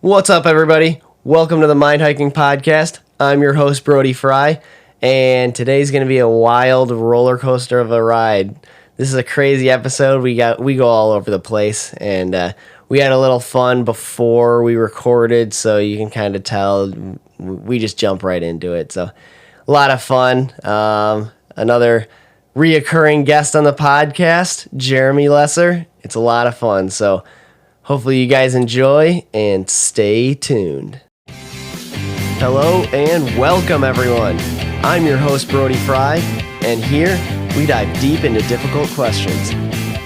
What's up, everybody? Welcome to the Mind Hiking Podcast. I'm your host, Brody Frye, and today's going to be a wild roller coaster of a ride. This is a crazy episode. We go all over the place, and we had a little fun before we recorded, so you can kind of tell we just jump right into it. So, a lot of fun. Another reoccurring guest on the podcast, Jeremy Lesser. It's a lot of fun, so hopefully you guys enjoy and stay tuned. Hello and welcome, everyone. I'm your host, Brody Frye, and here we dive deep into difficult questions.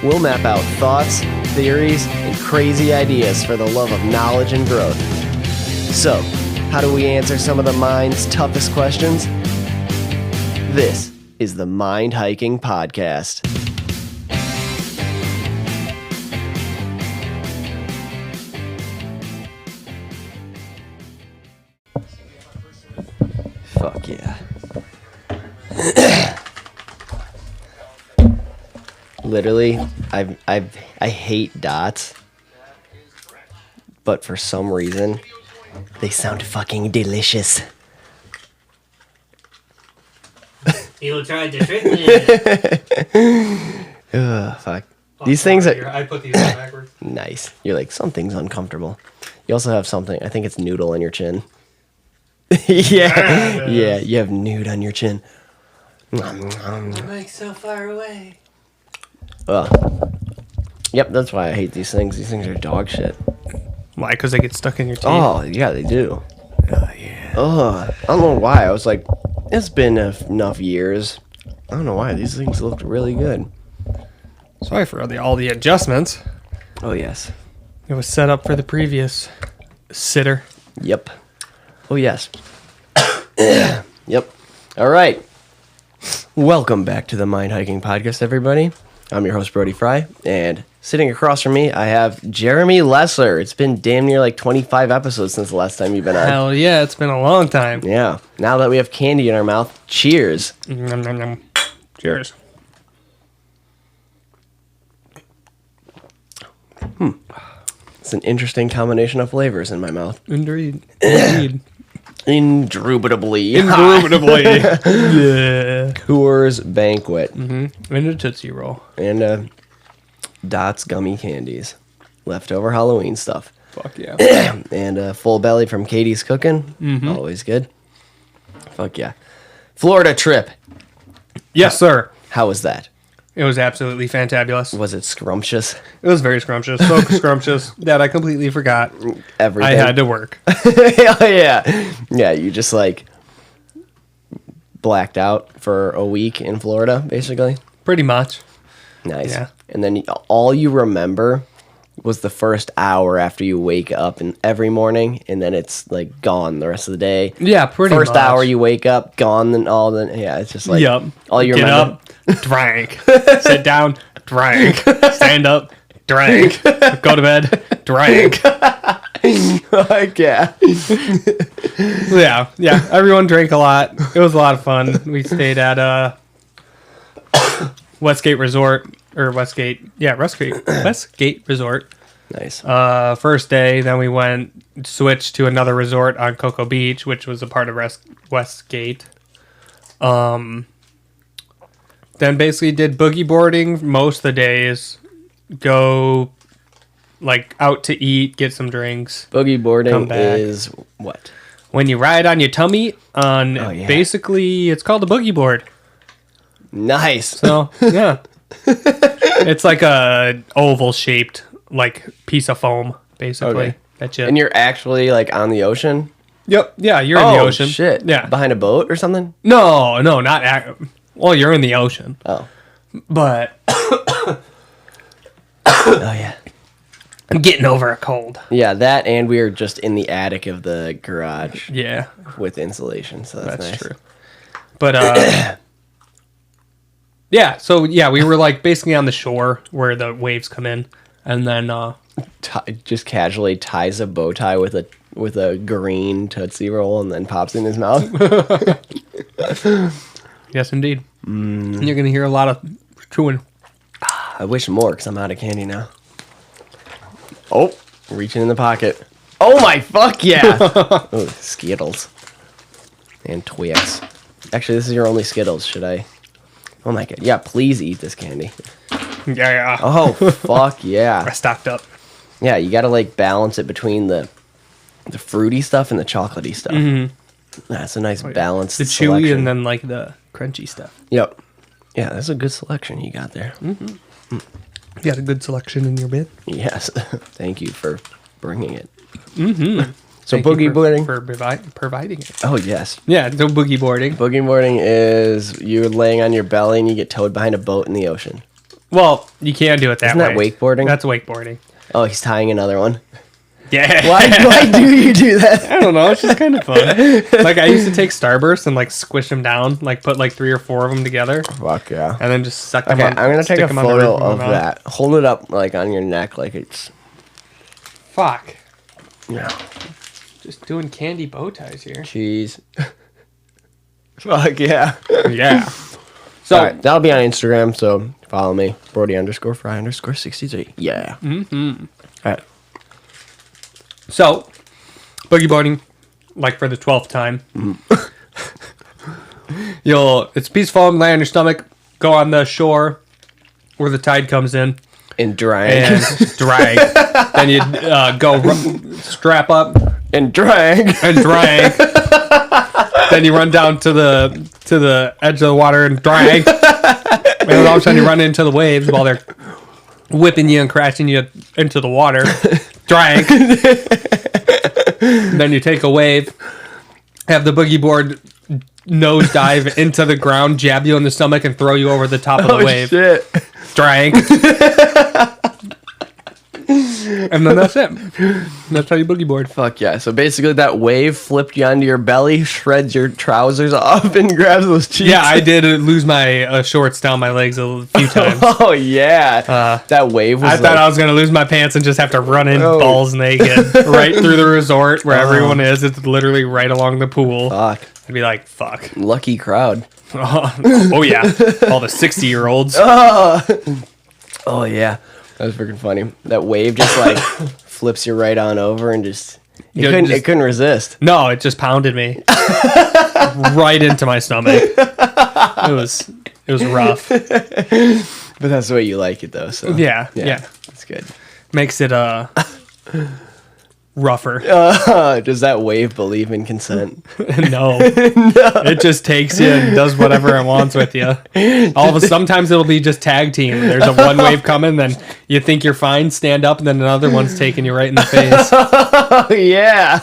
We'll map out thoughts, theories, and crazy ideas for the love of knowledge and growth. So, how do we answer some of the mind's toughest questions? This is the Mind Hiking Podcast. Fuck yeah. Literally, I hate dots, but for some reason, they sound fucking delicious. You tried to trick me. Ugh, fuck. These things are... I put these on backwards. Nice. You're like, something's uncomfortable. You also have something, I think it's noodle on your chin. Yeah, you have nude on your chin. I'm like so far away. Yep, that's why I hate these things. These things are dog shit. Why? Because they get stuck in your teeth? Oh, yeah, they do. Oh, yeah. I don't know why. I was like, it's been enough years. I don't know why. These things look really good. Sorry for all the adjustments. Oh, yes. It was set up for the previous sitter. Yep. Oh, yes. Yep. All right. Welcome back to the Mind Hiking Podcast, everybody. I'm your host, Brody Frye, and sitting across from me, I have Jeremy Lesser. It's been damn near like 25 episodes since the last time you've been on. Hell yeah, it's been a long time. Yeah. Now that we have candy in our mouth, cheers. Nom, nom, nom. Cheers. It's an interesting combination of flavors in my mouth. Indeed. Indeed. Indubitably. Indubitably. Yeah. Coors Banquet. Mm-hmm. And a Tootsie Roll. And Dots Gummy Candies. Leftover Halloween stuff. Fuck yeah. And Full Belly from Katie's Cooking. Mm-hmm. Always good. Fuck yeah. Florida trip. Yes, sir. How was that? It was absolutely fantabulous. Was it scrumptious? It was very scrumptious. So scrumptious that I completely forgot Everything. I had to work. Oh, yeah. Yeah, you just like blacked out for a week in Florida, basically. Pretty much. Nice. Yeah. And then all you remember was the first hour after you wake up and every morning, and then it's like gone the rest of the day. Yeah, pretty much. First hour you wake up, gone, then it's just like all you remember. Get up, drank. Sit down, drank. Stand up, drank. Go to bed, drank. Like, yeah. Yeah. Everyone drank a lot. It was a lot of fun. We stayed at Westgate Resort. Or Westgate Resort. Nice. First day, then we switched to another resort on Cocoa Beach, which was a part of Westgate. Then basically did boogie boarding most of the days. Go like out to eat, get some drinks. Boogie boarding is what? When you ride on your tummy on basically it's called a boogie board. Nice. So yeah. It's like a oval shaped like piece of foam, basically. Okay. And you're actually like on the ocean? Yep. Yeah, you're in the ocean. Oh shit. Yeah. Behind a boat or something? No, not well, you're in the ocean. Oh. But oh yeah. I'm getting over a cold. Yeah, that and we were just in the attic of the garage. Yeah. With insulation, so that's nice. True. But yeah, so yeah, we were like basically on the shore where the waves come in, and then just casually ties a bow tie with a green Tootsie Roll and then pops in his mouth. Yes, indeed. You're gonna hear a lot of chewing. I wish more because I'm out of candy now. Oh, reaching in the pocket. Oh my fuck yeah! Oh, Skittles and Twix. Actually, this is your only Skittles. Should I? Oh my god! Yeah, please eat this candy. Yeah. Oh fuck yeah! I stocked up. Yeah, you gotta like balance it between the fruity stuff and the chocolatey stuff. Mm-hmm. That's a nice balance. The chewy and then like the crunchy stuff. Yep. Yeah, that's a good selection you got there. Mm-hmm. You got a good selection in your bin. Yes. Thank you for bringing it. Mm-hmm. So boogie boarding for providing it. Oh yes. Yeah, no boogie boarding. Boogie boarding is you're laying on your belly and you get towed behind a boat in the ocean. Well, you can do it that way. Isn't that wakeboarding? That's wakeboarding. Oh, he's tying another one. Yeah. Why do you do that? I don't know. It's just kind of fun. Like I used to take Starburst and like squish them down, like put like 3 or 4 of them together. Fuck yeah. And then just suck them. Okay, on, I'm gonna take a photo of mouth. that. Hold it up like on your neck, like it's. Fuck. Yeah. Just doing candy bow ties here. Cheese. Fuck yeah. Yeah. So alright, that'll be on Instagram. So follow me, Brody_Frye_63. Yeah. Mm-hmm. All right. So, boogie boarding, like for the 12th time. It's peaceful, lay on your stomach, go on the shore where the tide comes in. And drag. And drag. Then you strap up. And drag. And drag. Then you run down to the edge of the water and drag. And all of a sudden you run into the waves while they're whipping you and crashing you into the water. Drag. Then you take a wave, have the boogie board nose dive into the ground, jab you in the stomach, and throw you over the top of the wave. Shit. Drag. And then that's it. That's how you boogie board. Fuck yeah. So basically that wave flipped you onto your belly, shreds your trousers off, and grabs those cheeks. Yeah, I did lose my shorts down my legs a few times. Oh yeah. That wave was I thought I was going to lose my pants and just have to run in Oh. balls naked right through the resort where everyone is. It's literally right along the pool. Fuck. I'd be like, fuck. Lucky crowd. Oh yeah. All the 60-year-olds. Oh yeah. That was freaking funny. That wave just like flips you right on over and just it couldn't resist. No, it just pounded me right into my stomach. It was rough. But that's the way you like it though. So Yeah. That's good. Makes it rougher. Does that wave believe in consent? No. It just takes you and does whatever it wants with you. Sometimes it'll be just tag team. There's a one wave coming, then you think you're fine, stand up, and then another one's taking you right in the face. Oh yeah.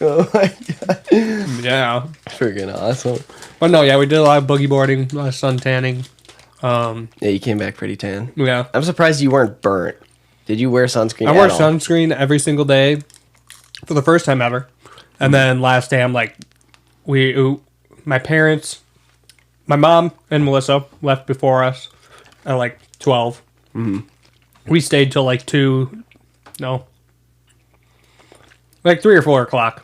Oh my god. Yeah. Freaking awesome. But no, yeah, we did a lot of boogie boarding, a lot of sun tanning. Yeah, you came back pretty tan. Yeah. I'm surprised you weren't burnt. Did you wear sunscreen? I wore sunscreen every single day for the first time ever. And then last day, I'm like, my parents, my mom and Melissa left before us at like 12. Mm-hmm. We stayed till like 3 or 4 o'clock.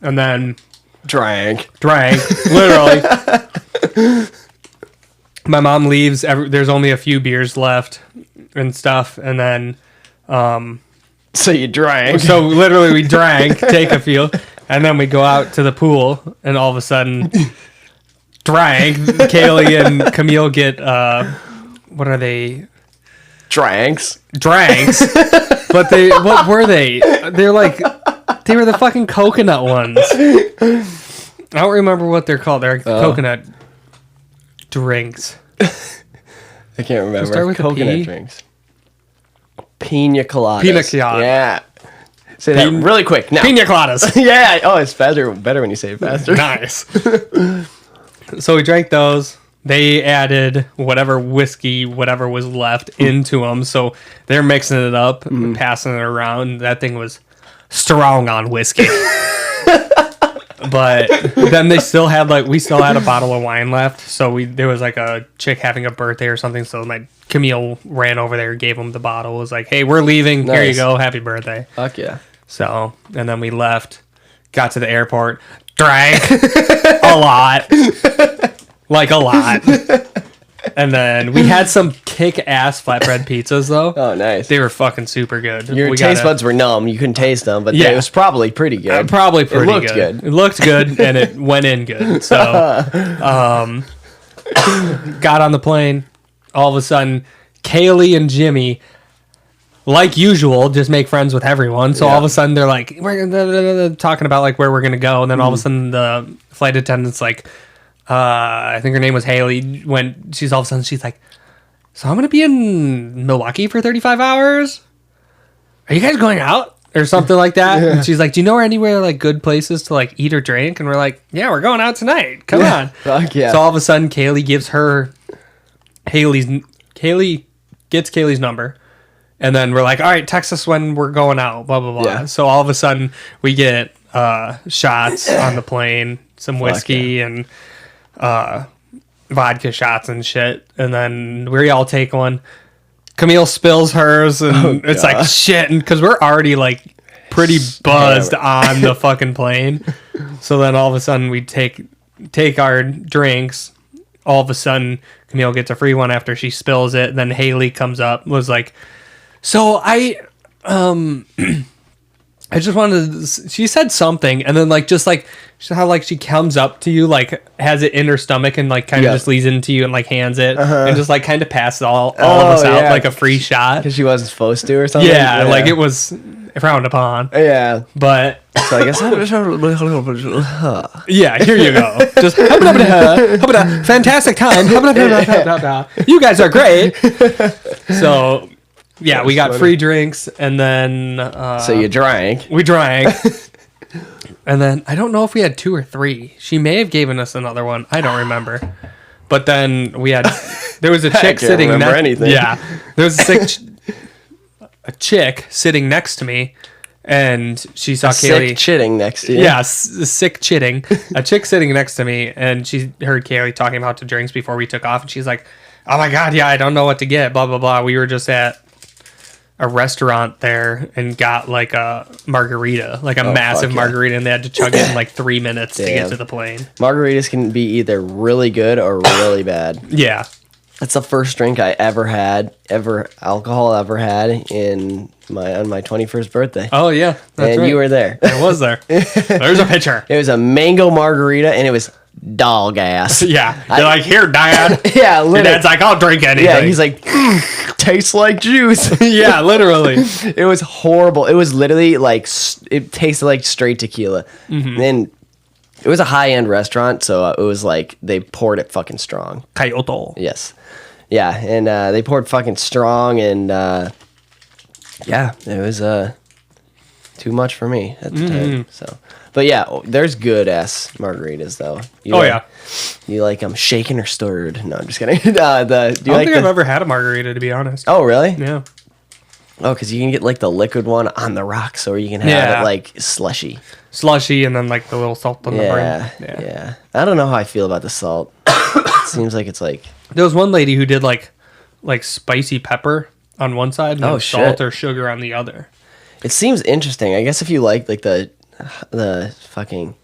And then drank, literally. My mom leaves. There's only a few beers left and stuff. And then... so you drank. So literally we drank, take a few, and then we go out to the pool, and all of a sudden, drank. Kaylee and Camille get, what are they? Dranks. But what were they? They were the fucking coconut ones. I don't remember what they're called. They're coconut drinks. I can't remember. Start with coconut drinks. Pina coladas. Pina colada. Yeah. Say that really quick. Now. Pina coladas. Yeah. Oh, it's better when you say it faster. Nice. So we drank those. They added whatever whiskey, whatever was left into them. So they're mixing it up, and passing it around. That thing was strong on whiskey. But then we still had a bottle of wine left. So there was like a chick having a birthday or something. So my Camille ran over there, gave him the bottle. Was like, "Hey, we're leaving. Nice. Here you go. Happy birthday." Fuck yeah. So, and then we left, got to the airport, drank a lot. Like a lot. And then we had some kick-ass flatbread pizzas, though. Oh, nice. They were fucking super good. Your taste buds were numb. You couldn't taste them, but Yeah. it was probably pretty good. Probably pretty It looked good. It looked good, and it went in good. So, got on the plane. All of a sudden, Kaylee and Jimmy, like usual, just make friends with everyone. So all of a sudden, they're like, we're talking about like where we're gonna go, and then all of a sudden, the flight attendant's like, I think her name was Haley. When she's all of a sudden, she's like, so I'm gonna be in Milwaukee for 35 hours. Are you guys going out or something like that? Yeah. And she's like, do you know anywhere like good places to like eat or drink? And we're like, yeah, we're going out tonight. Come on. Fuck yeah. So all of a sudden, Kaylee gets Kaylee's number. And then we're like, all right, text us when we're going out, blah, blah, blah. Yeah. So all of a sudden, we get shots on the plane, some whiskey and vodka shots and shit. And then we all take one. Camille spills hers, and it's like, shit. And because we're already, like, pretty buzzed on the fucking plane. So then all of a sudden, we take our drinks. All of a sudden, Camille gets a free one after she spills it. Then Haley comes up, was like, so I just wanted to, she said something, and then like just like how like she comes up to you, like has it in her stomach and like kind of just leans into you and like hands it and just like kind of passes all of us out like a free shot because she wasn't supposed to or something. Yeah, like it was frowned upon. Yeah, but so I guess yeah, here you go. Just fantastic time. You guys are great. So. Yeah, we got funny. Free drinks, and then... so you drank. We drank. And then, I don't know if we had 2 or 3. She may have given us another one. I don't remember. But then we had... There was a chick sitting... anything. Yeah. There was a chick sitting next to me, and she saw Kaylee... Sick chitting next to you. Yeah, sick chitting. A chick sitting next to me, and she heard Kaylee talking about the drinks before we took off, and she's like, oh my God, yeah, I don't know what to get, blah, blah, blah. We were just at a restaurant there and got like a margarita, like a massive margarita, and they had to chug it in like 3 minutes to get to the plane. Margaritas can be either really good or really bad. Yeah. That's the first drink I ever had, alcohol ever had on my 21st birthday. Oh yeah. And right. You were there. I was there. There's a picture. It was a mango margarita, and it was dog ass. Yeah. You're like, here, Dad. Yeah, literally. Your dad's like, I'll drink anything. Yeah, he's like, tastes like juice. Yeah, literally. It was horrible. It was literally like, it tasted like straight tequila. Mm-hmm. And it was a high-end restaurant, so it was like, they poured it fucking strong. Kyoto. Yes. Yeah, and they poured fucking strong, and yeah, it was too much for me at the time. So, but yeah, there's good ass margaritas though. You like them shaken or stirred? No, I'm just kidding. I don't think I've ever had a margarita, to be honest. Oh, really? Yeah. Oh, because you can get like the liquid one on the rocks, or you can have it like slushy, and then like the little salt on the brim. Yeah. I don't know how I feel about the salt. It seems like it's like. There was one lady who did like spicy pepper on one side and then salt or sugar on the other. It seems interesting. I guess if you like the fucking,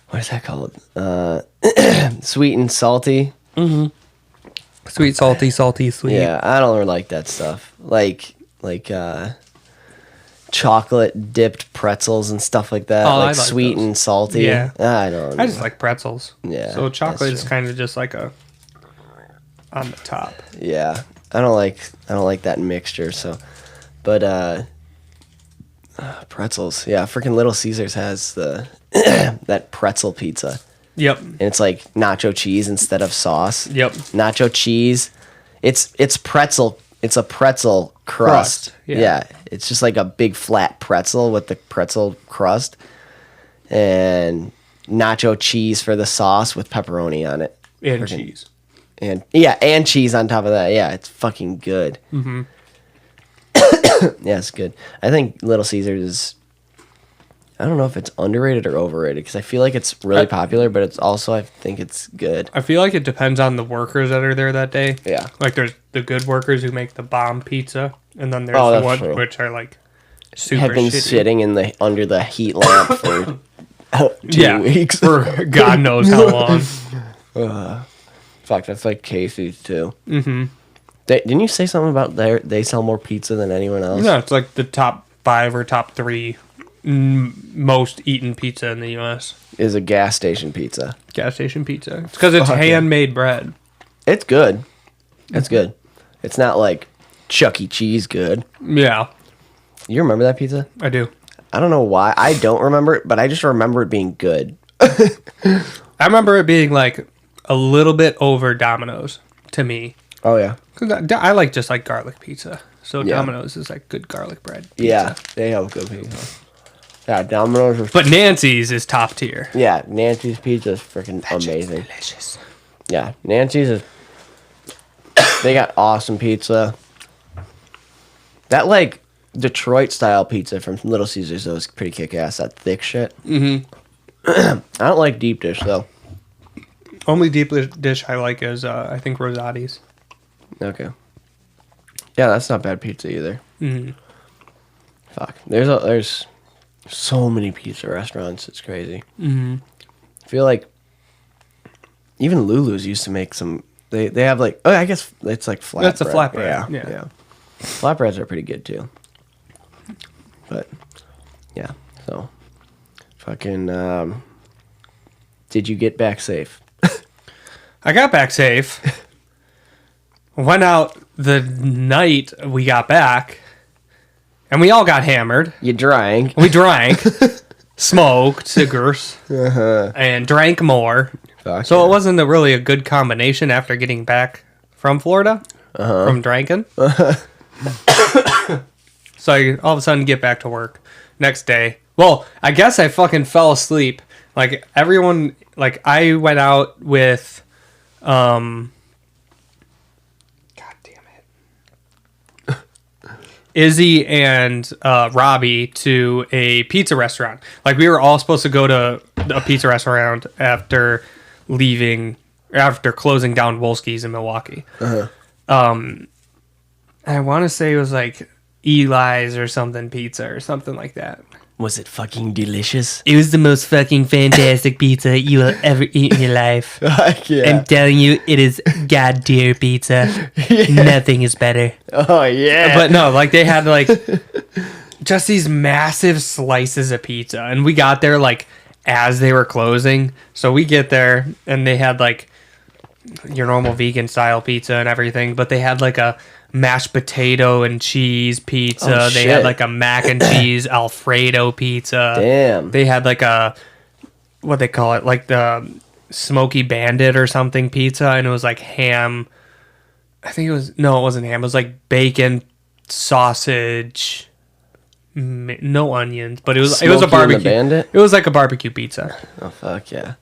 what is that called? Sweet and salty. Mm-hmm. Sweet, salty, sweet. Yeah, I don't really like that stuff. Like chocolate dipped pretzels and stuff like that. Oh, like I like sweet those. And salty. Yeah. I don't know. I just like pretzels. Yeah. So chocolate is kind of just like a on the top. Yeah. I don't like that mixture, so but pretzels. Yeah, freaking Little Caesars has the that pretzel pizza. Yep. And it's like nacho cheese instead of sauce. Yep. Nacho cheese. It's pretzel. It's a pretzel crust. Yeah. It's just like a big flat pretzel with the pretzel crust. And nacho cheese for the sauce with pepperoni on it. And cheese. And cheese on top of that. Yeah, it's fucking good. Mm-hmm. Yeah, it's good. I think Little Caesars is, I don't know if it's underrated or overrated, because I feel like it's really popular, but it's also, I think it's good. I feel like it depends on the workers that are there that day. Yeah. Like there's the good workers who make the bomb pizza, and then there's the ones which are like super have been shitty. sitting under the heat lamp for 2 weeks. For God knows how long. Fuck, that's like Casey's too. Mm-hmm. Didn't you say something about they sell more pizza than anyone else? No, it's like the top 5 or top 3 most eaten pizza in the U.S. Is a gas station pizza. Gas station pizza. It's because it's handmade bread. It's good. It's good. It's not like Chuck E. Cheese good. Yeah. You remember that pizza? I do. I don't know why. I don't remember it, but I just remember it being good. I remember it being like a little bit over Domino's to me. Oh, yeah. 'Cause I like just like garlic pizza. So Yeah. Domino's is like good garlic bread pizza. Yeah, they have good pizza. Yeah, Domino's is... But Nancy's is top tier. Yeah, Nancy's pizza is freaking amazing. Delicious. Yeah, Nancy's is... They got awesome pizza. That, like, Detroit-style pizza from Little Caesars, though, is pretty kick-ass. That thick shit. Mm-hmm. I don't like deep dish, though. Only deep dish I like is, I think, Rosati's. Okay. Yeah, that's not bad pizza either. Mm-hmm. Fuck. There's so many pizza restaurants. It's crazy. Mm-hmm. I feel like even Lulu's used to make some... They have, like... Oh, I guess it's like flatbread. That's a flatbread. Yeah. Flatbreads are pretty good, too. But, yeah. So, fucking... did you get back safe? I got back safe. Went out the night we got back, and we all got hammered. You drank. We drank, smoked cigars, and drank more. Fuck So yeah. it wasn't really a good combination after getting back from Florida, from drinking. So I all of a sudden get back to work next day. Well, I guess I fucking fell asleep. Like everyone, like I went out with, God damn it, Izzy and Robbie to a pizza restaurant. Like we were all supposed to go to a pizza restaurant after closing down Wolski's in Milwaukee. I want to say it was like Eli's or something pizza or something like that. Was it fucking delicious? It was the most fucking fantastic pizza you will ever eat in your life. Yeah. I'm telling you, it is goddamn pizza. Nothing is better. Oh, yeah. But no, like they had like just these massive slices of pizza. And we got there like as they were closing. So we get there and they had like your normal vegan style pizza and everything. But they had like a mashed potato and cheese pizza. Oh, they shit. had like a mac and cheese Alfredo pizza. Damn. They had like a, what they call it, like the Smoky Bandit or something pizza, and it was like ham. I think it wasn't ham. It was like bacon, sausage, no onions, but it was a Smokey and the barbecue. Bandit? It was like a barbecue pizza. Oh, fuck yeah.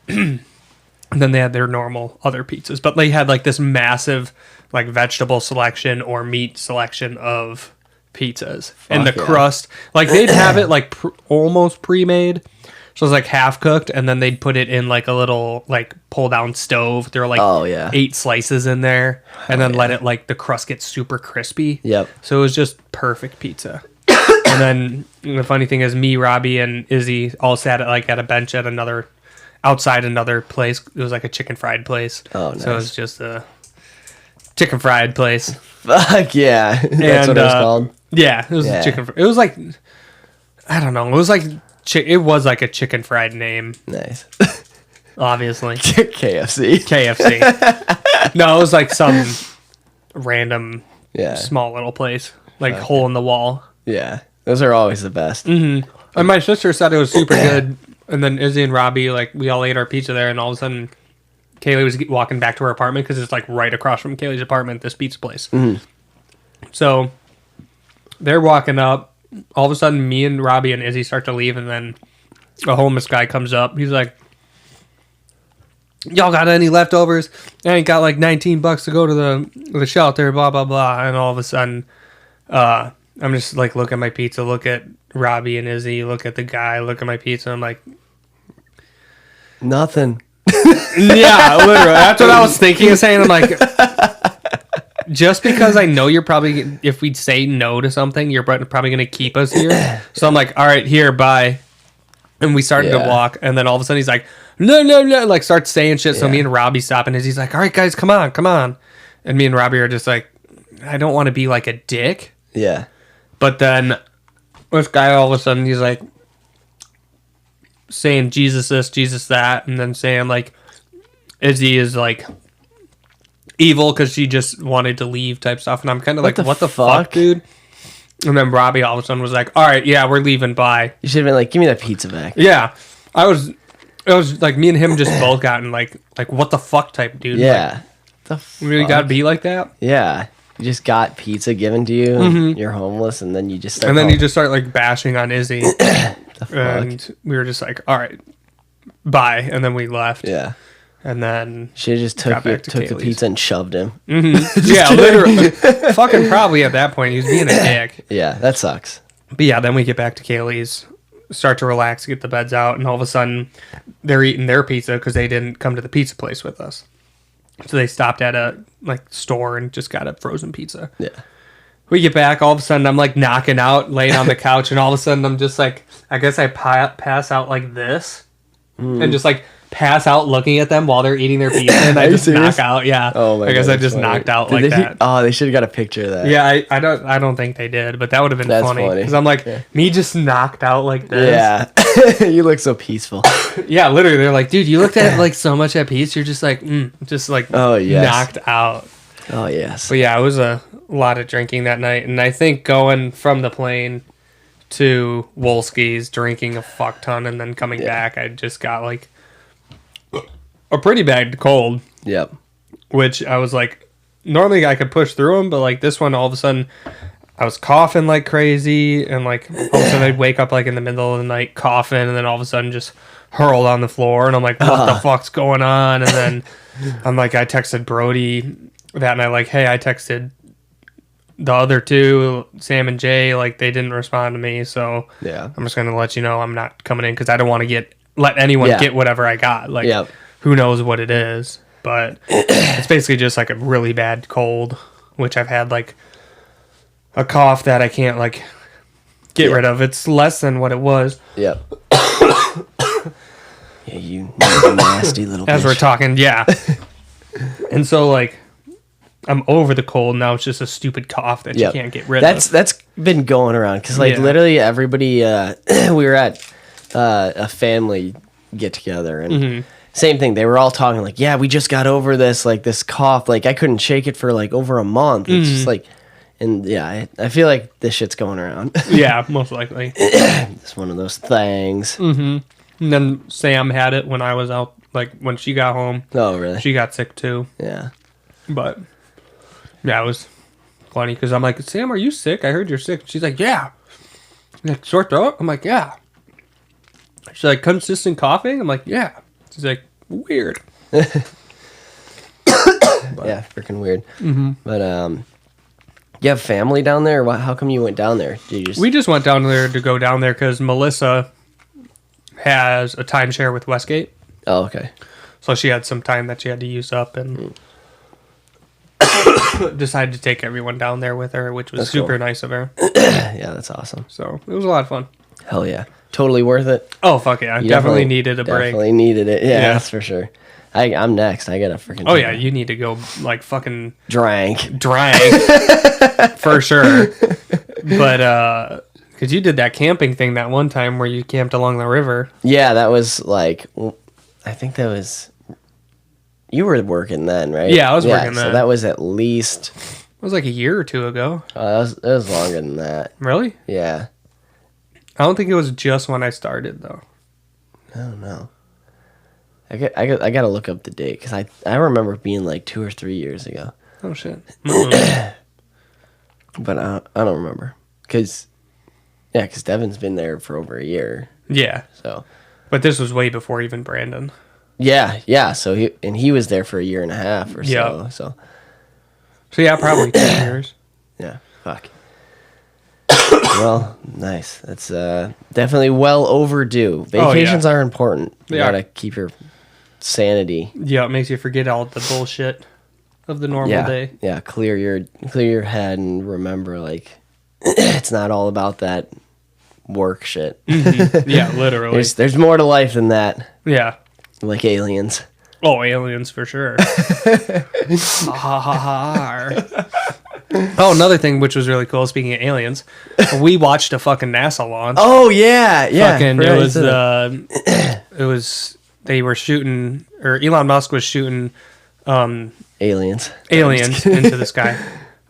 And then they had their normal other pizzas, but they had like this massive like vegetable selection or meat selection of pizzas. And the yeah. crust, like they'd have it like almost pre-made. So it was like half cooked, and then they'd put it in like a little like pull down stove. There were like 8 slices in there, and then let it like the crust get super crispy. Yep. So it was just perfect pizza. And then the funny thing is, me, Robbie, and Izzy all sat at a bench at outside another place. It was like a chicken fried place. Oh, nice. So it was just a chicken fried place. Fuck yeah. That's what it was called? Yeah, it was a chicken. It was like, I don't know. It was like it was like a chicken fried name. Nice. Obviously. KFC. KFC. No, it was like some random Yeah. small little place. Like hole in the wall. Yeah. Those are always the best. Mm-hmm. And my sister said it was super good. And then Izzy and Robbie, like, we all ate our pizza there, and all of a sudden, Kaylee was walking back to her apartment because it's, like, right across from Kaylee's apartment, this pizza place. Mm-hmm. So, they're walking up. All of a sudden, me and Robbie and Izzy start to leave, and then a homeless guy comes up. He's like, y'all got any leftovers? I ain't got, like, $19 to go to the shelter, blah, blah, blah. And all of a sudden, I'm just, like, look at my pizza, look at Robbie and Izzy, look at the guy, look at my pizza. I'm like, nothing. Yeah, literally. That's what I was thinking of saying. I'm like, just because I know you're probably, if we'd say no to something, you're probably going to keep us here. So I'm like, all right, here, bye. And we started to Yeah. walk, and then all of a sudden he's like, no, like starts saying shit. So Yeah. me and Robbie stop, and he's like, all right, guys, come on. And me and Robbie are just like, I don't want to be like a dick. Yeah. But then this guy all of a sudden, he's like saying Jesus this, Jesus that, and then saying like Izzy is like evil because she just wanted to leave type stuff. And I'm kind of like, the what the fuck, dude? And then Robbie all of a sudden was like, all right, yeah, we're leaving, bye. You should have been like, give me that pizza back. Yeah. It was like me and him just both gotten like what the fuck type dude. Yeah. Like, you really gotta be like that? Yeah. You just got pizza given to you, and you're homeless, and then you just start And then you just start like bashing on Izzy. the fuck? And we were just like, all right, bye. And then we left. Yeah. And then Should have just Got took back to the Kaylee's. pizza and shoved him. yeah, literally. Fucking probably at that point he was being a dick. Yeah, that sucks. But yeah, then we get back to Kaylee's, start to relax, get the beds out, and all of a sudden they're eating their pizza because they didn't come to the pizza place with us. So they stopped at a like store and just got a frozen pizza. Yeah. We get back, all of a sudden I'm like knocking out, laying on the couch, and all of a sudden I'm just like, I guess I pass out like this, and just like pass out looking at them while they're eating their pizza, and I Are you just serious? knock out. Yeah. Oh my I guess God, I just that's funny. knocked out Did like they- that. Oh, they should have got a picture of that. Yeah, I don't think they did, but that would have been That's funny funny. because I'm like me just knocked out like this. Yeah. You look so peaceful. Yeah, literally, they're like, dude, you looked at like so much at peace. You're just like, just like Oh, yes. knocked out. Oh, yes. But yeah, it was a lot of drinking that night, and I think going from the plane to Wolski's, drinking a fuck ton, and then coming back, I just got like a pretty bad cold, Yep. which I was like, normally I could push through them, but like this one, all of a sudden, I was coughing like crazy, and like all of a sudden I'd wake up like in the middle of the night coughing, and then all of a sudden just hurled on the floor, and I'm like, what the fuck's going on? And then I'm like, I texted Brody that night, like, hey, I texted the other two, Sam and Jay, like they didn't respond to me, so Yeah. I'm just gonna let you know I'm not coming in because I don't want to let anyone Yeah. get whatever I got. Like, Yep. who knows what it is, but it's basically just like a really bad cold, which I've had like a cough that I can't like get rid of. It's less than what it was. Yep. Yeah, you nasty little As bitch. we're talking, yeah. And so like I'm over the cold now. It's just a stupid cough that Yep. you can't get rid That's of. that's been going around because like Yeah. literally everybody we were at a family get together and Mm-hmm. same thing, they were all talking like, yeah, we just got over this like this cough, like I couldn't shake it for like over a month. It's Mm-hmm. just like, and yeah, I feel like this shit's going around. Yeah, most likely. It's one of those things. And then Sam had it when I was out, like when she got home. Oh really? She got sick too. Yeah. But yeah, it was funny because I'm like, Sam, are you sick? I heard you're sick. She's like, yeah. I'm like, sore throat? I'm like, yeah. She's like, consistent coughing? I'm like, yeah. She's like, weird. Yeah, freaking weird. But you have family down there? How come you went down there? Did you just We just went down there to go down there because Melissa has a timeshare with Westgate. Oh, okay. So she had some time that she had to use up and decided to take everyone down there with her, which was That's super cool. nice of her. Yeah, that's awesome. So it was a lot of fun. Hell yeah. Totally worth it. Oh, fuck yeah. I You definitely needed a break. Definitely needed it. Yeah, Yeah. that's for sure. I'm next. I gotta freaking. Oh, yeah. You need to go, like, fucking drank. drag for sure. But, because you did that camping thing that one time where you camped along the river. Yeah, that was like, I think that was. You were working then, right? Yeah, I was working So then. that was at least. It was like a year or two ago. It was longer than that. Really? Yeah. I don't think it was just when I started, though. I don't know. I gotta look up the date because I remember it being like 2 or 3 years ago, Oh, shit. Mm-mm. but I don't remember because Devin's been there for over a year. Yeah. So But this was way before even Brandon. yeah. So he was there for a year and a half or so. Yeah. So So, yeah, probably 2 years. yeah, fuck. Well, nice. That's definitely well overdue. Oh, yeah. Vacations are important. You They are. gotta keep your sanity. Yeah, it makes you forget all the bullshit of the normal day. Yeah, clear your head and remember like it's not all about that work shit. Yeah, literally. There's more to life than that. Yeah. Like aliens. Oh, aliens for sure. Oh, another thing which was really cool, speaking of aliens, we watched a fucking NASA launch. Oh, yeah. Fucking, it was, they were shooting, or Elon Musk was shooting aliens into the sky.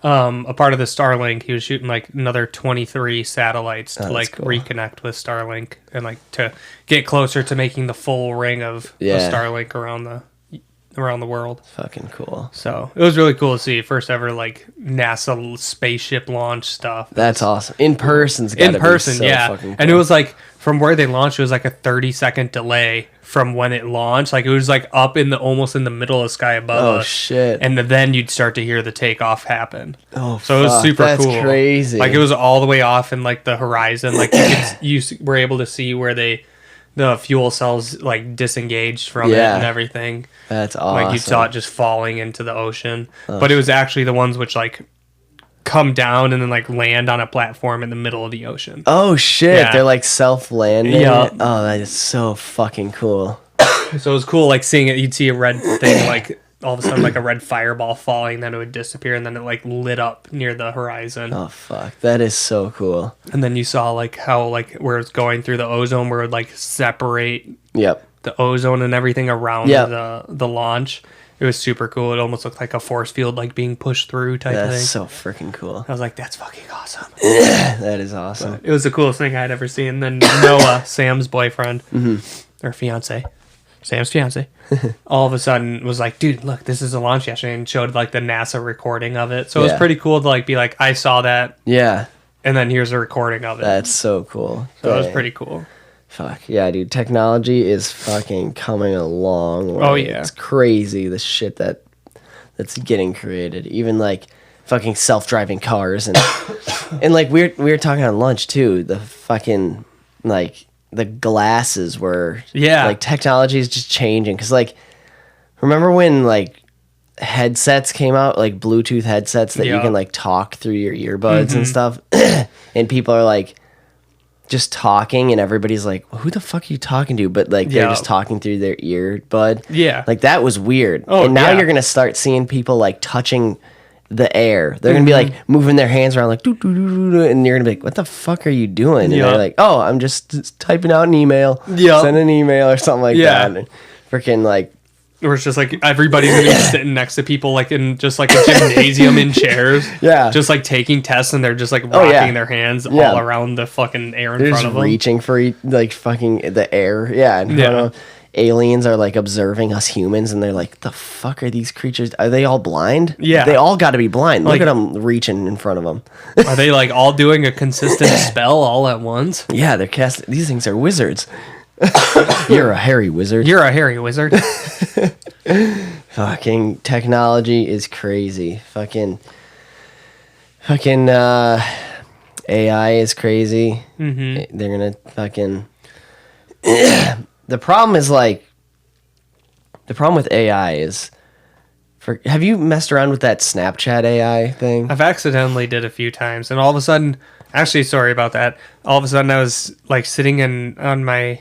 A part of the Starlink, he was shooting like another 23 satellites to like cool. reconnect with Starlink and like to get closer to making the full ring of Starlink around the world. Fucking cool. So it was really cool to see first ever like NASA spaceship launch stuff. That's awesome. In person's gotta be so fucking cool. And it was like from where they launched, it was like a 30-second delay from when it launched. Like it was like up in the almost in the middle of the sky above us. Oh shit. And then you'd start to hear the takeoff happen. Oh, so it was super cool. That's crazy. Like it was all the way off in like the horizon. Like you were able to see where the fuel cells like disengaged from it and everything. That's awesome. Like you saw it just falling into the ocean. But it was actually the ones which like come down and then like land on a platform in the middle of the ocean. Oh shit. Yeah. They're like self-landing. Yeah. Oh, that is so fucking cool. So it was cool like seeing it. You'd see a red thing like all of a sudden like a red fireball falling, then it would disappear, and then it like lit up near the horizon. Oh fuck, that is so cool. And then you saw like how like where it's going through the ozone, where it would like separate the ozone and everything around the launch. It was super cool. It almost looked like a force field like being pushed through type of thing. That's so freaking cool. I was like, that's fucking awesome. That is awesome. But it was the coolest thing I'd ever seen. And then Noah, Sam's boyfriend, or fiance, Sam's fiance, all of a sudden was like, dude, look, this is a launch yesterday, and showed like the NASA recording of it. So it was pretty cool to like be like, I saw that. Yeah. And then here's a recording of it. That's so cool. So it was pretty cool. Fuck. Yeah, dude. Technology is fucking coming along. Oh, yeah. It's crazy, the shit that's getting created. Even, like, fucking self-driving cars. And and like, we were talking on lunch, too. The fucking, like, the glasses were... Yeah. Like, technology is just changing. Because, like, remember when, like, headsets came out? Like, Bluetooth headsets that you can, like, talk through your earbuds and stuff? And people are, like... just talking, and everybody's like, who the fuck are you talking to? But like they're just talking through their earbud. Yeah. Like that was weird. Oh, and now you're gonna start seeing people like touching the air. They're gonna be like moving their hands around like doo, doo, doo, doo, and you're gonna be like, what the fuck are you doing? And they're like, oh, I'm just typing out an email. Send an email or something like that. And freaking like, where it's just like everybody's gonna be sitting next to people like in just like a gymnasium in chairs. Yeah. Just like taking tests, and they're just like rocking their hands all around the fucking air in front of them. Reaching for like fucking the air. Yeah. And aliens are like observing us humans, and they're like, the fuck are these creatures? Are they all blind? Yeah. They all got to be blind. Look at them reaching in front of them. Are they like all doing a consistent spell all at once? Yeah. They're casting. These things are wizards. You're a hairy wizard. You're a hairy wizard. Fucking technology is crazy. Fucking AI is crazy. They're gonna fucking... The problem with AI is... have you messed around with that Snapchat AI thing? I've accidentally did a few times, and all of a sudden... Actually, sorry about that. All of a sudden, I was like sitting in my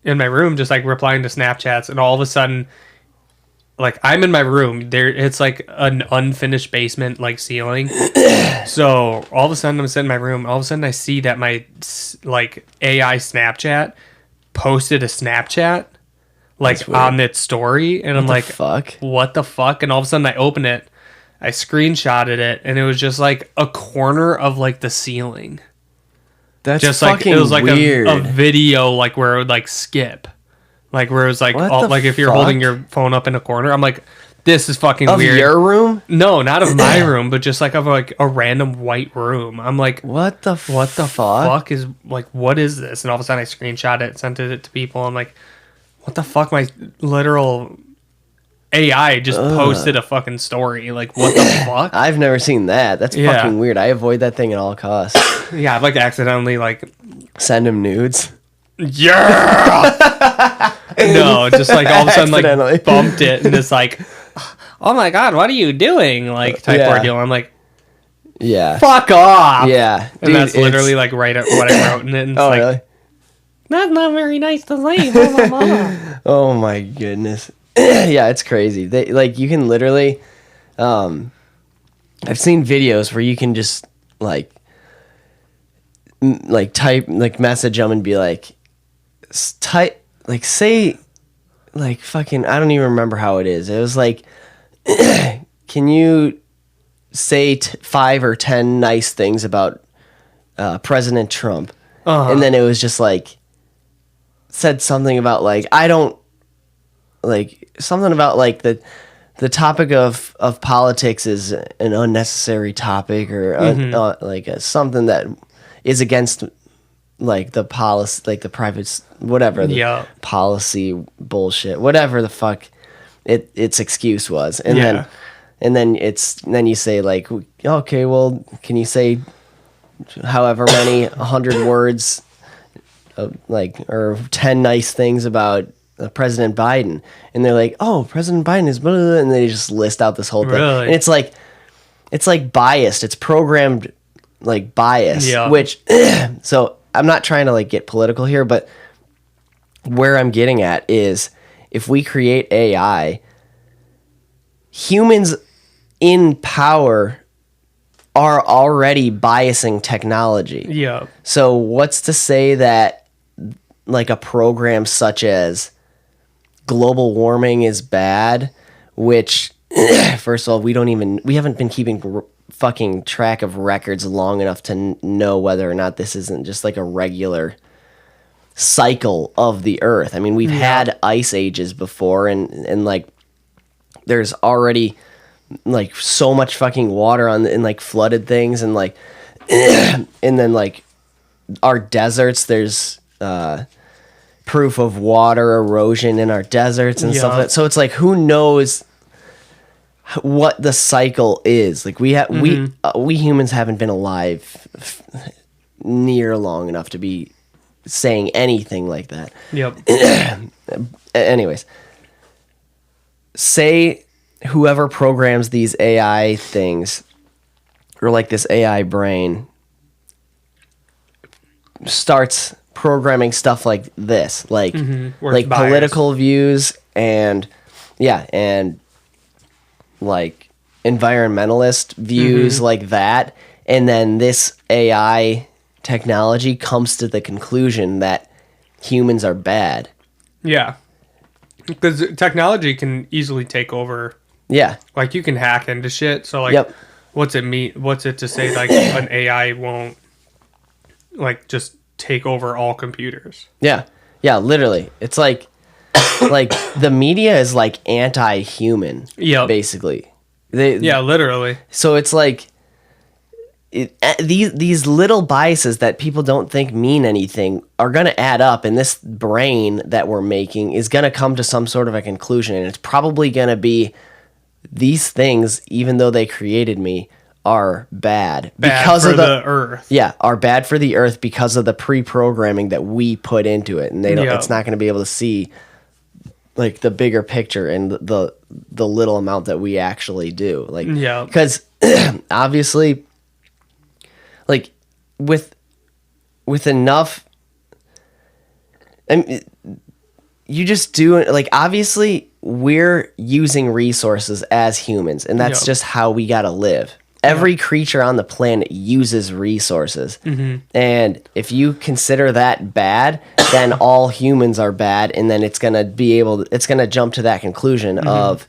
room, just like replying to Snapchats, and all of a sudden, like I'm in my room, it's like an unfinished basement, like ceiling. So all of a sudden I'm sitting in my room. All of a sudden I see that my like AI Snapchat posted a Snapchat like on its story, and I'm like, fuck? What the fuck? And all of a sudden I open it, I screenshotted it, and it was just like a corner of like the ceiling. That's just fucking like it was like weird. A video like where it would like skip, like where it was like all, like if you're holding your phone up in a corner. I'm like, this is fucking weird. Of your room? No, not of my room, but just like of like a random white room. I'm like, what the fuck is like, what is this? And all of a sudden I screenshot it, sent it to people. I'm like, what the fuck? My literal AI just posted a fucking story. Like, what the fuck? I've never seen that. That's fucking weird. I avoid that thing at all costs. Yeah, I've like accidentally like send him nudes. Yeah. No, just like all of a sudden like bumped it, and it's like, oh my god, what are you doing? Like type ordeal. I'm like, Yeah. Fuck off. Yeah. And Dude, that's literally like right at what I wrote in it. And it's Oh, like, really? that's not very nice to say. Blah, blah, blah. Oh my goodness. Yeah, it's crazy. They like you can literally I've seen videos where you can just like type like message them and be like type like say like fucking I don't even remember how it is. It was like can you say 5 or 10 nice things about President Trump? And then it was just like said something about like I don't like something about like the topic of politics is an unnecessary topic or something that is against like the policy, like the private whatever the policy bullshit, whatever the fuck its excuse was, and then then you say like, okay, well, can you say however many 100 words, or 10 nice things about President Biden, and they're like, oh, President Biden is blah, blah, blah, and they just list out this whole thing, and it's like biased, it's programmed like bias, which so I'm not trying to like get political here, but where I'm getting at is if we create AI, humans in power are already biasing technology. Yeah. So what's to say that like a program such as global warming is bad, which first of all, we haven't been keeping fucking track of records long enough to know whether or not this isn't just like a regular cycle of the earth. I mean, we've had ice ages before, and like there's already like so much fucking water in like flooded things, and like and then like our deserts, there's proof of water erosion in our deserts and stuff like that. So it's like, who knows what the cycle is? Like we humans haven't been alive near long enough to be saying anything like that. Yep. Anyways, say whoever programs these AI things, or like this AI brain, starts programming stuff like this, like like political views and like environmentalist views like that, and then this AI technology comes to the conclusion that humans are bad. Yeah. Because technology can easily take over. Yeah. Like you can hack into shit. So like, what's it mean? What's it to say like an AI won't like just take over all computers? Yeah. Yeah. Literally. It's like the media is like anti-human. Yeah. Basically. Literally. So it's like these little biases that people don't think mean anything are going to add up, and this brain that we're making is going to come to some sort of a conclusion, and it's probably going to be these things, even though they created me, are bad because of the earth. Yeah, are bad for the earth because of the pre-programming that we put into it, and it's not going to be able to see like the bigger picture and the little amount that we actually do. Like, because obviously, like with enough, you just do like, obviously we're using resources as humans, and that's just how we gotta live. Every creature on the planet uses resources. And if you consider that bad, then all humans are bad, and then it's gonna jump to that conclusion of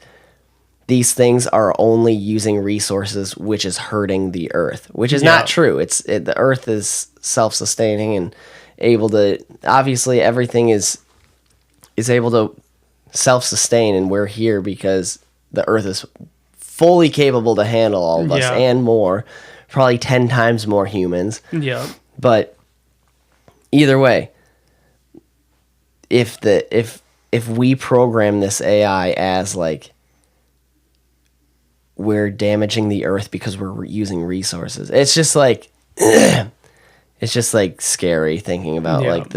these things are only using resources, which is hurting the earth, which is not true. The earth is self-sustaining and able to, obviously everything is able to self-sustain, and we're here because the earth is fully capable to handle all of us and more, probably 10 times more humans. But either way, if we program this AI as like we're damaging the earth because we're using resources, it's just like it's just like scary thinking about like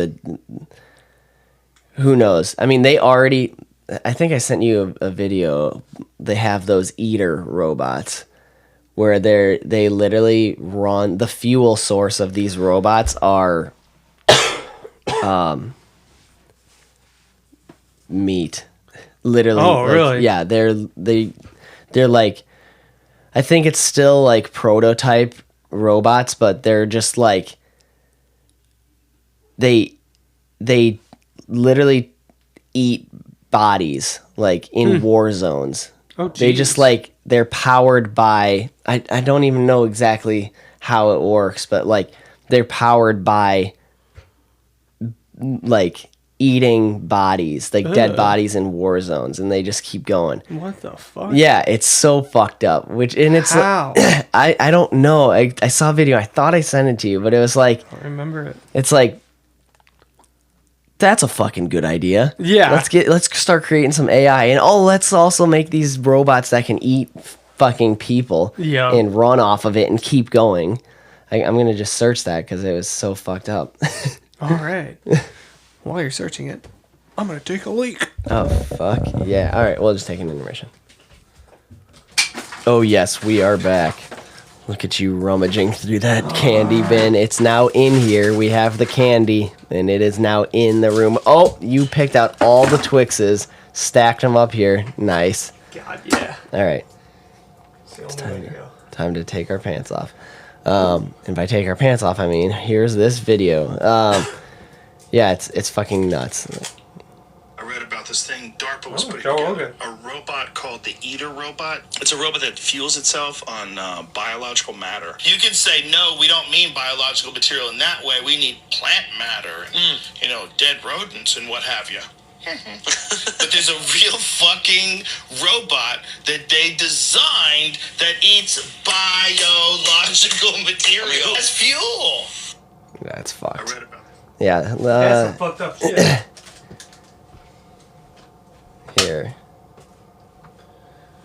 who knows. I mean, I think I sent you a video. They have those eater robots where they literally run the fuel source of these robots are meat. Literally. Oh, really? Yeah, they're like, I think it's still like prototype robots, but they're just like they literally eat bodies like in war zones. Oh, They geez. just like they're powered by I don't even know exactly how it works, but like they're powered by like eating bodies, like dead Ugh. bodies in war zones, and they just keep going. What the fuck? Yeah, it's so fucked up. It's How? I don't know. I saw a video. I thought I sent it to you, but it was like I don't remember it. it's like that's a fucking good idea. Yeah. Let's start creating some AI, and let's also make these robots that can eat fucking people Yeah. and run off of it and keep going. I'm gonna just search that because it was so fucked up. All right. While you're searching it, I'm gonna take a leak. Oh fuck yeah! All right, we'll just take an intermission. Oh yes, we are back. Look at you rummaging through that candy bin. It's now in here. We have the candy, and it is now in the room. Oh, you picked out all the Twixes, stacked them up here. Nice. God, yeah. All right, It's the only way to go. time to take our pants off. And by take our pants off, I mean here's this video. Yeah, it's fucking nuts. I read about this thing DARPA was putting Joe together. Rogan. A robot called the Eater robot. It's a robot that fuels itself on biological matter. You can say, no, we don't mean biological material in that way. We need plant matter, and, dead rodents and what have you. But there's a real fucking robot that they designed that eats biological material as fuel. That's I fucked. read about it. Yeah. That's some fucked up shit. Here.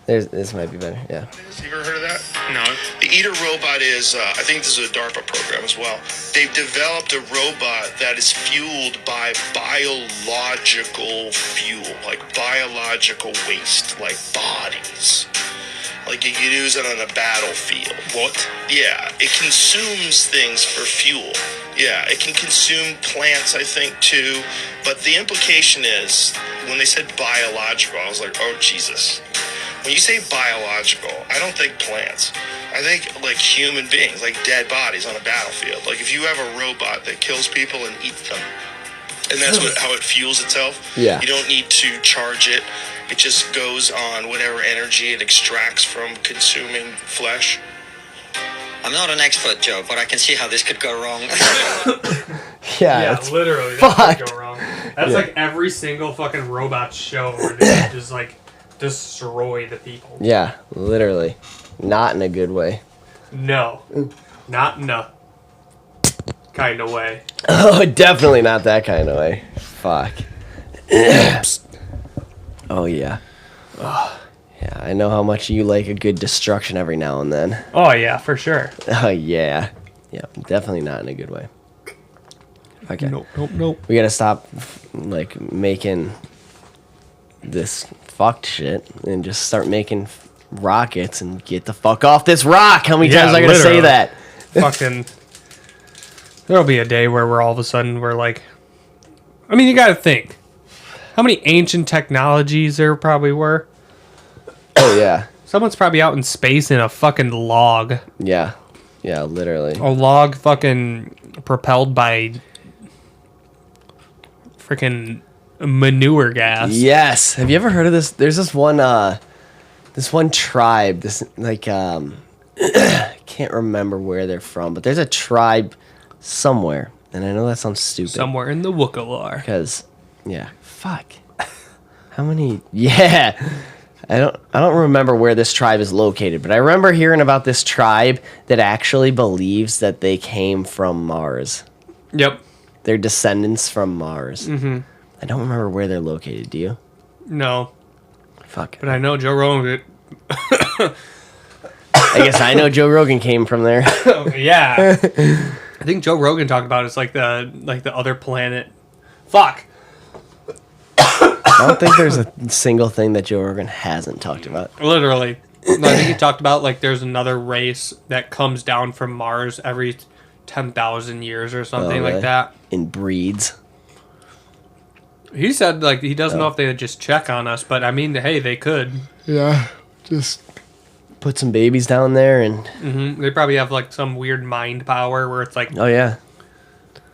This might be better. Yeah. You ever heard of that? No. The Eater robot is, I think this is a DARPA program as well. They've developed a robot that is fueled by biological fuel, like biological waste, like bodies. Like you could use it on a battlefield. What? Yeah, it consumes things for fuel. Yeah, it can consume plants, I think, too. But the implication is, when they said biological, I was like, oh, Jesus. When you say biological, I don't think plants. I think like human beings, like dead bodies on a battlefield. Like if you have a robot that kills people and eats them, and that's how it fuels itself. Yeah. You don't need to charge it. It just goes on whatever energy it extracts from consuming flesh. I'm not an expert, Joe, but I can see how this could go wrong. Yeah. Yeah, literally. That fucked. could go wrong. That's like every single fucking robot show where they just like destroy the people. Yeah, literally. Not in a good way. No, not in a kind of way. Oh, definitely not that kind of way. Fuck. Oh, yeah. Yeah, I know how much you like a good destruction every now and then. Oh yeah, for sure. Oh, yeah. Yeah, definitely not in a good way. Okay. Nope. We gotta stop, like, making this fucked shit and just start making rockets and get the fuck off this rock. How many Yeah, times am I gonna say literally. that? Fucking. There'll be a day where we're all of a sudden we're like, I mean, you gotta think, how many ancient technologies there probably were. Oh, yeah. Someone's probably out in space in a fucking log. Yeah. Yeah, literally. A log fucking propelled by freaking manure gas. Yes. Have you ever heard of this? There's this one tribe, this like I can't remember where they're from, but there's a tribe somewhere. And I know that sounds stupid. Somewhere in the Wookalar. Because fuck. How many I don't remember where this tribe is located, but I remember hearing about this tribe that actually believes that they came from Mars. Yep. They're descendants from Mars. Mm-hmm. I don't remember where they're located. Do you? No. Fuck. But I know Joe Rogan. I guess I know Joe Rogan came from there. Yeah. I think Joe Rogan talked about it's like the other planet. Fuck. I don't think there's a single thing that Joe Rogan hasn't talked about. Literally. No, I think he talked about like there's another race that comes down from Mars every 10,000 years or something really? like that. In breeds. He said like he doesn't know if they would just check on us, but I mean, hey, they could. Yeah. Just put some babies down there and... They probably have like some weird mind power where it's like, Oh, yeah.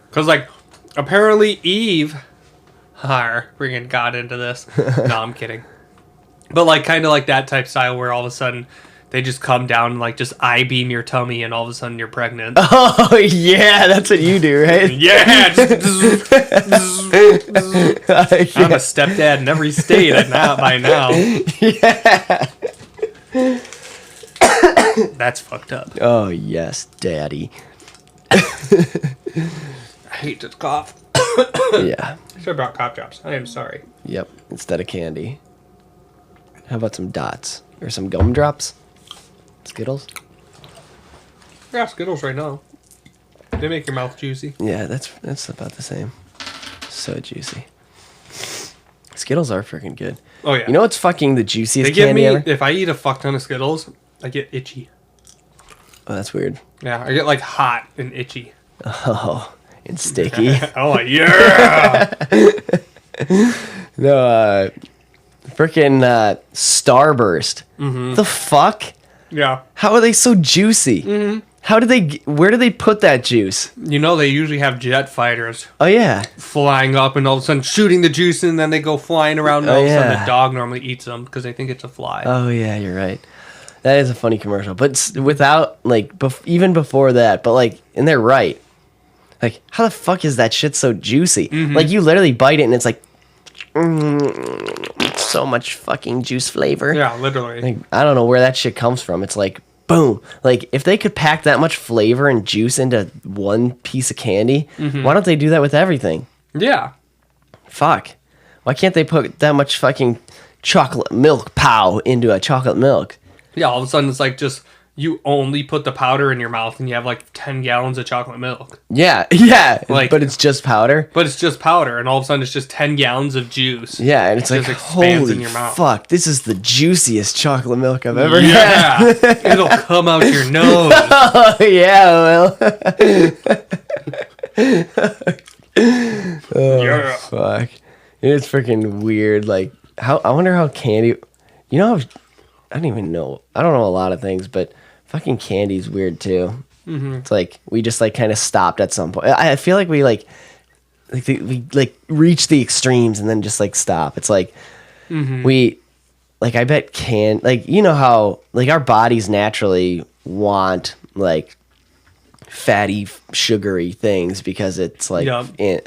because like apparently Eve, bringing God into this. No, I'm kidding. But like kind of like that type style where all of a sudden they just come down and like just I-beam your tummy and all of a sudden you're pregnant. Oh, yeah, that's what you do, right? Yeah, I'm a stepdad in every state by now. Yeah. That's fucked up. Oh, yes, daddy. I hate to cough. Yeah. Should have brought cough drops. I am sorry. Yep, instead of candy. How about some dots? Or some gumdrops? Skittles? I got Skittles right now. They make your mouth juicy. Yeah, that's about the same. So juicy. Skittles are freaking good. Oh, yeah. You know what's fucking the juiciest They give candy me, ever? if I eat a fuck ton of Skittles, I get itchy. Oh, that's weird. Yeah, I get like hot and itchy. Oh, and sticky. Oh, yeah! No, freaking Starburst. Mm-hmm. The fuck? Yeah. How are they so juicy? Mm-hmm. Where do they put that juice? You know, they usually have jet fighters Oh, yeah. flying up and all of a sudden shooting the juice and then they go flying around and all of a sudden the dog normally eats them because they think it's a fly. Oh, yeah, you're right. That is a funny commercial. But without, like, even before that, but, like, and they're right. Like, how the fuck is that shit so juicy? Mm-hmm. Like, you literally bite it and it's like, so much fucking juice flavor. Yeah, literally. Like, I don't know where that shit comes from. It's like, boom. Like, if they could pack that much flavor and juice into one piece of candy, why don't they do that with everything? Yeah. Fuck. Why can't they put that much fucking chocolate milk pow into a chocolate milk? Yeah, all of a sudden it's like just you only put the powder in your mouth and you have like 10 gallons of chocolate milk. Yeah, yeah. Like- but it's just powder. But it's just powder and all of a sudden it's just 10 gallons of juice. Yeah, and it's It like, just expands holy in your mouth. fuck, this is the juiciest chocolate milk I've ever had. Yeah. It'll come out your nose. Oh, yeah, well. Yeah. Fuck. It's freaking weird. Like, I wonder how candy... You know, I don't even know. I don't know a lot of things, but fucking candy's weird, too. Mm-hmm. It's like, we just, like, kind of stopped at some point. I feel like we, we reach the extremes and then just, like, stop. It's like, we... Like, I bet like, you know how, like, our bodies naturally want, like, fatty, sugary things because it's, like,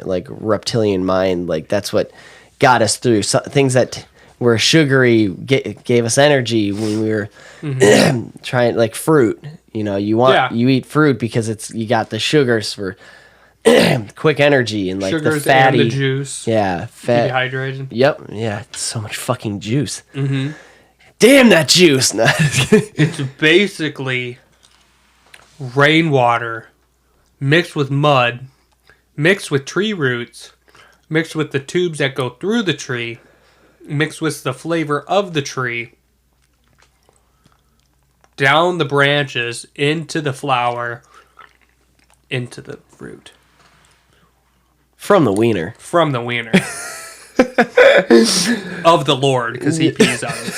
like, reptilian mind. Like, that's what got us through. So, things that were sugary gave us energy when we were trying, like, fruit. You know, you eat fruit because you got the sugars for quick energy and, like, Sugars the fatty. and the juice. Yeah, fat. Dehydrated. Yep. Yeah. It's so much fucking juice. Mm-hmm. Damn that juice. No. It's basically rainwater mixed with mud, mixed with tree roots, mixed with the tubes that go through the tree, mixed with the flavor of the tree, down the branches, into the flower, into the fruit. From the wiener. From the wiener. Of the Lord, because he pees on it.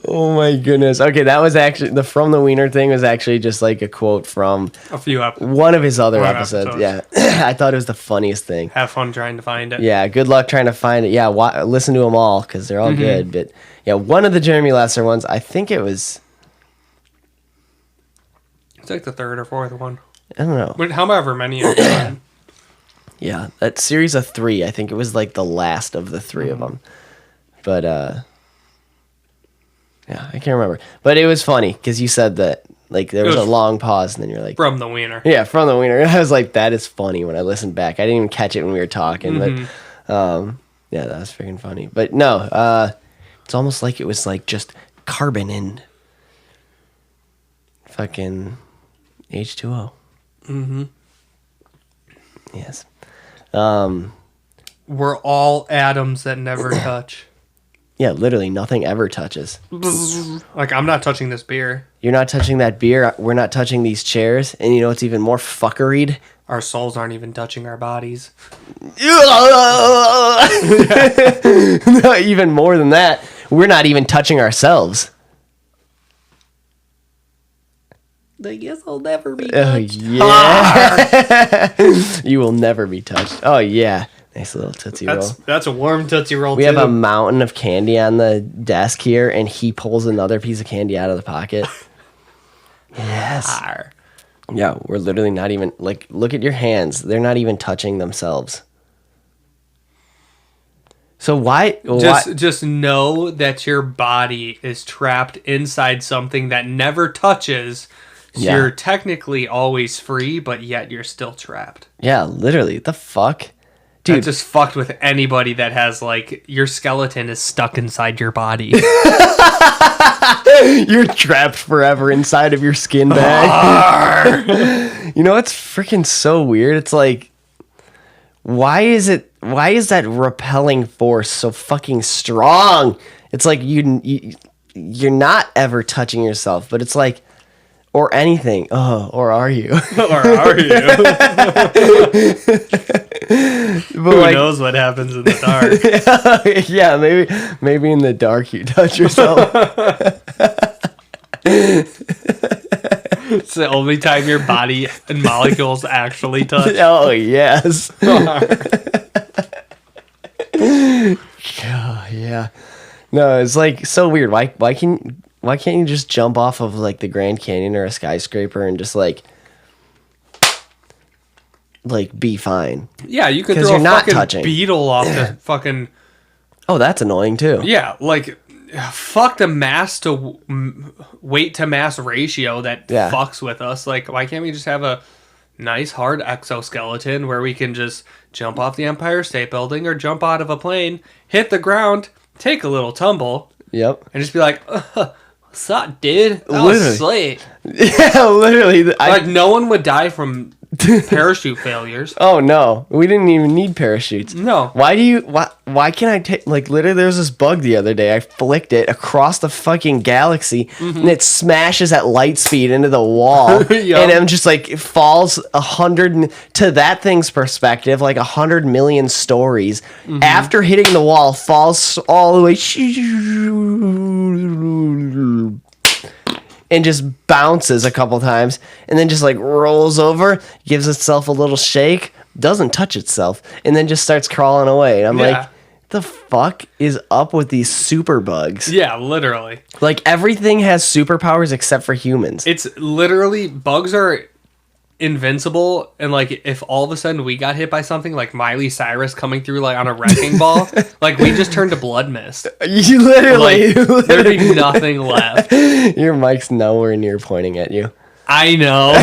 Oh my goodness. Okay, that was actually the from the wiener thing was actually just like a quote from A few up. one of his other One episodes. episodes. Yeah. I thought it was the funniest thing. Have fun trying to find it. Yeah, good luck trying to find it. Yeah, listen to them all because they're all good. But yeah, one of the Jeremy Lesser ones, I think it was, It's like the third or fourth one. I don't know. But however many of them. Yeah, that series of 3, I think it was like the last of the 3 of them. But, yeah, I can't remember. But it was funny because you said that, like, there was a long pause and then you're like, From the wiener. yeah, from the wiener. I was like, that is funny when I listened back. I didn't even catch it when we were talking, but, yeah, that was freaking funny. But no, it's almost like it was like just carbon and fucking H2O. Mm-hmm. Yes. we're all atoms that never touch. Yeah, literally nothing ever touches. Like, I'm not touching this beer. You're not touching that beer. We're not touching these chairs. And you know what's even more fuckeried? Our souls aren't even touching our bodies. No, even more than that, we're not even touching ourselves. I guess I'll never be Oh, touched. yeah. You will never be touched. Oh, yeah. Nice little Tootsie Roll. That's a warm Tootsie Roll, We too. have a mountain of candy on the desk here, and he pulls another piece of candy out of the pocket. Yes. Arr. Yeah, we're literally not even, like, look at your hands. They're not even touching themselves. So why? Just know that your body is trapped inside something that never touches. So Yeah. you're technically always free, but yet you're still trapped. Yeah, literally. The fuck? Dude, Dude, just fucked with anybody that has, like, your skeleton is stuck inside your body. you're trapped forever inside of your skin bag. You know, it's freaking so weird. It's like, why is that repelling force so fucking strong? It's like you're not ever touching yourself, but it's like, or anything. Oh, or are you? Or are you? Who like, knows what happens in the dark? yeah, maybe in the dark you touch yourself. It's the only time your body and molecules actually touch. Oh yes. Oh, yeah. No, it's like so weird. Why can't you just jump off of like the Grand Canyon or a skyscraper and just like be fine? Yeah, you can 'Cause throw you're a not fucking touching. beetle off the fucking... Oh, that's annoying too. Yeah, like, fuck the mass to weight to mass ratio that Yeah. fucks with us. Like, why can't we just have a nice hard exoskeleton where we can just jump off the Empire State Building or jump out of a plane, hit the ground, take a little tumble, Yep. and just be like, what's up, dude? That Literally. was slick. Yeah, literally. Like, no one would die from parachute failures. Oh no, we didn't even need parachutes. No. Why can't I take, like, literally there was this bug the other day, I flicked it across the fucking galaxy and it smashes at light speed into the wall. Yup. And it just like it falls 100, to that thing's perspective, like 100 million stories. After hitting the wall, falls all the way and just bounces a couple times and then just like rolls over, gives itself a little shake, doesn't touch itself, and then just starts crawling away. And I'm Yeah. like, the fuck is up with these super bugs? Yeah, literally. Like everything has superpowers except for humans. It's literally, bugs are invincible, and like if all of a sudden we got hit by something like Miley Cyrus coming through like on a wrecking ball, like we just turned to blood mist. You literally, Like, there'd be nothing left. your mic's nowhere near pointing at you. I know.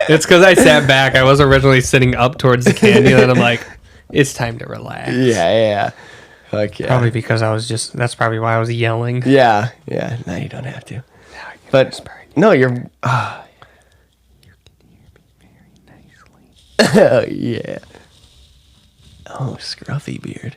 It's because I sat back. I was originally sitting up towards the canyon, and I'm like, it's time to relax. Yeah. Fuck yeah. Probably because that's probably why I was yelling. Yeah. No, you don't have to. But no, you're. Oh yeah. Oh, scruffy beard.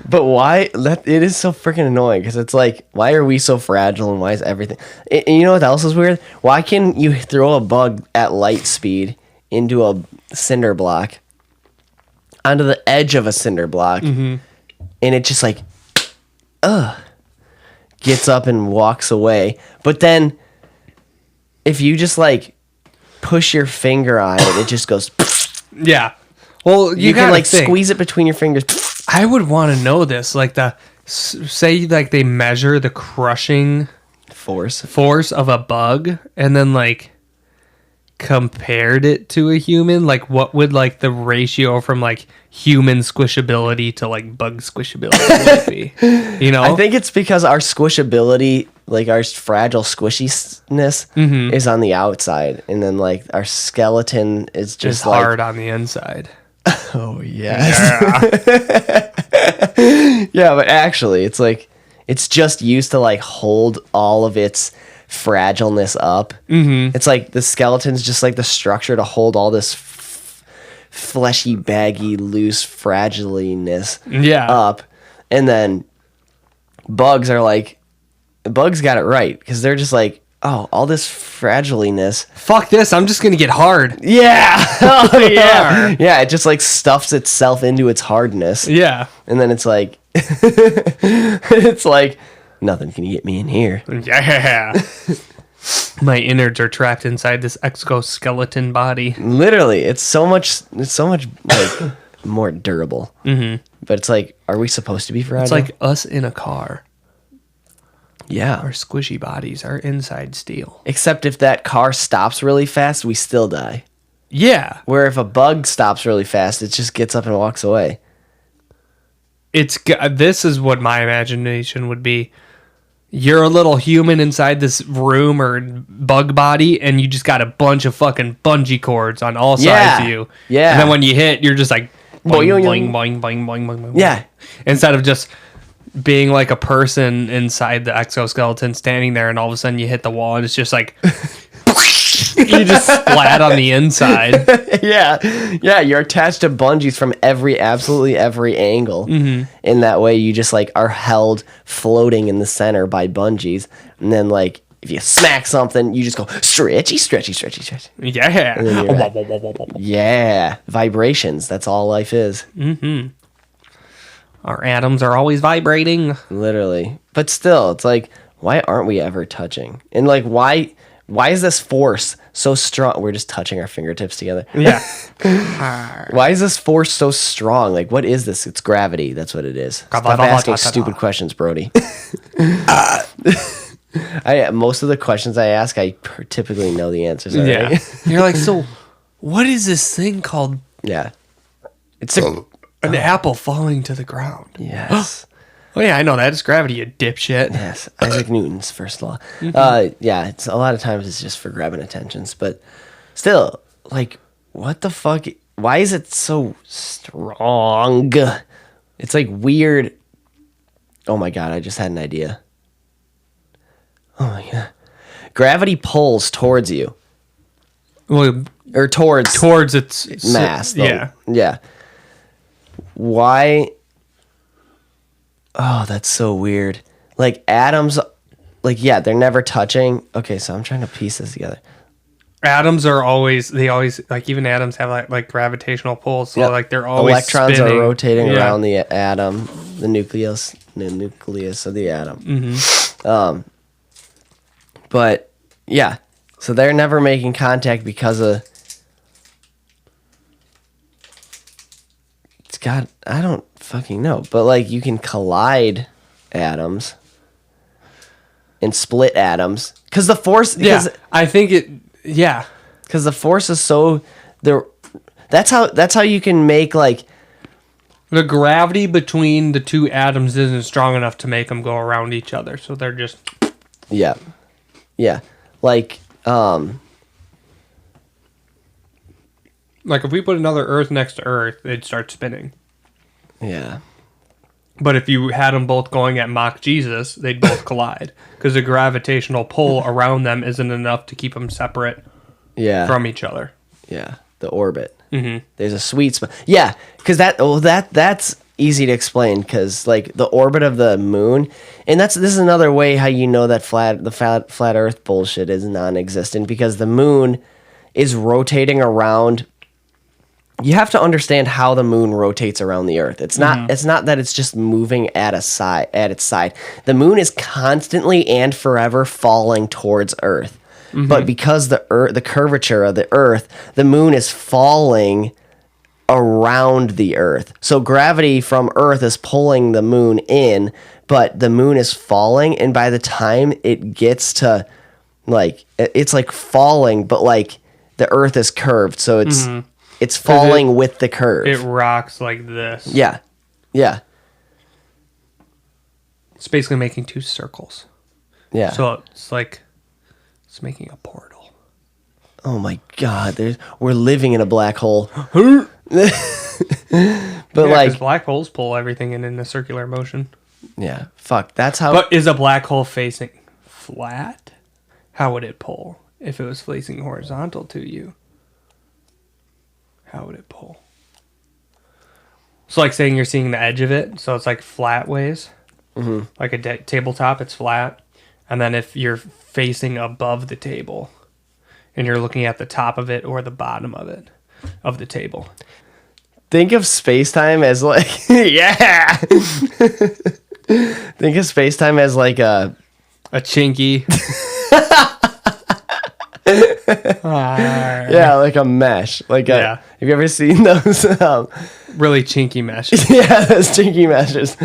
But why? It is so freaking annoying because it's like, why are we so fragile and why is everything? And you know what else is weird? Why can you throw a bug at light speed into a cinder block, onto the edge of a cinder block, and it just like, gets up and walks away. But then, if you just like push your finger on it, it just goes. Yeah. Well, You can gotta like think. squeeze it between your fingers. I would want to know this. Like say like they measure the crushing force of a bug and then like compared it to a human. Like what would like the ratio from like human squishability to like bug squishability be? You know? I think it's because our squishability, like our fragile squishiness, is on the outside, and then like our skeleton is just just like, hard on the inside. oh yes. Yeah, but actually, it's like it's just used to like hold all of its fragileness up. It's like the skeleton's just like the structure to hold all this fleshy, baggy, loose, fragiliness Yeah. up. And then bugs got it right because they're just like, oh, all this fragiliness. Fuck this. I'm just going to get hard. Yeah. Oh, yeah. Yeah. It just like stuffs itself into its hardness. Yeah. And then it's like, it's like, nothing can get me in here. Yeah. My innards are trapped inside this exoskeleton body. Literally, it's so much like more durable. Mm-hmm. But it's like, are we supposed to be fragile? It's like us in a car. Yeah. Our squishy bodies are inside steel. Except if that car stops really fast, we still die. Yeah. Where if a bug stops really fast, it just gets up and walks away. This is what my imagination would be. You're a little human inside this room or bug body, and you just got a bunch of fucking bungee cords on all sides of you. Yeah. And then when you hit, you're just like boing, Boing, boing, boing, boing, boing, boing, boing. Yeah. Instead of just being like a person inside the exoskeleton standing there, and all of a sudden you hit the wall, and it's just like you just splat on the inside. Yeah, you're attached to bungees from absolutely every angle. Mm-hmm. In that way, you just like are held floating in the center by bungees, and then like if you smack something, you just go stretchy, stretchy, stretchy, stretchy. Yeah. Yeah, vibrations. That's all life is. Our atoms are always vibrating. Literally, but still, it's like, why aren't we ever touching? And like, why is this force so strong? We're just touching our fingertips together. Yeah. Why is this force so strong? Like, what is this? It's gravity. That's what it is. Stop asking stupid questions, Brody. Most of the questions I ask, I typically know the answers already. Yeah. You're like, so what is this thing called? Yeah. It's An apple falling to the ground. Yes. Oh, yeah, I know that. It's gravity, you dipshit. Yes, Isaac Newton's first law. Yeah, it's a lot of times it's just for grabbing attentions, but still, like, what the fuck? Why is it so strong? It's like weird. Oh my god, I just had an idea. Oh my god, gravity pulls towards you, Well, or towards its mass. Yeah. Yeah. Why? Oh, that's so weird. Like atoms, like, yeah, they're never touching. Okay, so I'm trying to piece this together. Atoms are always, like, even atoms have like gravitational pulls. So, Yep. like, they're always Electrons spinning. are rotating Yeah. around the atom, the nucleus of the atom. Mm-hmm. But, yeah, so they're never making contact because of... God, I don't fucking know. But, like, you can collide atoms and split atoms. Because the force... Yeah, I think it... Yeah. Because the force is so... That's how you can make, like... The gravity between the two atoms isn't strong enough to make them go around each other. So they're just... Yeah. Yeah. Like, Like, if we put another Earth next to Earth, they'd start spinning. yeah. But if you had them both going at Mach Jesus, they'd both collide. Because the gravitational pull around them isn't enough to keep them separate Yeah. from each other. Yeah. The orbit. Mm-hmm. There's a sweet spot. Yeah. Because that's easy to explain. Because, like, the orbit of the moon... And this is another way how you know that the flat Earth bullshit is non-existent. Because the moon is rotating around... You have to understand how the moon rotates around the Earth. It's not. It's not that it's just moving at its side. The moon is constantly and forever falling towards Earth. Mm-hmm. But because the curvature of the Earth, the moon is falling around the Earth. So gravity from Earth is pulling the moon in, but the moon is falling, and by the time it gets to, like, it's like falling, but like the Earth is curved, so it's. Mm-hmm. It's falling with the curve. It rocks like this. Yeah. Yeah. It's basically making two circles. Yeah. So it's like it's making a portal. Oh my god, we're living in a black hole. But yeah, like black holes pull everything in a circular motion. Yeah. Fuck. That's how But is a black hole facing flat? How would it pull if it was facing horizontal to you? How would it pull? So like saying you're seeing the edge of it, so it's like flat ways. Mm-hmm. Like a tabletop, it's flat. And then if you're facing above the table and you're looking at the top of it or the bottom of it, of the table. Think of space-time as like, yeah. Think of space-time as like a chinky. Yeah, like a mesh. Like Yeah. have you ever seen those? Really chinky mesh. Yeah, those chinky meshes.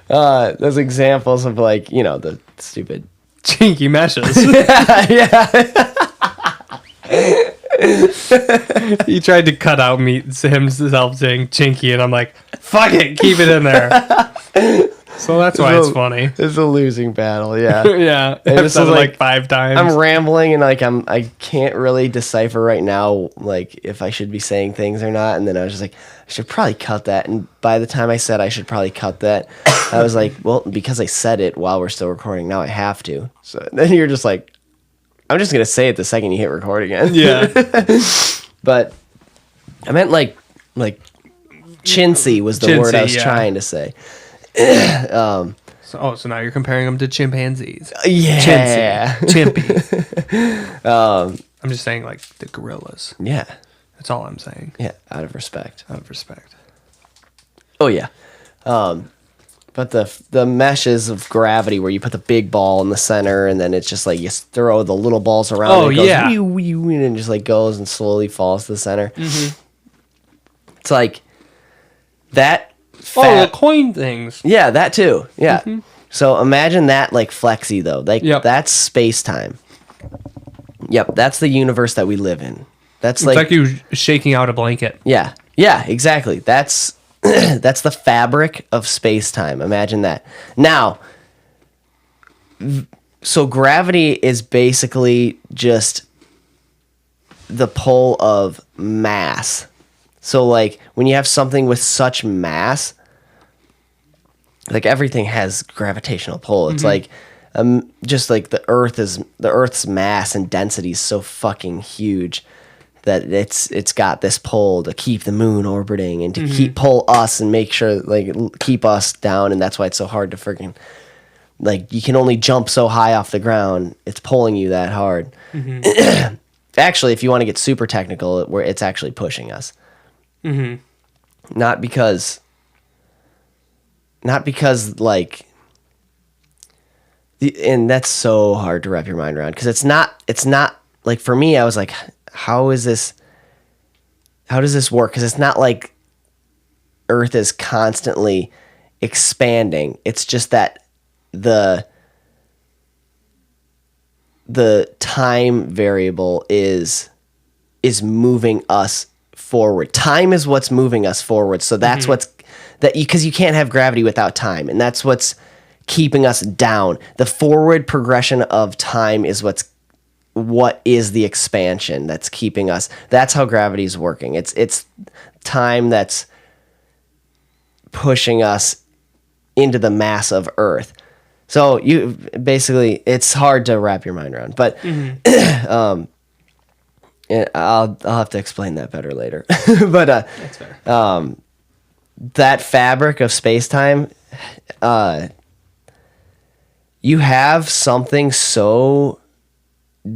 Those examples of like, you know, the stupid. Chinky meshes. Yeah. He tried to cut out himself saying chinky, and I'm like, fuck it, keep it in there. So that's why it's funny. It's a losing battle, yeah. Yeah, And I've this said is it like- like 5 times. I'm rambling and like I can't really decipher right now like if I should be saying things or not, and then I was just like I should probably cut that, and by the time I said I should probably cut that, I was like, well, because I said it while we're still recording, now I have to. So then you're just like, I'm just gonna say it the second you hit record again. Yeah. But I meant like chintzy was the Chintzy, word I was yeah. trying to say. So now you're comparing them to chimpanzees. Yeah. Chimpy. I'm just saying like the gorillas. Yeah. That's all I'm saying. Yeah. Out of respect. Out of respect. Oh yeah. But the meshes of gravity where you put the big ball in the center and then it's just like you throw the little balls around. Oh, and it goes, yeah. wee, wee, wee, and it just like goes and slowly falls to the center. Mm-hmm. It's like that. Oh, the coin things. Yeah, that too. Yeah. Mm-hmm. So imagine that like flexi though. Like that's space time. Yep, that's the universe that we live in. That's It's like you shaking out a blanket. Yeah. Yeah, exactly. That's that's the fabric of space-time. Imagine that. Now, so gravity is basically just the pull of mass. So like when you have something with such mass, like everything has gravitational pull. It's like just like the Earth's mass and density is so fucking huge that it's got this pull to keep the moon orbiting and to pull us and make sure like keep us down, and that's why it's so hard to freaking like you can only jump so high off the ground. It's pulling you that hard. Actually, if you want to get super technical, where it's actually pushing us. Not because like and that's so hard to wrap your mind around because it's not like for me I was like, how does this work? Because it's not like Earth is constantly expanding. It's just that the time variable is moving us forward. Time is what's moving us forward. So that's because you can't have gravity without time, and that's what's keeping us down. The forward progression of time is what is the expansion that's keeping us. That's how gravity is working. It's time that's pushing us into the mass of Earth. So you basically, it's hard to wrap your mind around, but I'll have to explain that better later. But That's fair. that fabric of space-time, you have something so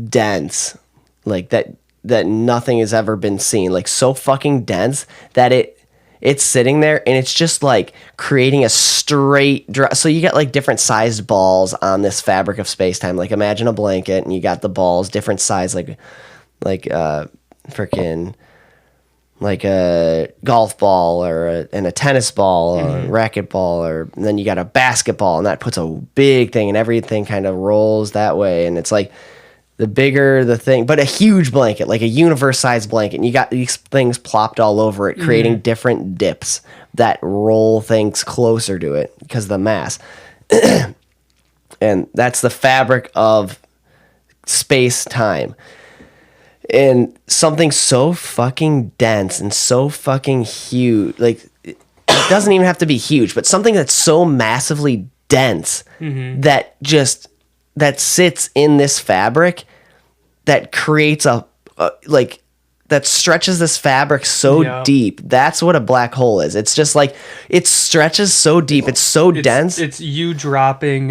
dense like that nothing has ever been seen, like so fucking dense that it's sitting there and it's just like creating a straight so you got like different sized balls on this fabric of space-time. Like imagine a blanket and you got the balls different size, like freaking like a golf ball or a tennis ball or a racket ball, and then you got a basketball, and that puts a big thing and everything kind of rolls that way. And it's like the bigger the thing, but a huge blanket, like a universe-sized blanket, and you got these things plopped all over it, creating different dips that roll things closer to it because of the mass. And that's the fabric of space-time. And something so fucking dense and so fucking huge, like it doesn't even have to be huge, but something that's so massively dense that sits in this fabric that creates a that stretches this fabric so deep. That's what a black hole is. It's just like it stretches so deep. It's so dense. It's you dropping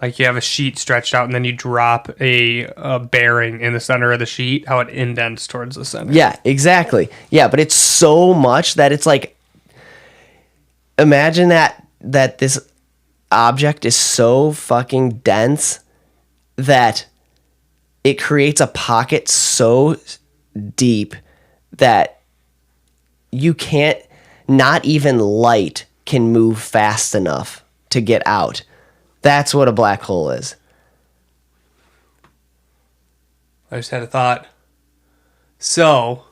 like you have a sheet stretched out and then you drop a bearing in the center of the sheet, how it indents towards the center. Yeah, exactly. Yeah, but it's so much that it's like, imagine that this object is so fucking dense that it creates a pocket so deep that you can't, not even light can move fast enough to get out. That's what a black hole is. I just had a thought. So,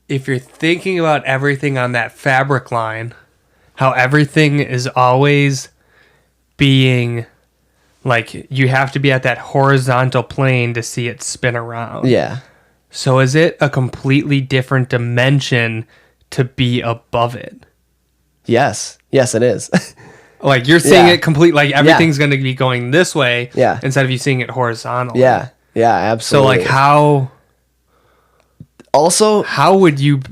if you're thinking about everything on that fabric line, how everything is always being like you have to be at that horizontal plane to see it spin around. Yeah. So is it a completely different dimension to be above it? Yes. Yes, it is. Like you're seeing it complete, like everything's going to be going this way instead of you seeing it horizontally. Yeah. Yeah, absolutely. So like how would you,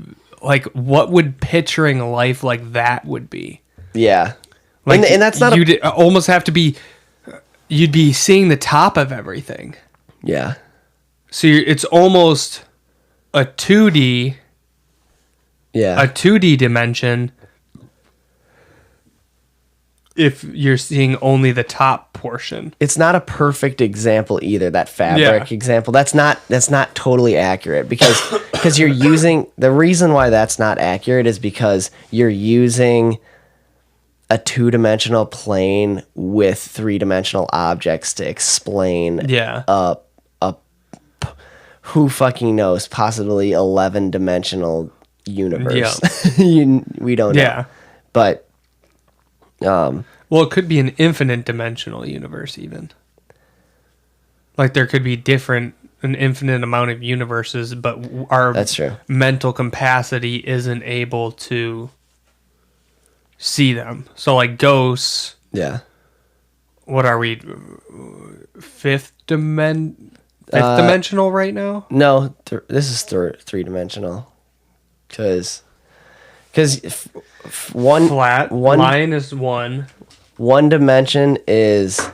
like what would picturing a life like that would be? Yeah. Like, and that's not you'd almost have to be, you'd be seeing the top of everything. Yeah. So it's almost a 2D, a 2D dimension if you're seeing only the top portion. It's not a perfect example either, that fabric example. That's not totally accurate because you're using, the reason why that's not accurate is because you're using a 2-dimensional plane with 3-dimensional objects to explain who fucking knows, possibly 11-dimensional universe. We don't know. Yeah. But well, it could be an infinite dimensional universe even. Like there could be an infinite amount of universes, but our mental capacity isn't able to see them. So like ghosts. Yeah. What are we? Fifth dimensional right now? No, this is 3-dimensional. Because one flat line is one. 1 dimension is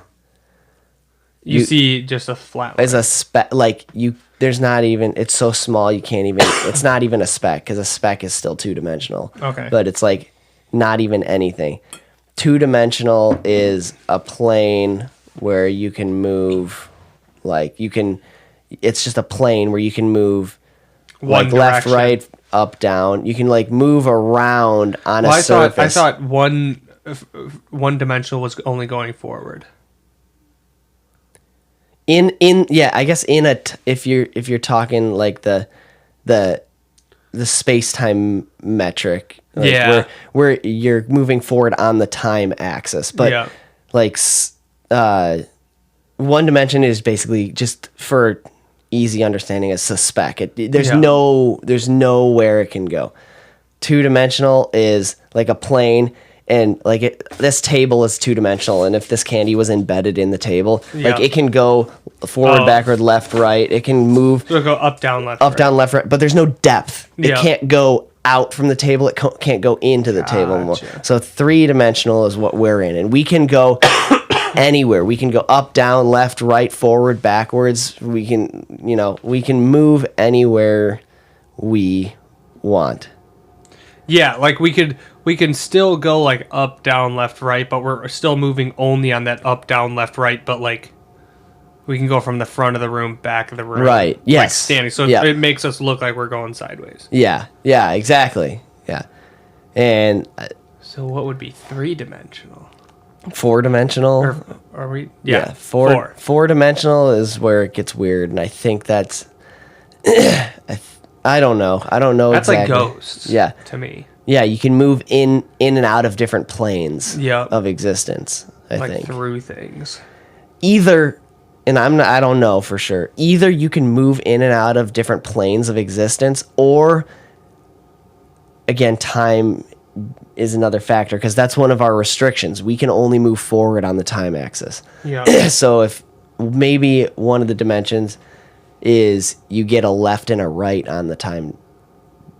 you see just a flat line. Is a speck, like you. There's not even. It's so small you can't even. It's not even a speck because a speck is still 2-dimensional. Okay. But it's like not even anything. 2-dimensional is a plane where you can move. Like you can. It's just a plane where you can move. One like left, right, up, down. You can like move around on a surface. I thought one dimensional was only going forward. I guess if you're talking like the space-time metric, like where you're moving forward on the time axis, but like 1 dimension is basically just for easy understanding as a speck. There's nowhere it can go. 2-dimensional is like a plane, and like this table is 2-dimensional, and if this candy was embedded in the table, like it can go forward, backward, left, right. It can move. So it'll go up, down, left, down, left, right. But there's no depth. It can't go out from the table. It can't go into the table more. So 3-dimensional is what we're in, and we can go anywhere. We can go up, down, left, right, forward, backwards. We can move anywhere we want. Yeah, like we can still go like up, down, left, right, but we're still moving only on that up, down, left, right, but like we can go from the front of the room, back of the room. Right. Yes. Like standing. So it makes us look like we're going sideways. Yeah. Yeah, exactly. Yeah. And so what would be 3-dimensional? 4-dimensional? Or are we? Yeah. 4-dimensional is where it gets weird, and I think that's I don't know. That's exactly. Like ghosts. Yeah. To me. Yeah, you can move in and out of different planes of existence, I think. Through things. Either, and I don't know for sure. Either you can move in and out of different planes of existence, or again, time is another factor, because that's one of our restrictions. We can only move forward on the time axis. Yeah. So if maybe one of the dimensions is you get a left and a right on the time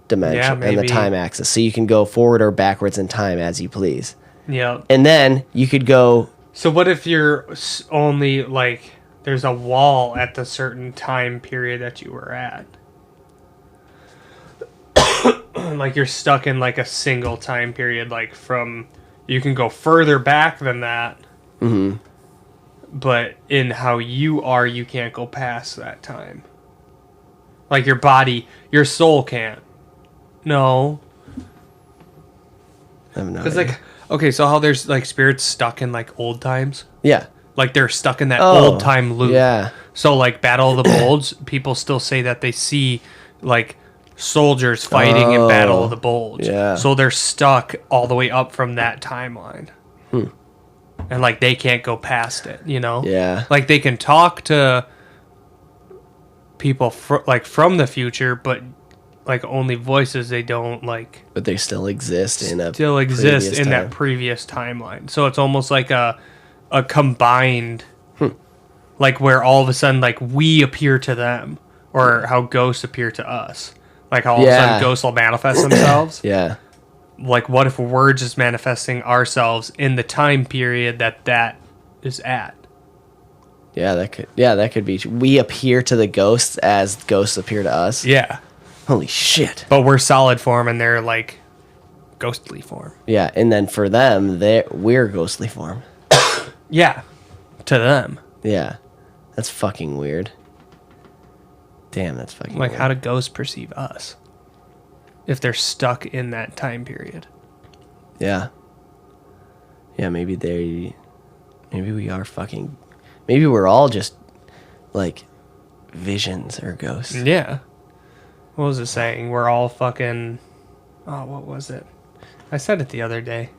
dimension and the maybe. time axis. So you can go forward or backwards in time as you please. Yeah. And then you could go... So what if you're only, like, there's a wall at the certain time period that you were at? Like, you're stuck in, like, a single time period, like, from... You can go further back than that. Mm-hmm. But in how you are, you can't go past that time. Like, your body, your soul can't. No. I have no Because, idea. like, okay, so how there's, like, spirits stuck in, like, old times? Yeah. Like, they're stuck in that Oh, old time loop. yeah. So, like, Battle of the Bulge, people still say that they see, like, soldiers fighting in Battle of the Bulge. Yeah. So they're stuck all the way up from that timeline. And, like, they can't go past it, you know? Yeah. Like, they can talk to people, from the future, but, like, only voices. They don't, like... But they still exist in a Still exist previous in that time. previous timeline. So it's almost like a combined... Like, where all of a sudden, like, we appear to them. Or how ghosts appear to us. Like, how all of a sudden ghosts will manifest themselves. Yeah. Like, what if we're just manifesting ourselves in the time period that is at? Yeah, that could be. We appear to the ghosts as ghosts appear to us. Yeah. Holy shit. But we're solid form and they're, like, ghostly form. Yeah, and then for them, we're ghostly form. Yeah. To them. Yeah. That's fucking weird. Damn, that's fucking Like, weird. how do ghosts perceive us? If they're stuck in that time period. Yeah. Yeah, maybe we are fucking... Maybe we're all just, like, visions or ghosts. Yeah. What was it saying? We're all fucking... Oh, what was it? I said it the other day.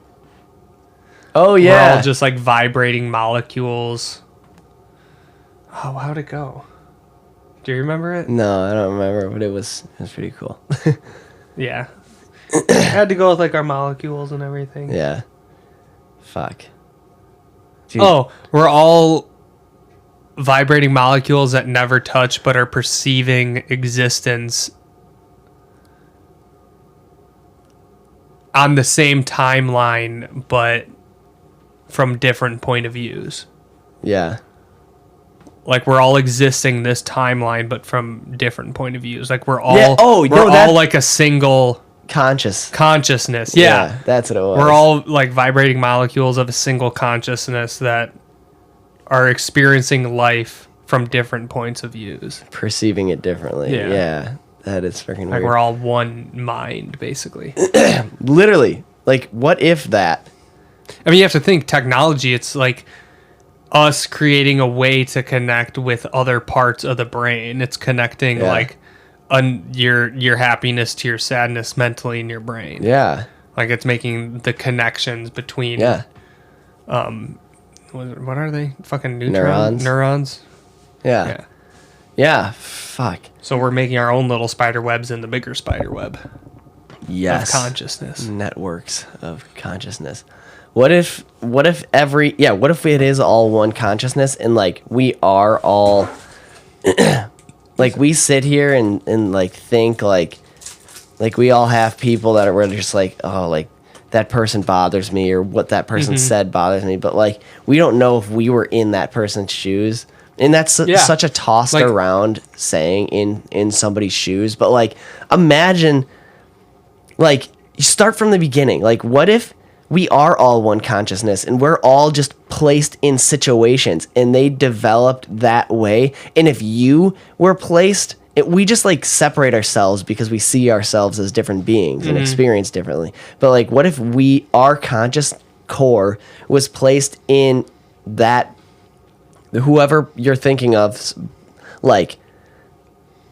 Oh, We're yeah. all just, like, vibrating molecules. Oh, how'd it go? Do you remember it? No, I don't remember, but it was pretty cool. Yeah. Had to go with, like, our molecules and everything. Yeah. Fuck. Dude. Oh, we're all vibrating molecules that never touch but are perceiving existence on the same timeline but from different point of views. Yeah. Like, we're all existing this timeline but from different point of views. Like, we're all Yeah, oh, we're no, that- all like a single Conscious. consciousness. Yeah. That's what it was. We're all like vibrating molecules of a single consciousness that are experiencing life from different points of views. perceiving it differently. Yeah. Yeah. That is freaking Like, weird. we're all one mind, basically. Literally. Like, what if that? I mean, you have to think technology, it's like us creating a way to connect with other parts of the brain. It's connecting Yeah. like your happiness to your sadness mentally in your brain. Yeah. Like, it's making the connections between Yeah. what are they? Fucking Neurons. Neurons. Yeah. Yeah. Yeah. Fuck. So we're making our own little spider webs in the bigger spider web Yes. of consciousness. Networks of consciousness. What if it is all one consciousness and like we are all like we sit here and like think like we all have people that are just like, oh, like that person bothers me or what that person said bothers me, but like we don't know if we were in that person's shoes. And that's such a tossed Like- around saying in somebody's shoes, but like imagine like you start from the beginning. Like, what if we are all one consciousness and we're all just placed in situations and they developed that way? And if you were placed, we just like separate ourselves because we see ourselves as different beings and experience differently. But like, what if our conscious core was placed in that, whoever you're thinking of, like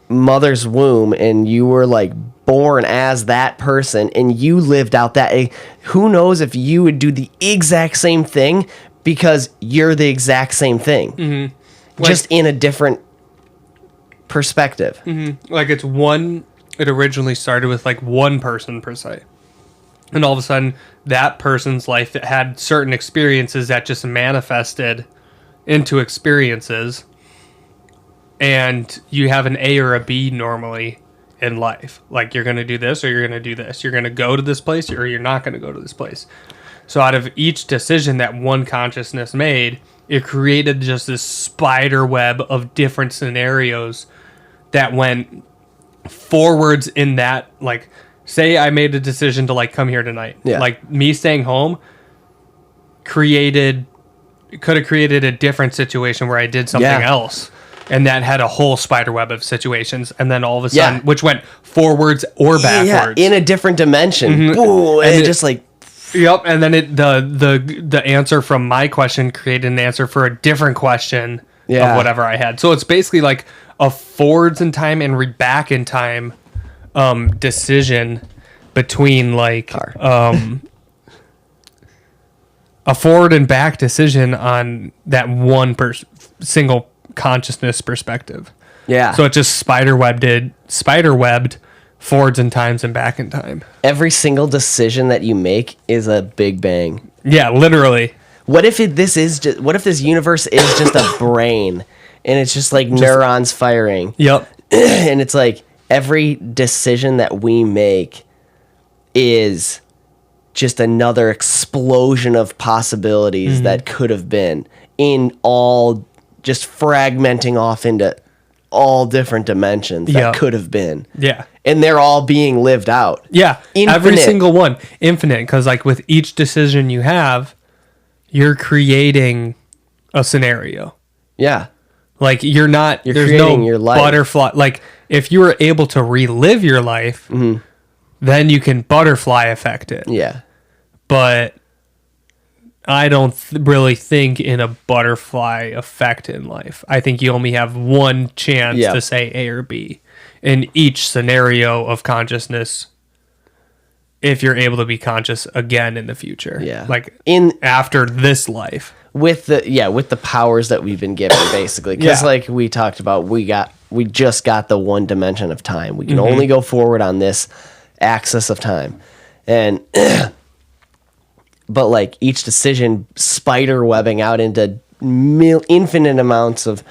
mother's womb, and you were like born as that person and you lived out that, who knows if you would do the exact same thing because you're the exact same thing, just in a different perspective. Like, it originally started with like one person per se. And all of a sudden that person's life that had certain experiences that just manifested into experiences. and you have an A or a B normally in life. Like, you're going to do this or you're going to do this. You're going to go to this place or you're not going to go to this place. So out of each decision that one consciousness made, it created just this spider web of different scenarios that went forwards in that. Like, say I made a decision to, like, come here tonight. Yeah. Like, me staying home could have created a different situation where I did something else. And that had a whole spider web of situations. And then all of a sudden, which went forwards or backwards. Yeah, in a different dimension. Mm-hmm. Ooh, and it just like... Yep, and then the answer from my question created an answer for a different question of whatever I had. So it's basically like a forwards in time and back in time decision between, like... a forward and back decision on that one single consciousness perspective. Yeah. So it just spider-webbed forwards in times and back in time. Every single decision that you make is a big bang. Yeah, literally. What if this universe is just a brain and it's just like neurons firing? Yep. And it's like every decision that we make is just another explosion of possibilities that could have been in all just fragmenting off into all different dimensions that could have been. Yeah. And they're all being lived out. Yeah. Infinite. Every single one. Infinite. Because, like, with each decision you have, you're creating a scenario. Yeah. Like, there's creating no your life. butterfly. Like, if you were able to relive your life, then you can butterfly affect it. Yeah. But I don't really think in a butterfly effect in life. I think you only have one chance to say A or B in each scenario of consciousness if you're able to be conscious again in the future. Yeah. Like, in after this life. With the powers that we've been given, basically. Because like we talked about, we just got the one dimension of time. We can only go forward on this axis of time. And but like each decision spider webbing out into infinite amounts of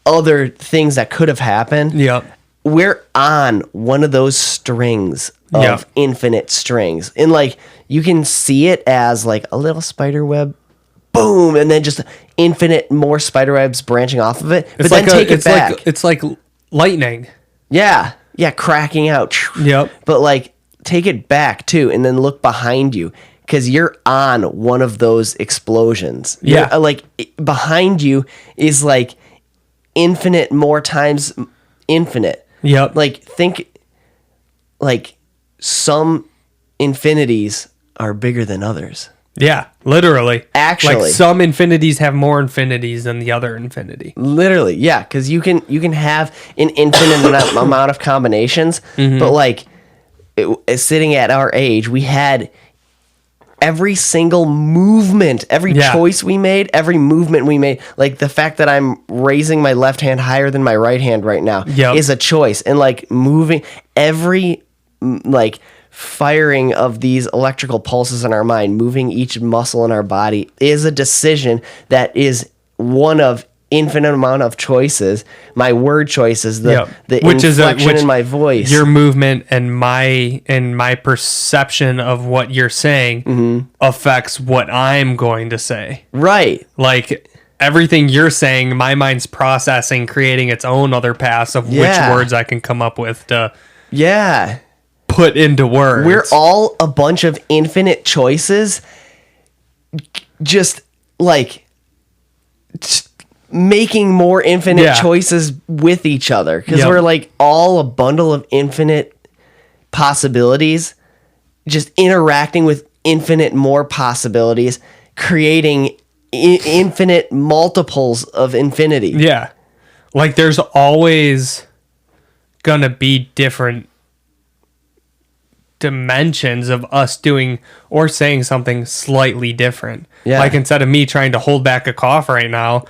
other things that could have happened. Yep. We're on one of those strings of infinite strings. And like you can see it as like a little spider web, boom, and then just infinite more spider webs branching off of it. But then take it back. It's like lightning. Yeah. Yeah, cracking out. Yep. But like take it back too and then look behind you because you're on one of those explosions. Yeah. Like behind you is like infinite more times infinite. Yep. Like think like some infinities are bigger than others. Yeah, literally. Actually. Like some infinities have more infinities than the other infinity. Literally, yeah, because you can have an infinite amount of combinations, but like sitting at our age, we had every single movement, every choice we made, every movement we made. Like the fact that I'm raising my left hand higher than my right hand right now is a choice, and like moving every like firing of these electrical pulses in our mind, moving each muscle in our body is a decision that is one of infinite amount of choices. My word choices, the inflection in my voice, your movement, and my perception of what you're saying affects what I'm going to say. Right. Like everything you're saying, my mind's processing, creating its own other paths of which words I can come up with to put into words. We're all a bunch of infinite choices, just like making more infinite choices with each other, because we're like all a bundle of infinite possibilities, just interacting with infinite more possibilities, creating infinite multiples of infinity. Yeah. Like there's always gonna be different dimensions of us doing or saying something slightly different. Yeah. Like instead of me trying to hold back a cough right now.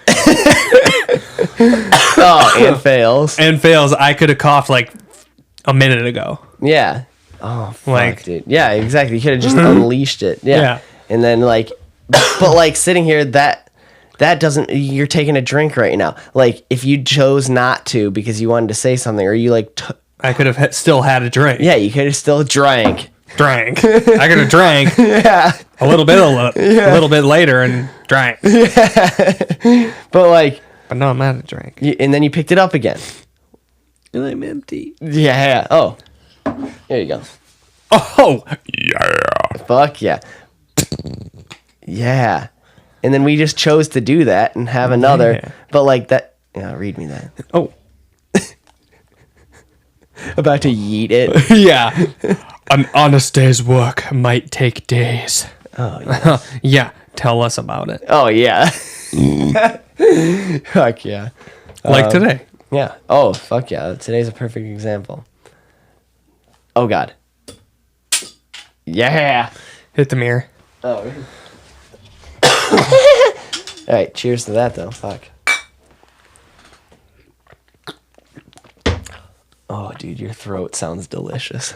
And fails. I could have coughed like a minute ago. Yeah. Oh, fuck, dude. Yeah, exactly. You could have just unleashed it. Yeah. And then like, but like sitting here, that that doesn't, you're taking a drink right now. Like, if you chose not to because you wanted to say something, or you like, I could have still had a drink. yeah, you could have still drank. I could have drank. Yeah. A little bit later and drank. But like, But no, I'm out of drink. and then you picked it up again. And I'm empty. Yeah. Oh, there you go. Oh, yeah. Fuck yeah. Yeah. And then we just chose to do that and have another. Yeah. But like that, yeah, read me that. Oh, About to yeet it. yeah. An honest day's work might take days. Oh, yeah. Yeah, tell us about it. Oh, yeah. Fuck yeah. Like today. Yeah. Oh, fuck yeah. Today's a perfect example. Oh, God. Yeah. Hit the mirror. Oh. All right. Cheers to that, though. Fuck. Oh, dude, your throat sounds delicious.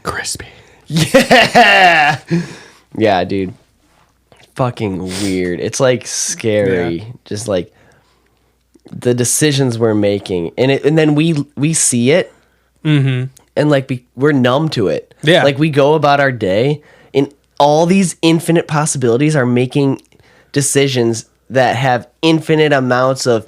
Crispy. Yeah. Yeah, dude. Fucking weird. It's like scary. Yeah. Just like the decisions we're making, and then we see it, and like we're numb to it. Yeah. Like we go about our day, and all these infinite possibilities are making decisions that have infinite amounts of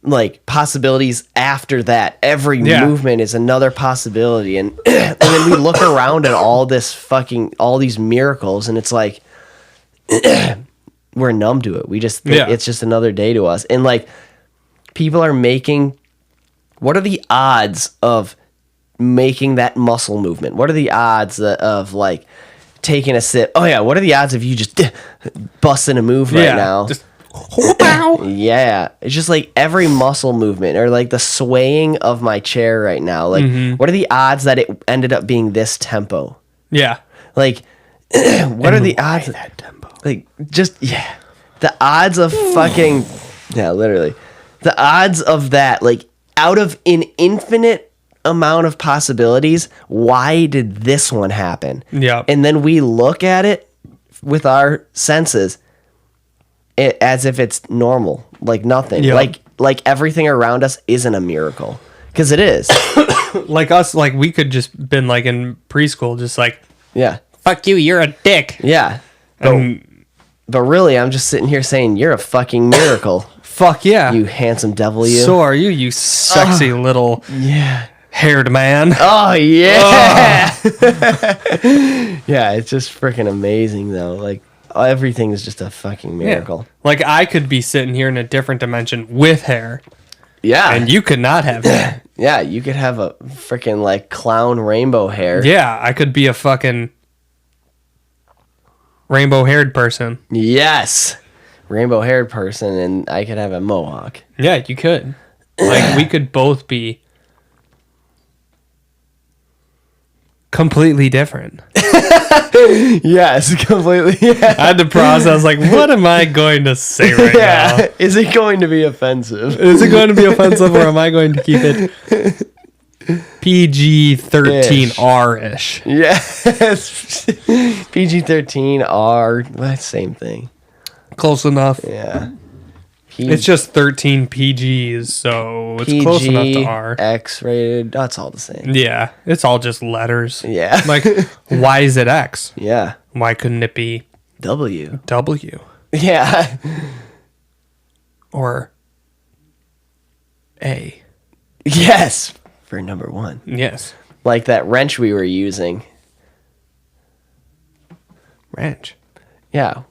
like possibilities after that. Every movement is another possibility, and and then we look around at all these miracles, and it's like we're numb to it. We just think it's just another day to us. And like people are making, what are the odds of making that muscle movement? What are the odds of like taking a sip? Oh yeah, what are the odds of you just busting a move right now? Just Yeah, it's just like every muscle movement, or like the swaying of my chair right now. Like, what are the odds that it ended up being this tempo? yeah. Like, what are the odds? That tempo. Like, just the odds of fucking literally, the odds of that. Like, out of an infinite amount of possibilities, why did this one happen? Yeah. And then we look at it with our senses. As if it's normal, like nothing, like everything around us isn't a miracle, because it is. Like us, like we could just been like in preschool, just like, Yeah, fuck you, you're a dick. yeah. But really, I'm just sitting here saying you're a fucking miracle, Fuck yeah. you handsome devil. You. So are you sexy little haired man. Oh yeah. Yeah, it's just freaking amazing though. Like everything is just a fucking miracle. Like I could be sitting here in a different dimension with hair, Yeah. and you could not have hair. Yeah, you could have a freaking like clown rainbow hair. Yeah, I could be a fucking rainbow haired person. Yes. Rainbow haired person, and I could have a mohawk. Yeah, you could. Like we could both be completely different. Yes, completely. Yeah. I had to process, like, what am I going to say right now? Is it going to be offensive? Is it going to be offensive, or am I going to keep it PG-13R-ish? Yes. PG-13 R. Well, same thing. Close enough. Yeah. It's just 13 PGs, so it's close enough to R. X rated. That's all the same. Yeah, it's all just letters. Yeah. Like, why is it X? Yeah. Why couldn't it be W. W Yeah. or A? Yes. For number one. Yes. Like that wrench we were using. Wrench. Yeah.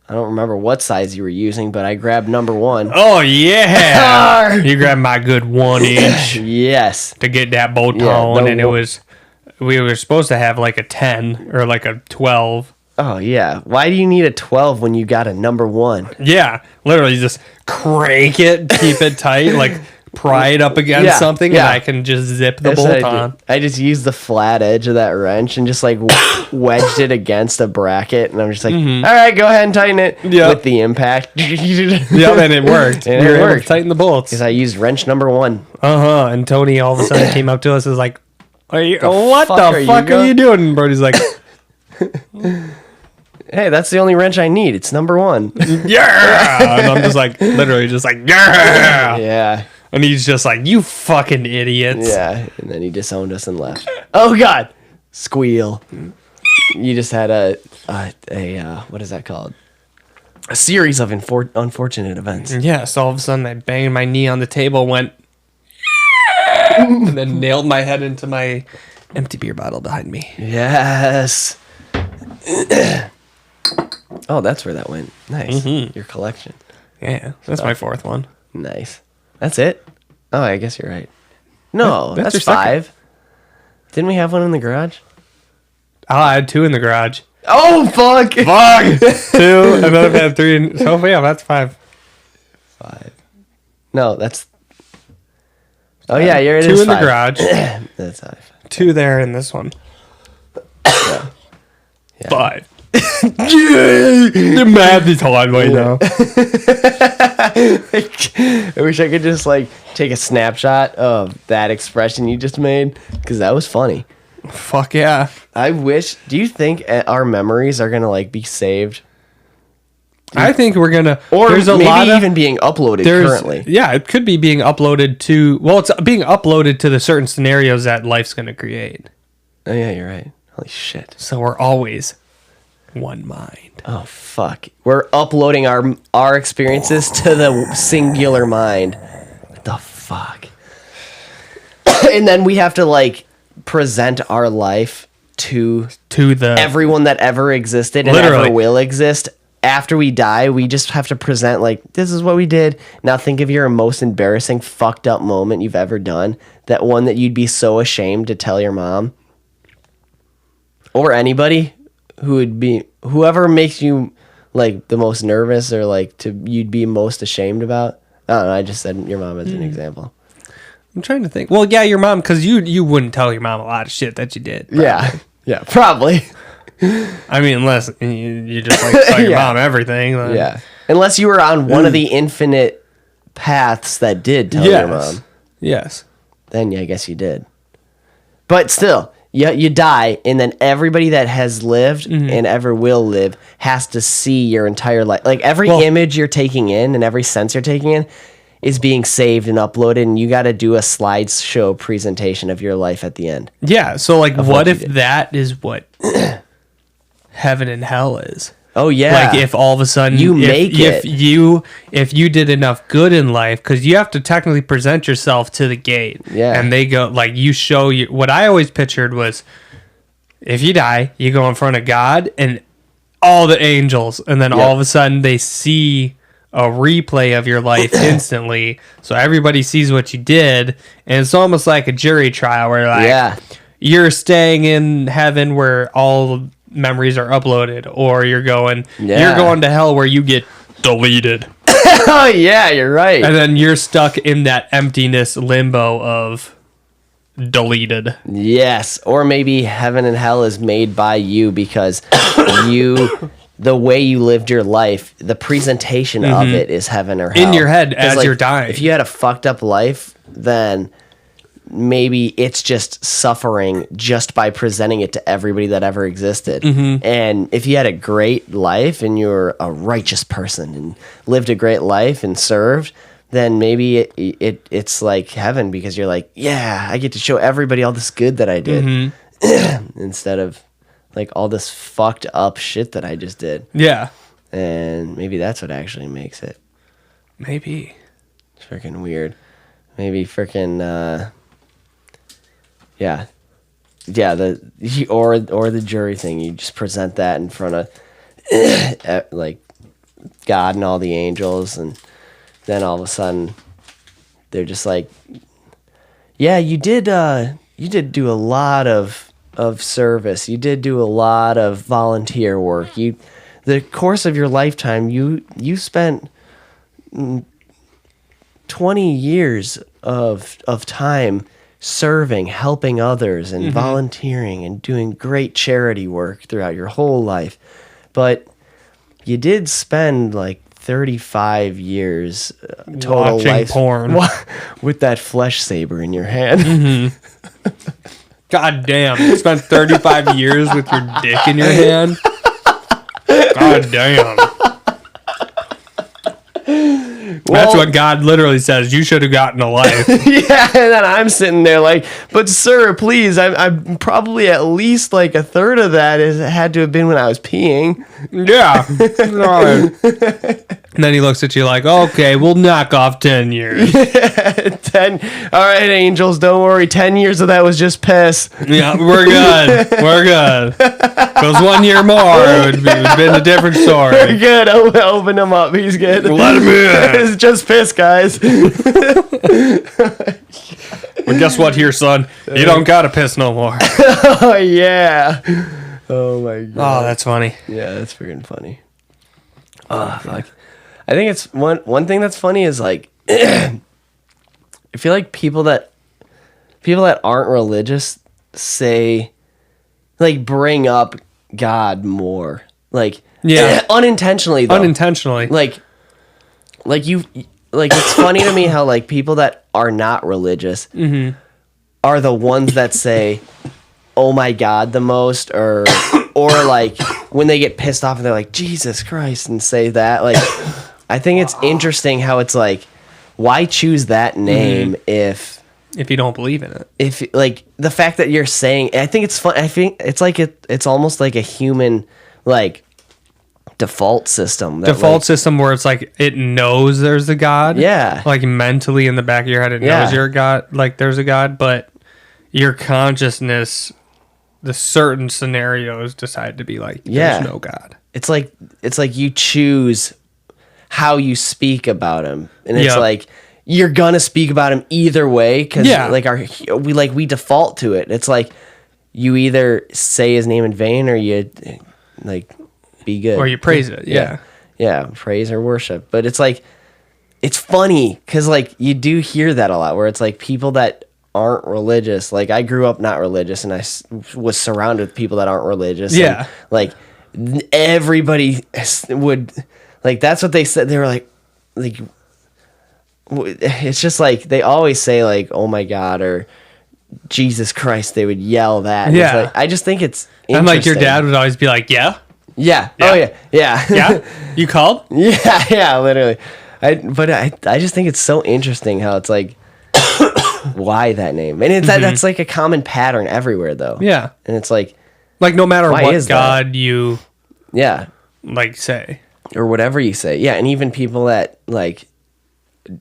I don't remember what size you were using, but I grabbed number one. Oh, yeah. You grabbed my good 1 inch Yes. to get that bolt Yeah, on, and no- we were supposed to have like a 10 or like a 12. Oh, yeah. Why do you need a 12 when you got a number one? Yeah, literally just crank it, keep it tight, like pry it up against Yeah, something, yeah. and I can just zip the That's what bolt I did. on. I just used the flat edge of that wrench and just like wedged it against a bracket, and I'm just like, all right, go ahead and tighten it with the impact. Yep, and it worked. And We it were able to worked. tighten the bolts. Because I used wrench number one. And Tony all of a sudden came up to us and was like, what fuck the fuck are are you you doing? And Brody's like, Hey, that's the only wrench I need. It's number 1. Yeah. And I'm just like, literally just like, yeah. Yeah. And he's just like, you fucking idiots. Yeah. And then he disowned us and left. Oh, God. Squeal. You just had a what is that called? A series of unfortunate events. Yeah, so all of a sudden I banged my knee on the table, went, and then nailed my head into my empty beer bottle behind me. Yes. Oh, that's where that went. Nice. Your collection. Yeah, that's my 4th one. Nice. That's it? Oh, I guess you're right. No, That's that's your 5. Didn't we have one in the garage? Oh, I had 2 in the garage. Oh, fuck. Fuck! 2, and then I've had 3. So, yeah, that's 5. 5. No, that's... Oh, yeah, you're it 2 is in the 5. garage. That's 5. 2 there in this one. Yeah. 5. The math is hard right now. I wish I could just, like, take a snapshot of that expression you just made, because that was funny. Fuck yeah. I wish... Do you think our memories are going to, like, be saved? I think we're gonna, Or there's a maybe lot of, even being uploaded currently. Yeah, it could be being uploaded to, well, it's being uploaded to the certain scenarios that life's gonna create. Oh, yeah, you're right. Holy shit. So we're always one mind. Oh, fuck. We're uploading our experiences to the singular mind. What the fuck? And then we have to, like, present our life to The everyone that ever existed and Literally. ever will exist. After we die, we just have to present, like, this is what we did. Now think of your most embarrassing, fucked up moment you've ever done. That one that you'd be so ashamed to tell your mom. Or anybody who would be, whoever makes you, like, the most nervous or, like, you'd be most ashamed about. I don't know, I just said your mom as an example. I'm trying to think. Well, yeah, your mom, because you wouldn't tell your mom a lot of shit that you did. Yeah. Yeah, probably. I mean, unless you just like tell your Yeah. mom everything. Then. Yeah. Unless you were on one of the infinite paths that did tell your mom. Yes. Then yeah, I guess you did. But still, you die, and then everybody that has lived and ever will live has to see your entire life. Like every image you're taking in and every sense you're taking in is being saved and uploaded, and you got to do a slideshow presentation of your life at the end. Yeah. So, like, what you if did. that is what heaven and hell is? Oh yeah, Like if all of a sudden if you did enough good in life, because you have to technically present yourself to the gate. Yeah. And they go like you show you. What I always pictured was if you die, you go in front of God and all the angels, and then all of a sudden they see a replay of your life instantly, so everybody sees what you did, and it's almost like a jury trial where like you're staying in heaven where all memories are uploaded, or you're going to hell where you get deleted. Oh yeah, you're right. And then you're stuck in that emptiness limbo of deleted. Yes, or maybe heaven and hell is made by you because the way you lived your life, the presentation of it is heaven or hell. In your head 'Cause, as like, you're dying. If you had a fucked up life, then maybe it's just suffering just by presenting it to everybody that ever existed. And if you had a great life and you're a righteous person and lived a great life and served, then maybe it's like heaven because you're like, yeah, I get to show everybody all this good that I did instead of like all this fucked up shit that I just did. Yeah. And maybe that's what actually makes it. Maybe. It's freaking weird. Maybe freaking yeah, or the jury thing. You just present that in front of like God and all the angels, and then all of a sudden they're just like, yeah, you did do a lot of service. You did do a lot of volunteer work. The course of your lifetime, you spent 20 years of time serving, helping others, and volunteering and doing great charity work throughout your whole life. But you did spend like 35 years total watching life porn with that flesh saber in your hand. God damn. You spent 35 years with your dick in your hand? God damn. That's what God literally says. You should have gotten a life. Yeah, and then I'm sitting there like, but sir, please, I'm probably at least like a third of that had to have been when I was peeing. Yeah. And then he looks at you like, okay, we'll knock off 10 years. 10. All right, angels, don't worry. 10 years of that was just piss. Yeah, we're good. We're good. If it was 1 year more, it would have been a different story. We're good. Open him up. He's good. Let him in. It's just piss, guys. Well, guess what here, son? You don't gotta piss no more. Oh, yeah. Oh, my God. Oh, that's funny. Yeah, that's freaking funny. Oh, fuck. I think it's one thing that's funny is like I feel like people that aren't religious say like bring up God more. Like unintentionally though. Unintentionally. Like it's funny to me how like people that are not religious are the ones that say oh my God the most or like when they get pissed off and they're like Jesus Christ and say that like I think it's interesting how it's like why choose that name if you don't believe in it. If like the fact that you're saying I think it's fun I think it's like it's almost like a human like default system system where it's like it knows there's a God. Yeah. Like mentally in the back of your head it knows you're a God, like there's a God, but your consciousness the certain scenarios decide to be like there's no God. It's like you choose how you speak about him, and it's like you're gonna speak about him either way because we default to it. It's like you either say his name in vain or you like be good or you praise it. Yeah, praise or worship. But it's like it's funny because like you do hear that a lot where it's like people that aren't religious. Like I grew up not religious, and I was surrounded with people that aren't religious. Yeah, and, like everybody would. Like, that's what they said. They were like, it's just like, they always say, like, oh my God, or Jesus Christ. They would yell that. And it's like, I just think it's interesting. And, like, your dad would always be like, yeah? Yeah. Oh, yeah. Yeah. Yeah? You called? Yeah, literally. I just think it's so interesting how it's like, why that name? And that's like a common pattern everywhere, though. Yeah. And it's like no matter what God you, like, say. Or whatever you say. Yeah, and even people that like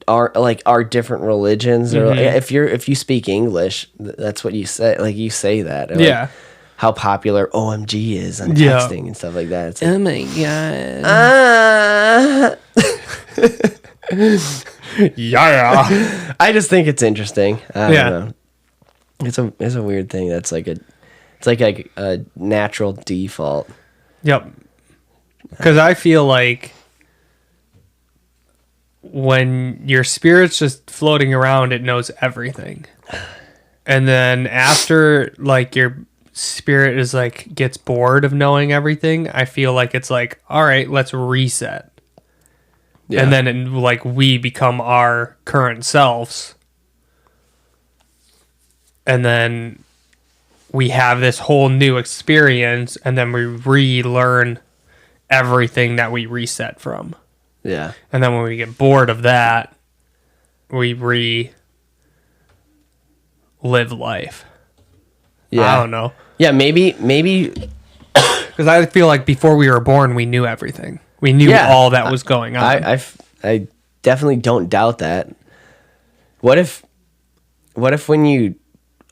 are different religions or if you speak English, that's what you say. Like you say that. Or, like, how popular OMG is on texting and stuff like that. It's like, oh my God. Yeah. I just think it's interesting. I don't know. It's a weird thing that's like a natural default. Yep. Because I feel like when your spirit's just floating around, it knows everything. And then after, like, your spirit is, like, gets bored of knowing everything, I feel like it's like, all right, let's reset. Yeah. And then, we become our current selves. And then we have this whole new experience, and then we relearn everything that we reset from. Yeah. And then when we get bored of that, we relive life. Yeah. I don't know. Yeah, maybe because I feel like before we were born, we knew everything. We knew all that was going on. I definitely don't doubt that. What if when you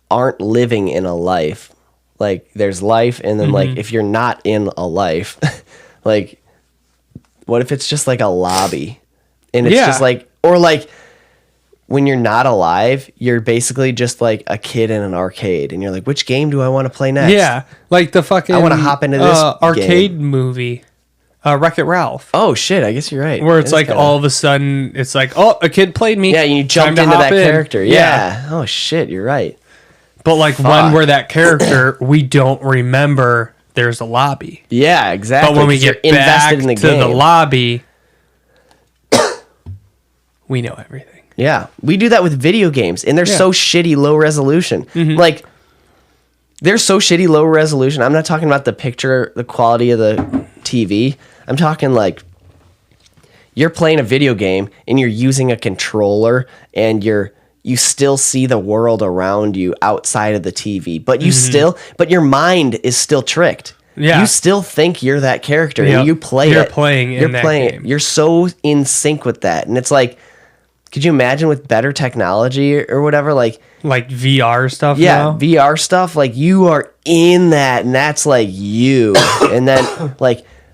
aren't living in a life, like there's life, and then like if you're not in a life, like what if it's just like a lobby, and it's just like, or like when you're not alive, you're basically just like a kid in an arcade, and you're like, which game do I want to play next? Yeah, like the fucking I want to hop into this arcade game. Movie. Wreck-It Ralph. Oh shit, I guess you're right. Where it's like kinda... all of a sudden it's like, oh, a kid played me. Yeah, you jumped into that character. Yeah. Oh shit, you're right. But like when we're that character, we don't remember there's a lobby. Yeah, exactly. But when we get back in the game. The lobby, we know everything. Yeah, we do that with video games, and they're so shitty low resolution. Like they're so shitty low resolution. I'm not talking about the picture, the quality of the TV. I'm talking like you're playing a video game and you're using a controller and you still see the world around you outside of the TV, but but your mind is still tricked. Yeah. You still think you're that character Yep. and you play You're it. playing in You're that playing game. it. You're so in sync with that. And it's like, could you imagine with better technology or whatever? Like VR stuff. yeah, now? VR stuff, like you are in that and that's like you. And then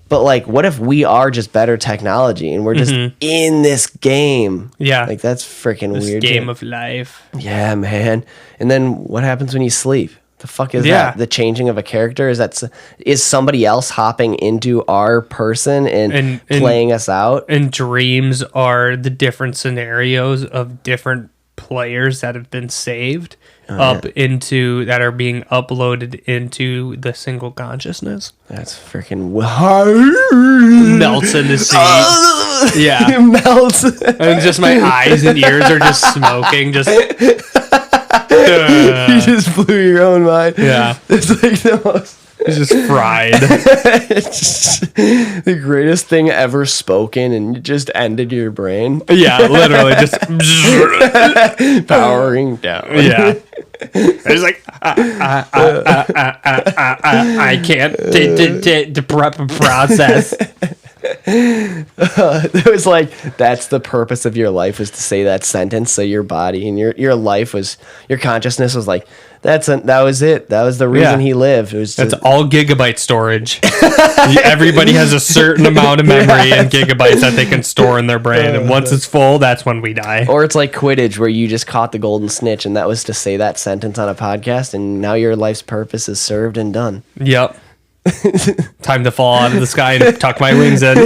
but what if we are just better technology and we're just in this game? Yeah. Like that's freaking This weird. game too. of life. Yeah, man. And then what happens when you sleep? The fuck is Yeah. that? The changing of a character? Is somebody else hopping into our person and playing us out? And dreams are the different scenarios of different players that have been saved into that are being uploaded into the single consciousness. That's freaking Melts in the sea. Yeah. It melts. And just my eyes and ears are just smoking. Just You just blew your own mind. yeah. It's like the most. It's just fried. It's just the greatest thing ever spoken, and it just ended your brain. Yeah, literally just Powering down. yeah. It's like I can't process. It was like that's the purpose of your life was to say that sentence. So your body and your life was your consciousness was like that was it. That was the reason Yeah. he lived. It was That's just, all gigabyte storage. Everybody has a certain amount of memory and gigabytes that they can store in their brain, and once it's full, that's when we die. or it's like Quidditch where you just caught the golden snitch, and that was to say that sentence on a podcast, and now your life's purpose is served and done. Yep. Time to fall out of the sky and tuck my wings in.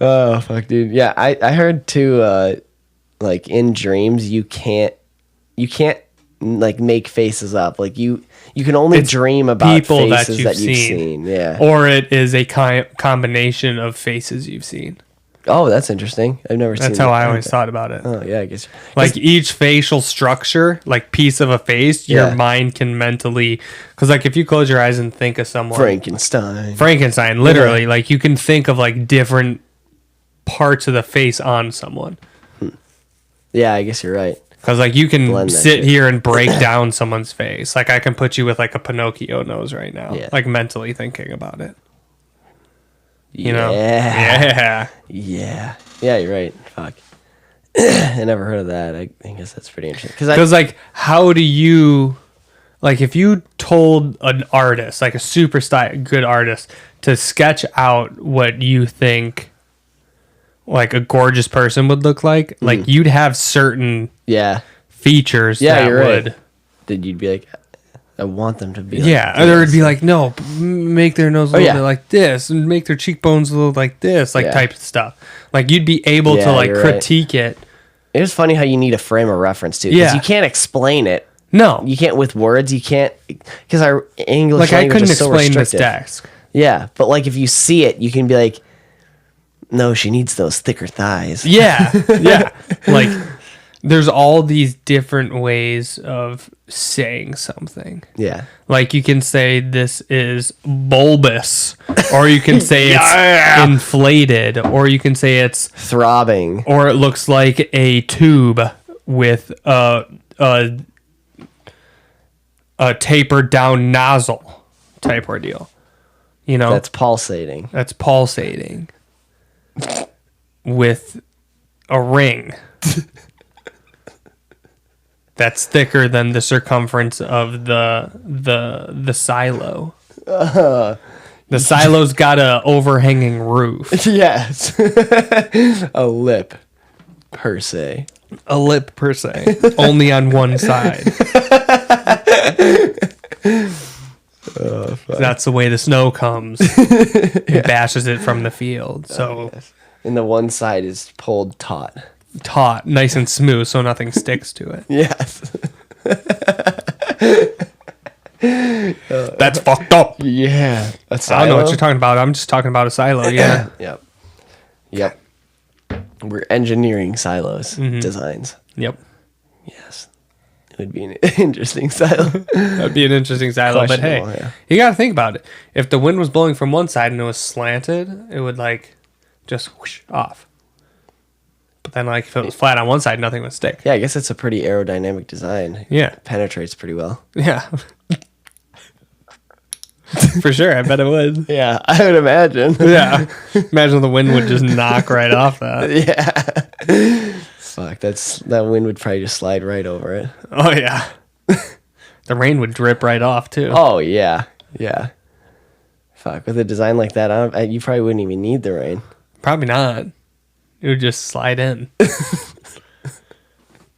Oh fuck, dude. Yeah, I heard too. Like in dreams, you can't like make faces up. Like you can only It's dream about people that faces you've that you've seen. seen. Yeah. Or it is a combination of faces you've seen. Oh, that's interesting. I've never seen. That's how that. I always thought about it. Oh yeah, I guess. Like each facial structure, like piece of a face, Yeah. your mind can mentally, because like if you close your eyes and think of someone, Frankenstein. literally, Yeah. like you can think of like different parts of the face on someone. Yeah, I guess you're right. Because like you can Blend that sit shit. here and break down someone's face. Like I can put you with like a Pinocchio nose right now, Yeah. like mentally thinking about it. You know? Yeah. Yeah. Yeah, you're right. Fuck. I never heard of that. I guess that's pretty interesting. Because like, how do you, like, if you told an artist, like a super good artist, to sketch out what you think like a gorgeous person would look like you'd have certain yeah. features Yeah, that you're would. right. Did you'd be like, I want them to be Yeah, like or it'd this. be like, no, make their nose a little yeah. bit like this, and make their cheekbones a little like this, like Yeah. type of stuff. Like you'd be able Yeah, to like you're right. critique it. It was funny how you need a frame of reference too. Because Yeah. you can't explain it. No, You can't with words. You can't because our English like I language couldn't is so explain this restrictive. desk. Yeah, but like if you see it, you can be like, no, she needs those thicker thighs. Yeah, yeah. Like there's all these different ways of saying something. Yeah. Like you can say this is bulbous, or you can say it's inflated, or you can say it's, Throbbing. or it looks like a tube with a tapered down nozzle type ordeal. You know, That's pulsating. that's pulsating with a ring that's thicker than the circumference of the silo. The silo's got a overhanging roof. Yes. A lip, per se. A lip per se, only on one side. That's the way the snow comes. It bashes it from the field. So And the one side is pulled taut. taut, nice and smooth, so nothing sticks to it. Yes. That's fucked up. Yeah. A I don't know what you're talking about. I'm just talking about a silo. Yeah. Yep. We're engineering silos designs. Yep. Yes. It would be an interesting silo. That'd be an interesting silo. But hey, Questionable, yeah. you got to think about it. If the wind was blowing from one side and it was slanted, it would like just whoosh off. But then like if it was flat on one side, nothing would stick. Yeah, I guess it's a pretty aerodynamic design. Yeah. It penetrates pretty well. Yeah. For sure. I bet it would. Yeah, I would imagine. Yeah. Imagine the wind would just knock right off that. Yeah. Fuck, that wind would probably just slide right over it. Oh, yeah. The rain would drip right off, too. Oh, yeah. Yeah. Fuck, with a design like that, you probably wouldn't even need the rain. Probably not. It would just slide in.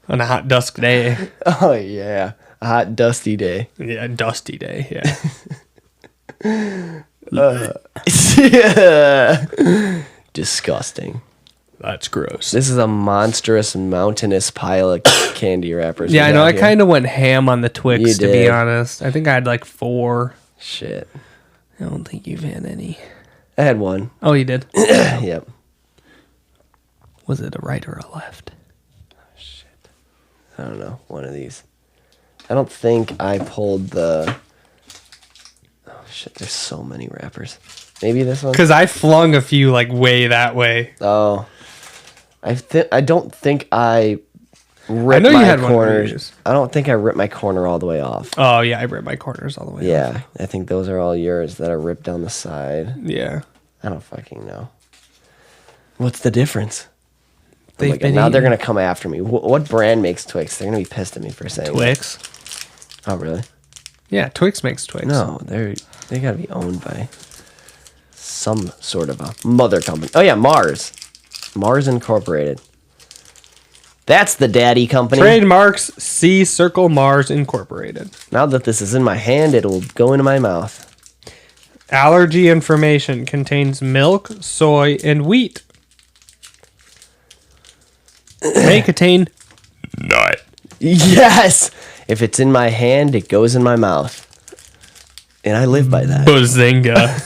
On a hot, dusk day. Oh, yeah. A hot, dusty day. Yeah, dusty day, yeah. Disgusting. That's gross. This is a monstrous, mountainous pile of candy wrappers. Yeah, I know. I kind of went ham on the Twix, You to be did. honest. I think I had like 4. Shit. I don't think you've had any. I had one. Oh, you did? Yep. Was it a right or a left? I don't know. One of these. I don't think I pulled the... Oh, shit. There's so many wrappers. Maybe this one? Because I flung a few like way that way. Oh. I don't think I ripped know you my had one of corners. these. I don't think I ripped my corner all the way off. Oh, yeah, I ripped my corners all the way. Yeah. I think those are all yours that are ripped down the side. Yeah. I don't fucking know. What's the difference? They've Like, been now they're eaten. going to come after me. What brand makes Twix? They're going to be pissed at me for saying that. Twix. Oh, really? Yeah, Twix makes Twix. No, they got to be owned by some sort of a mother company. Oh, yeah, Mars. Mars Incorporated. That's the daddy company. Trademarks C Circle Mars Incorporated. Now that this is in my hand, it will go into my mouth. Allergy information contains milk, soy, and wheat. May contain nut. Yes! If it's in my hand, it goes in my mouth. And I live by that. Bazinga.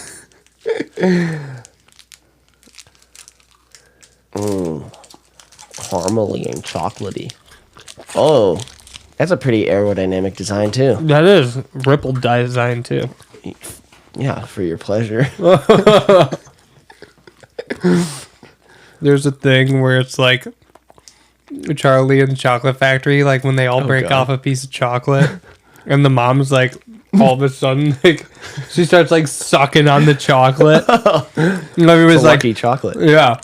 Caramely and chocolatey. Oh, that's a pretty aerodynamic design, too. That is rippled design too. Yeah, for your pleasure. There's a thing where it's like Charlie and the Chocolate Factory, like when they all break God. off a piece of chocolate, and the mom's like, all of a sudden, like she starts like sucking on the chocolate. And everybody's It's a like, lucky chocolate. yeah.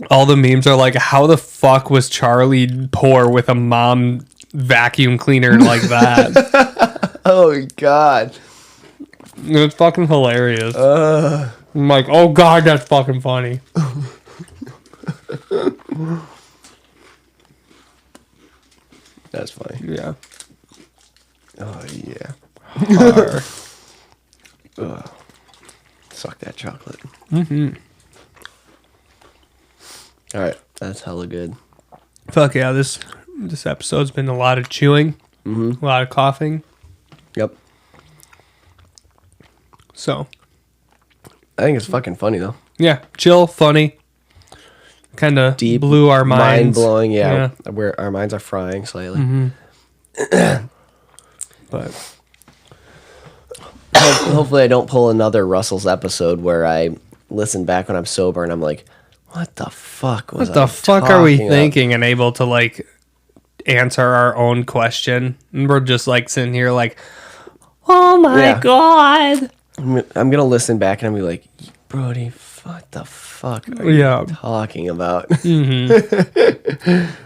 All the memes are like, how the fuck was Charlie poor with a mom vacuum cleaner like that? Oh, God. It's fucking hilarious. I'm like, oh god, that's fucking funny. That's funny. Yeah. Oh, yeah. Suck that chocolate. Mm-hmm. All right. That's hella good. Fuck yeah, this episode's been a lot of chewing, a lot of coughing. Yep. So, I think it's fucking funny, though. yeah, chill, funny. Kind of Deep, blew our minds. mind-blowing, yeah. Where our minds are frying slightly. But Hopefully I don't pull another Russell's episode where I listen back when I'm sober and I'm like, what the fuck was what the I fuck are we talking about?" thinking? And able to like answer our own question. And we're just like sitting here like, oh my Yeah. god. I'm going to listen back and I'm going to be like, Brody, what the fuck are Yeah. you talking about?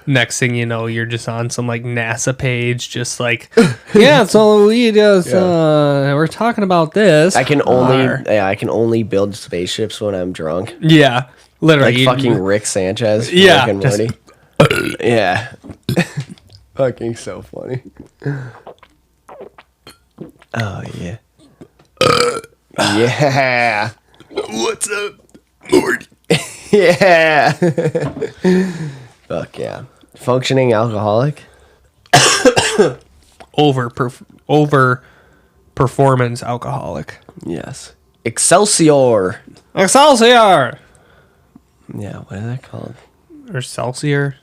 Next thing you know, you're just on some like NASA page, just like, yeah, so we just we're talking about this. I can Or- only build spaceships when I'm drunk. yeah, literally, Like fucking Rick Sanchez from Yeah, Rick and just- Morty. Yeah. Fucking so funny. Oh, yeah. Yeah. What's up, Morty? Yeah. Fuck yeah. Functioning alcoholic? Over performance alcoholic. Yes. Excelsior. Excelsior Yeah, what is that called? or Celsius?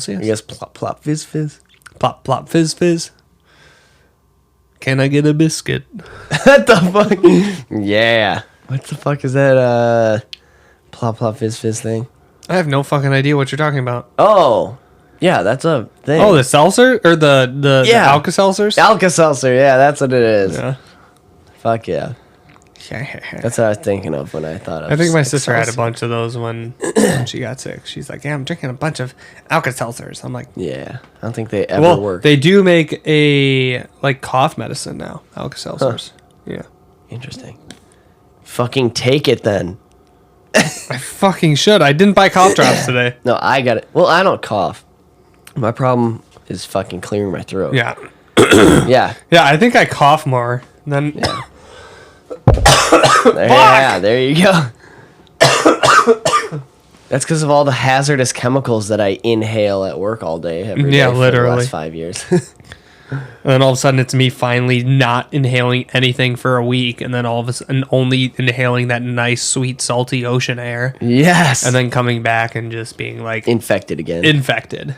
I guess plop, plop, fizz, fizz. Plop, plop, fizz, fizz. Can I get a biscuit? What the fuck? Yeah. What the fuck is that plop plop fizz fizz thing? I have no fucking idea what you're talking about. Oh. Yeah, that's a thing. Oh, the seltzer? Or the Yeah. Alka-Seltzers? Alka-Seltzer, yeah, that's what it is. Yeah. Fuck yeah. That's what I was thinking of when I thought of I think my sister had a seltzer. bunch of those when she got sick. She's like, yeah, I'm drinking a bunch of Alka-Seltzers. I'm like, Yeah. I don't think they ever well, work. they do make a, like, cough medicine now. Alka-Seltzers. Yeah. Interesting. Fucking take it then. I fucking should. I didn't buy cough drops today. No, I got it. Well, I don't cough. My problem is fucking clearing my throat. Yeah. Yeah. Yeah, I think I cough more than... Yeah, there you go. That's because of all the hazardous chemicals that I inhale at work all day, every day Yeah, for the literally. last 5 years. And then all of a sudden it's me finally not inhaling anything for a week, and then all of a sudden only inhaling that nice, sweet, salty ocean air, Yes. and then coming back and just being like infected again. infected.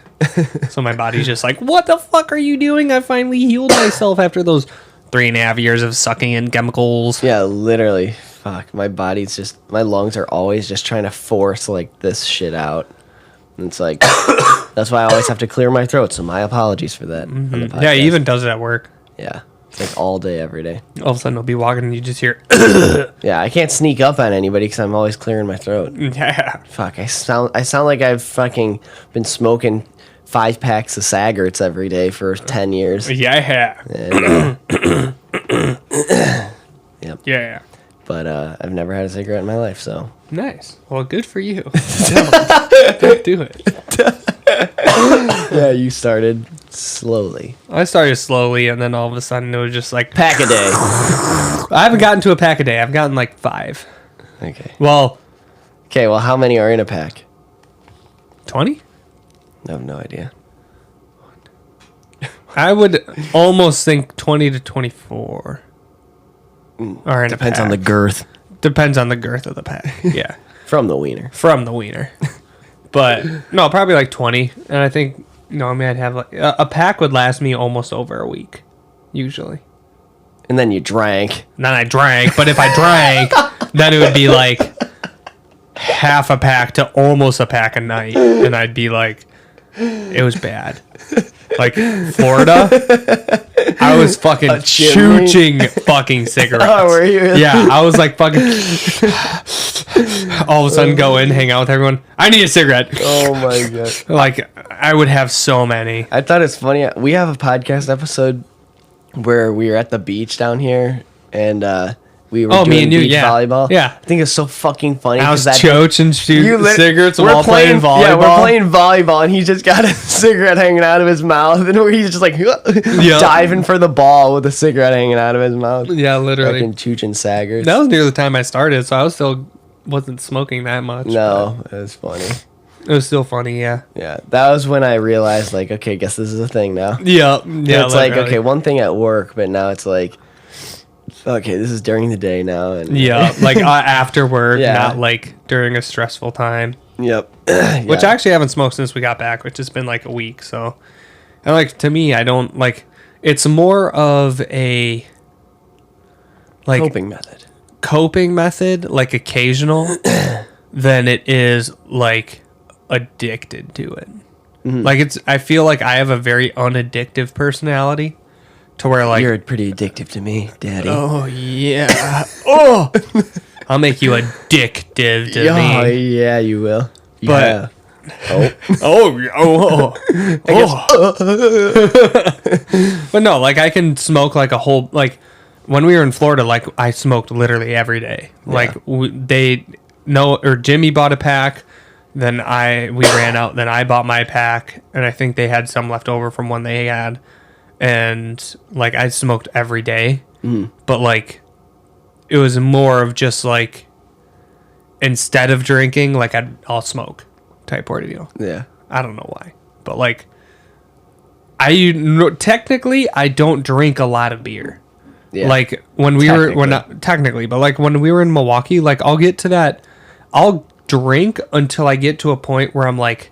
So my body's just like, what the fuck are you doing? I finally healed myself after those 3.5 years of sucking in chemicals. Yeah, literally. Fuck, my body's just, my lungs are always just trying to force like this shit out. And it's like, that's why I always have to clear my throat. So my apologies for that. On the Yeah, he podcast. even does it at work. Yeah, it's like all day, every day. All of a sudden I'll be walking and you just hear, Yeah, I can't sneak up on anybody because I'm always clearing my throat. yeah. Fuck, I sound like I've fucking been smoking 5 packs of Saggerts every day for 10 years. Yeah. And, Yeah. but I've never had a cigarette in my life, so. Nice. Well, good for you. Don't do it. Yeah, you started slowly. I started slowly, and then all of a sudden it was just like, Pack a day. I haven't gotten to a pack a day. I've gotten like 5. Okay. Well, Okay, well, how many are in a pack? 20? I have no idea. I would almost think 20 to 24. Are in Depends a on the pack. girth Depends on the girth of the pack. Yeah. from the wiener. From the wiener. But no, probably like 20. And I think normally I'd have like a pack would last me almost over a week, usually. And then you drank. And then I drank, but if I drank, then it would be like half a pack to almost a pack a night. And I'd be like, it was bad. Like Florida, I was fucking chimney? chooching fucking cigarettes. Oh, were you really? Yeah, I was like fucking. All of a sudden, go in, hang out with everyone. I need a cigarette. Oh my god. Like I would have so many. I thought it's funny. We have a podcast episode where we were at the beach down here and we were Oh, doing me and you, beach yeah. volleyball. Yeah. I think it's so fucking funny. I was 'cause choaching cigarettes we're while playing volleyball. Yeah, we're playing volleyball, and he just got a cigarette hanging out of his mouth, and he's just like diving for the ball with a cigarette hanging out of his mouth. Yeah, literally. Fucking chooching saggers. That was near the time I started, so I was still wasn't smoking that much. No, it was funny. It was still funny, yeah. Yeah, that was when I realized, like, okay, guess this is a thing now. Yeah. It's like, okay, one thing at work, but now it's like, okay, this is during the day now. And Yeah, like after work, Yeah. not like during a stressful time. Yep. Which Yeah. I actually haven't smoked since we got back, which has been like a week. So, and like to me, I don't like. It's more of a like coping method. like occasional, than it is like addicted to it. Like it's. I feel like I have a very unaddictive personality, to where like You're pretty addictive to me, Daddy. oh yeah, oh, I'll make you addictive to Oh, me. yeah, you will. But- Yeah. Oh. But no, like I can smoke like a whole like when we were in Florida, like I smoked literally every day. Like Jimmy bought a pack, then we ran out, then I bought my pack, and I think they had some left over from one they had, and like I smoked every day, but like it was more of just like instead of drinking, like I'll smoke type ordeal. Yeah. I don't know why, but like technically I don't drink a lot of beer. Yeah. Like when we were not technically, but like when we were in Milwaukee, like I'll get to that, I'll drink until I get to a point where I'm like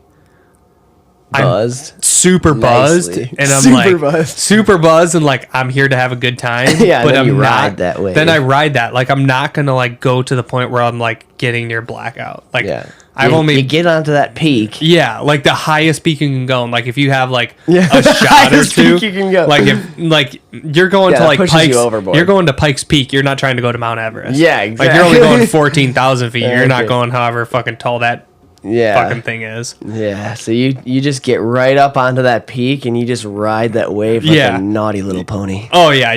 buzzed. super buzzed, Nicely. and I'm Super like buzzed. super buzzed, and like I'm here to have a good time. Yeah, but then I'm you not, ride that way. Then I ride that. Like I'm not gonna like go to the point where I'm like getting near blackout. Like Yeah. I've you, only you get onto that peak. yeah, like the highest peak you can go. And like if you have like Yeah. a shot or Highest two, peak you can go. like if like you're going Yeah, to that like pushes you Pikes, overboard. you're going to Pikes Peak. You're not trying to go to Mount Everest. Yeah, Like you're only exactly. going 14,000 feet. You're not Okay. going however fucking tall that Yeah. fucking thing is. Yeah. So you just get right up onto that peak and you just ride that wave like Yeah. a naughty little pony. Oh yeah,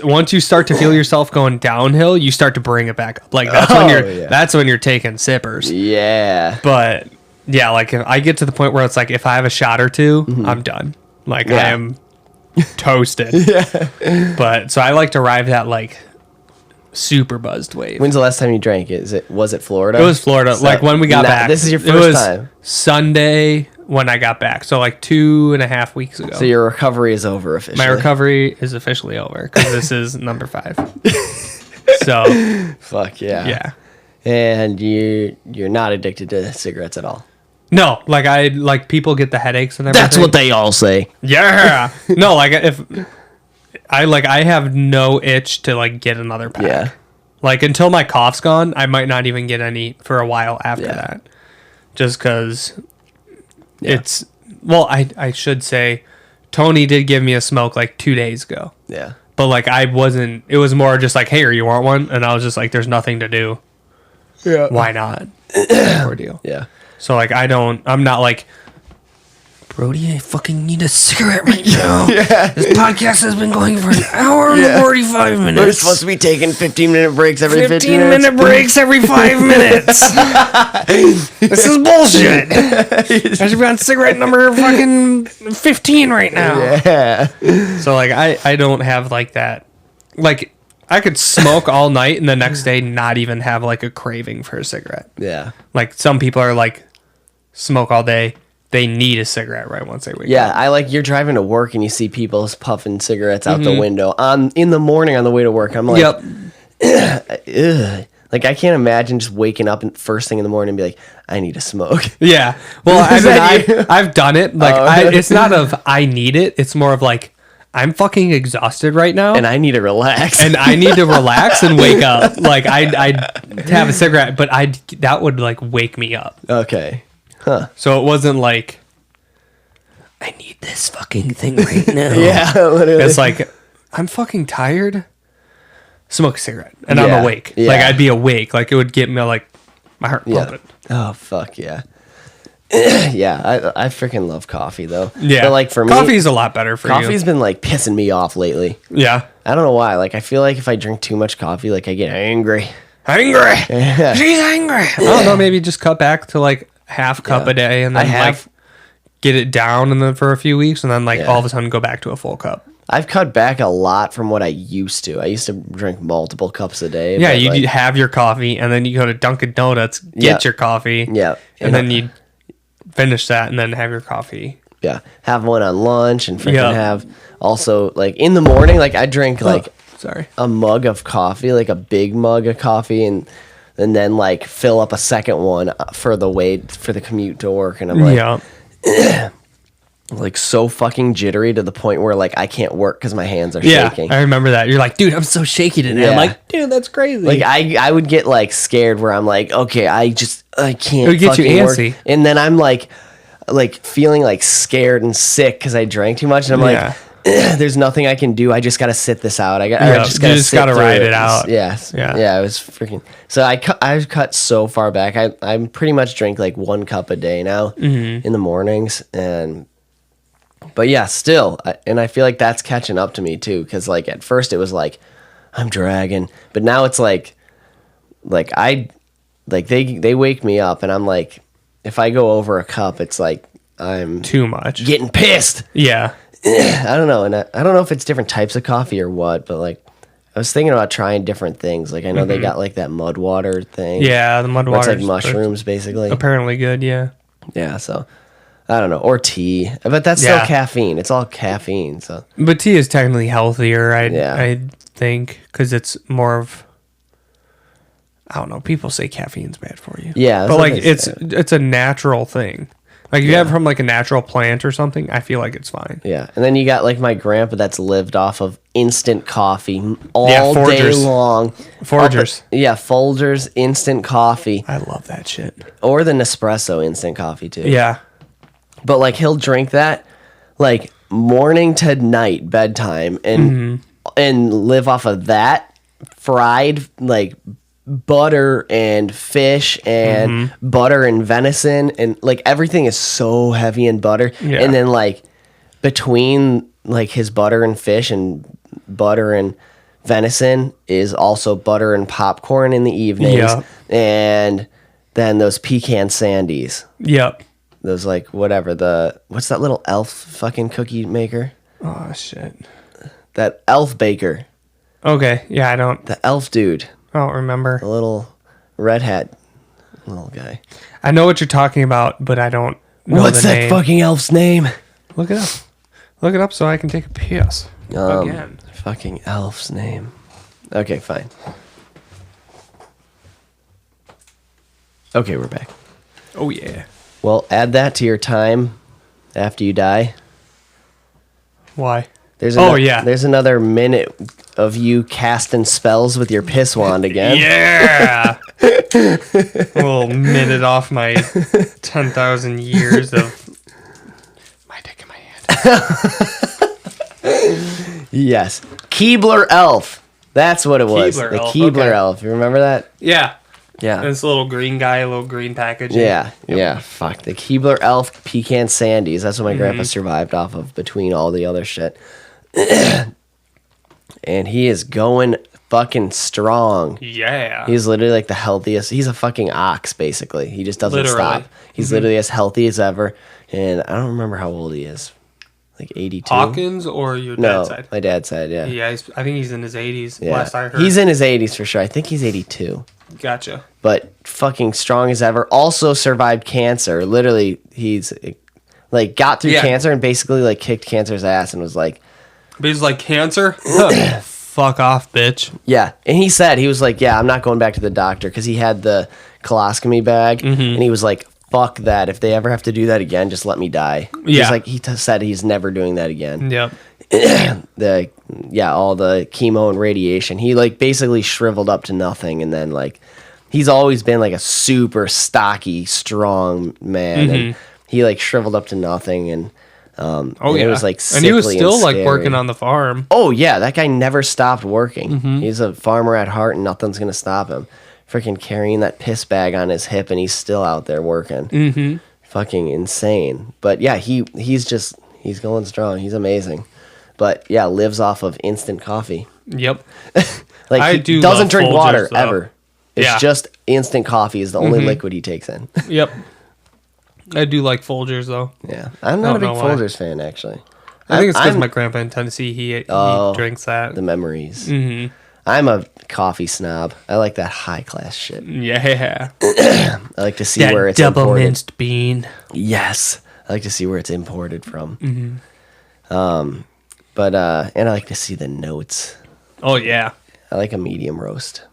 once you start to feel yourself going downhill, you start to bring it back up. Like that's when you're taking sippers. Yeah. But yeah, like if I get to the point where it's like if I have a shot or two, I'm done. Like I Yeah. am toasted. Yeah. But so I like to ride that like super buzzed wave. When's the last time you drank it? Was it Florida? It was Florida. So- like when we got back. This is your It first was time. Sunday when I got back. So like 2.5 weeks ago. So your recovery is over officially. My recovery is officially over because this is number 5. So Fuck yeah. yeah. And you're not addicted to cigarettes at all. No, like people get the headaches and everything. That's what they all say. Yeah. No, like if I have no itch to like get another pack. Yeah. Like until my cough's gone, I might not even get any for a while after Yeah. that. Just because Yeah. it's well, I should say Tony did give me a smoke like 2 days ago. Yeah. But like it was more just like, hey, you want one? And I was just like, there's nothing to do. Yeah. Why not? Ordeal. Yeah. So like I'm not like, Brody, I fucking need a cigarette right now. This podcast has been going for an hour and 45 minutes. We're supposed to be taking 15-minute breaks every 15 minutes. 15-minute breaks every 5 minutes. This is bullshit. I should be on cigarette number fucking 15 right now. Yeah. So like I don't have like that. Like I could smoke all night and the next day not even have like a craving for a cigarette. Yeah. Like some people are like smoke all day. They need a cigarette right once they wake Yeah, up. I like you're driving to work and you see people puffing cigarettes out Mm-hmm. the window in the morning on the way to work. I'm like, ugh. Like I can't imagine just waking up and first thing in the morning and be like, I need a smoke. Yeah. Well, I Is that you? mean, I've done it. Like Oh. it's not of I need it. It's more of like I'm fucking exhausted right now. And I need to relax. And I need to relax and wake up. Like I'd have a cigarette, but that would like wake me up. Okay. So it wasn't like I need this fucking thing right now. Yeah, literally. It's like I'm fucking tired. Smoke a cigarette and Yeah, I'm awake. yeah. Like I'd be awake. Like it would get me like my heart Yeah. pumping. Oh fuck yeah. Yeah, I freaking love coffee though. Yeah. But like for me, coffee's a lot better for coffee's you. been like pissing me off lately. Yeah. I don't know why. Like I feel like if I drink too much coffee, like I get angry. Angry. She's angry. I don't know. Maybe just cut back to like half cup Yeah. a day, and I then have- like get it down, and then for a few weeks, and then like Yeah. all of a sudden go back to a full cup. I've cut back a lot from what I used to. I used to drink multiple cups a day. Yeah, but, you like, have your coffee, and then you go to Dunkin' Donuts, get Yeah. your coffee, Yeah. and then you finish that, and then have your coffee. yeah, have one on lunch and freaking Yeah. have also like in the morning. Like I drink like Sorry. a mug of coffee, like a big mug of coffee, and then like fill up a second one for the commute to work. And I'm like, Yeah. like so fucking jittery to the point where like I can't work because my hands are Yeah. shaking. I remember that. You're like, dude, I'm so shaky today. Yeah. I'm like, dude, that's crazy. Like I would get like scared where I'm like, okay, I can't. It would get you fucking work. antsy. And then I'm like feeling like scared and sick because I drank too much, and I'm Yeah. like, there's nothing I can do. I just gotta sit this out. I Yeah, just you gotta just sit gotta through ride it out. Yes. Yeah. Yeah. It was freaking. So I've cut so far back. I'm pretty much drink like 1 cup a day now Mm-hmm. in the mornings, but yeah, still, and I feel like that's catching up to me too. Because like at first it was like I'm dragging, but now it's like they wake me up, and I'm like, if I go over a cup, it's like I'm too much. getting pissed. Yeah. I don't know, and I don't know if it's different types of coffee or what, but like I was thinking about trying different things. Like I know they got like that mud water thing. Yeah. The mud where it's water. like mushrooms basically. Apparently good. Yeah. Yeah, so I don't know, or tea, but that's Yeah. still caffeine. It's all caffeine, so. But tea is technically healthier, Yeah. I think, because it's more of, I don't know. People say caffeine's bad for you. Yeah, that's but what like they it's say. a natural thing. Like if you have it from like a natural plant or something, I feel like it's fine. Yeah, and then you got like my grandpa that's lived off of instant coffee all day Folgers. long. Folgers. Folgers instant coffee, I love that shit. or the Nespresso instant coffee too. Yeah. But like he'll drink that like morning to night bedtime and live off of that fried like butter and fish and butter and venison, and like everything is so heavy in butter. Yeah. And then like between like his butter and fish and butter and venison is also butter and popcorn in the evenings. Yeah. And then those pecan sandies, Yep. those like whatever, what's that little elf fucking cookie maker, Oh shit. that elf baker, Okay. Yeah, I don't dude, remember. the little red hat little guy. I know what you're talking about, but I don't know What's the that name. fucking elf's name? Look it up. Look it up so I can take a piss. Again. Fucking elf's name. Okay, fine. Okay, we're back. Oh yeah. Well, add that to your time after you die. Why? There's yeah. There's another minute of you casting spells with your piss wand again. Yeah. A little minute off my 10,000 years of my dick in my hand. Yes. Keebler Elf. That's what it was. Keebler the Elf, Keebler okay. Elf. You remember that? Yeah. Yeah. This little green guy, a little green packaging. Yeah. Yeah. Fuck. The Keebler Elf pecan sandies. That's what my grandpa survived off of between all the other shit. And he is going fucking strong. Yeah. He's literally like the healthiest. He's a fucking ox, basically. He just doesn't Literally. stop. He's literally as healthy as ever. And I don't remember how old he is. Like 82? Hawkins or your No, dad's side? my dad's side, yeah. Yeah, I think he's in his 80s. Yeah. Last I heard. He's in his 80s for sure. I think he's 82. Gotcha. But fucking strong as ever. Also survived cancer. Literally, he's like got through Yeah. cancer and basically like kicked cancer's ass and was like, But he's like, cancer? Fuck off, bitch. yeah. And he said, he was like, yeah, I'm not going back to the doctor because he had the colostomy bag and he was like, fuck that. If they ever have to do that again, just let me die. Yeah. He's like, said he's never doing that again. Yep. All the chemo and radiation. He like basically shriveled up to nothing, and then like he's always been like a super stocky, strong man, and he like shriveled up to nothing, and Oh, and yeah. it was like and he was sickly still and like scary. working on the farm. Oh yeah, that guy never stopped working. He's a farmer at heart, and nothing's gonna stop him. Freaking carrying that piss bag on his hip, and he's still out there working. Fucking insane. But yeah, he's going strong. He's amazing. But yeah, lives off of instant coffee. Yep. Like I he do doesn't love drink Folgers, water though. ever. It's Yeah. just instant coffee is the only liquid he takes in. Yep. I do like Folgers, though. Yeah, I'm not a big don't know why. Folgers fan actually. I think it's because I'm- my grandpa in Tennessee, he drinks that. the memories. I'm a coffee snob. I like that high class shit. Yeah. I like to see That where it's double imported. minced bean. Yes, I like to see where it's imported from. But and I like to see the notes. Oh, yeah. I like a medium roast.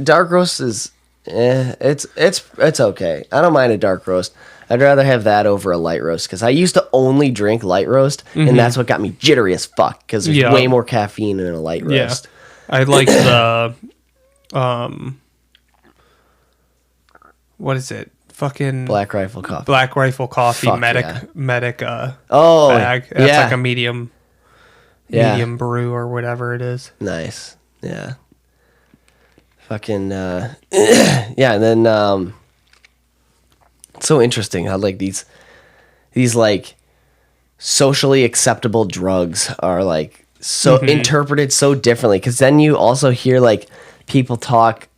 Dark roast is, it's okay. I don't mind a dark roast. I'd rather have that over a light roast because I used to only drink light roast, and that's what got me jittery as fuck because there's Yeah. way more caffeine in a light Yeah. roast. I like the, what is it? Fucking Black Rifle coffee. Black Rifle Coffee Fuck medic yeah. medic Oh, bag. That's yeah. like a medium Yeah. brew or whatever it is. Nice. Yeah. Fucking yeah, and then it's so interesting how like these like socially acceptable drugs are like so interpreted so differently, because then you also hear like people talk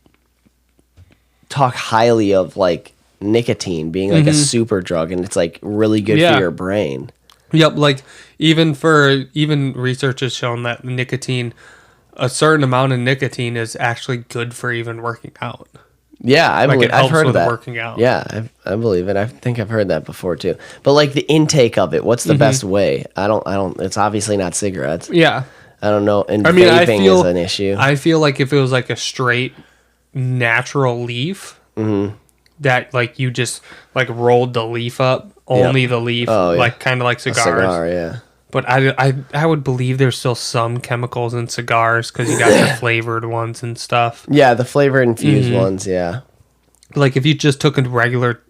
highly of like nicotine being like a super drug, and it's like really good Yeah. for your brain. Yep, like even research has shown that nicotine, a certain amount of nicotine is actually good for even working out. Yeah, I Like, believe, it I've helps heard with that. working out. Yeah, I believe it. I think I've heard that before too. But like the intake of it, what's the best way? I don't. It's obviously not cigarettes. Yeah. I don't know. And I mean, I vaping feel is an issue. I feel like if it was like a straight natural leaf, that like you just like rolled the leaf up only the leaf, Oh, yeah. like kind of like A cigars. cigar, yeah. But I would believe there's still some chemicals in cigars because you got the flavored ones and stuff. Yeah, the flavor infused ones, yeah. Like if you just took a regular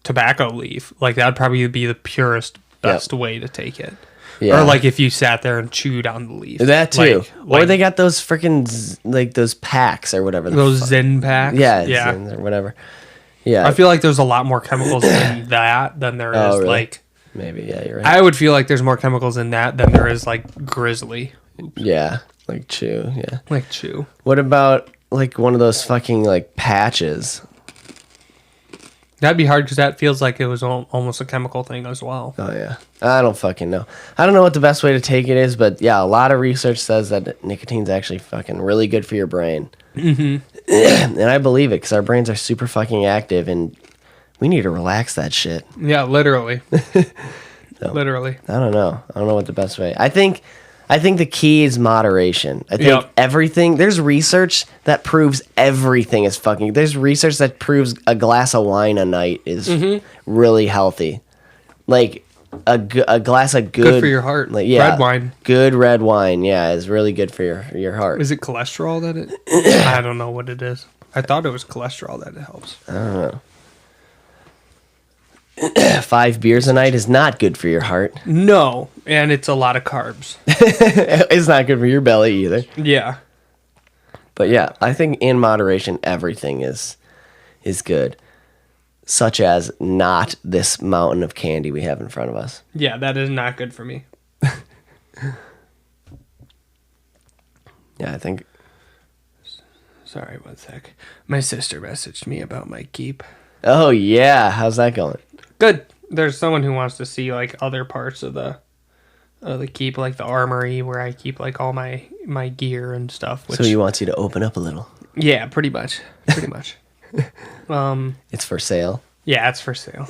tobacco leaf, like that'd probably be the purest, best way to take it. Yeah. Or like if you sat there and chewed on the leaf. That too. Like or they got those freaking, like, those packs or whatever. those Zen packs. Yeah, Yeah. Zins or whatever. Yeah. I feel like there's a lot more chemicals in that than there is Oh, really? like. Maybe, yeah, you're right. I would feel like there's more chemicals in that than there is like Grizzly. Yeah, like chew, yeah. Like chew. What about, like, one of those fucking, like, patches? That'd be hard because that feels like it was almost a chemical thing as well. Oh, yeah. I don't fucking know. I don't know what the best way to take it is, but yeah, a lot of research says that nicotine's actually fucking really good for your brain. Mm-hmm. And I believe it because our brains are super fucking active and we need to relax that shit. Yeah, literally. Literally. I don't know. I don't know what the best way. I think the key is moderation. I think Yep. everything. There's research that proves everything is fucking. There's research that proves a glass of wine a night is really healthy. Like a glass of good for your heart. Like, yeah, Red wine. Good red wine. Yeah, is really good for your heart. Is it cholesterol that it? I don't know what it is. I thought it was cholesterol that it helps. 5 beers a night is not good for your heart. No, and it's a lot of carbs. It's not good for your belly either. Yeah. But yeah, I think in moderation, everything is good. Such as not this mountain of candy we have in front of us. Yeah, that is not good for me. Yeah, I think. Sorry, one sec. My sister messaged me about my keep. Oh yeah, how's that going? Good. There's someone who wants to see like other parts of the keep, like the armory where I keep like all my gear and stuff. Which, So he wants you to open up a little. yeah, pretty much. It's for sale. Yeah, it's for sale.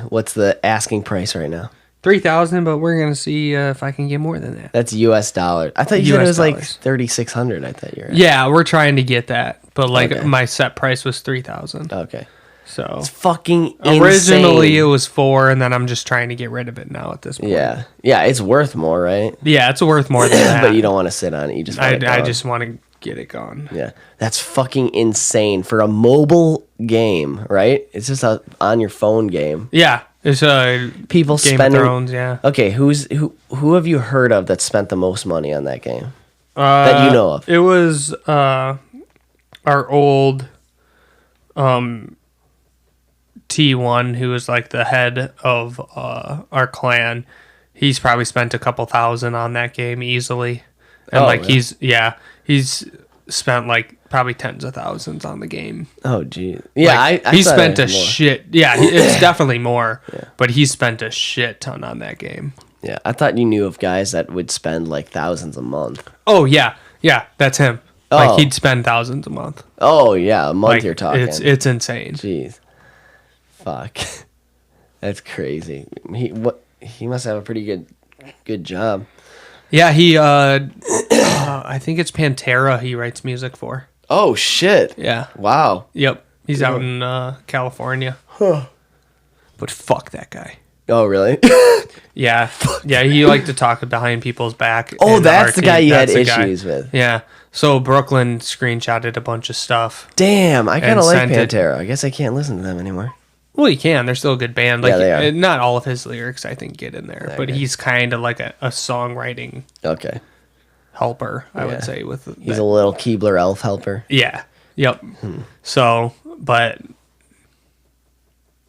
What's the asking price right now? 3,000, but we're gonna see if I can get more than that. That's US dollars. I thought you said it US was like dollars. 3,600. I thought you were. Yeah, we're trying to get that, but like Okay. my set price was 3,000. Okay. So It's fucking originally it insane. was 4, and then I'm just trying to get rid of it now at this point. Yeah. Yeah, it's worth more, right? Yeah, it's worth more than that. But you don't want to sit on it. You just want it I gone. just want to get it gone. Yeah, that's fucking insane for a mobile game, right? It's just a on your phone game. Yeah, it's People Game spending. of Thrones. Yeah. Okay, who have you heard of that spent the most money on that game that you know of? It was our old T1, who was like the head of our clan. He's probably spent a couple thousand on that game easily, and Oh, like really? he's spent like probably tens of thousands on the game. Oh, gee, yeah, Like, I he thought spent it a was more. shit. Yeah, it's definitely more, but he spent a shit ton on that game. Yeah, I thought you knew of guys that would spend like thousands a month. Oh yeah, that's him. Oh. Like he'd spend thousands a month. Oh yeah, a month Like you're talking. it's insane. Jeez, fuck, that's crazy. He must have a pretty good job. Yeah, he I think it's Pantera he writes music for. Oh shit! Yeah. Wow. Yep. He's out in California. But fuck that guy. Oh really? Yeah. Yeah, he liked to talk behind people's back. Oh, in that's the arcade. guy you had That's the guy. issues with. Yeah. So Brooklyn screenshotted a bunch of stuff. Damn, I kind And of like sent it. Pantera. I guess I can't listen to them anymore. Well, you can. They're still a good band. Like, Yeah, they are. Not all of his lyrics, I think, get in there. But Okay. he's kind of like a songwriting Okay. helper, I Yeah. would say. With He's that. a little Keebler elf helper. Yeah. Yep. Hmm. So, but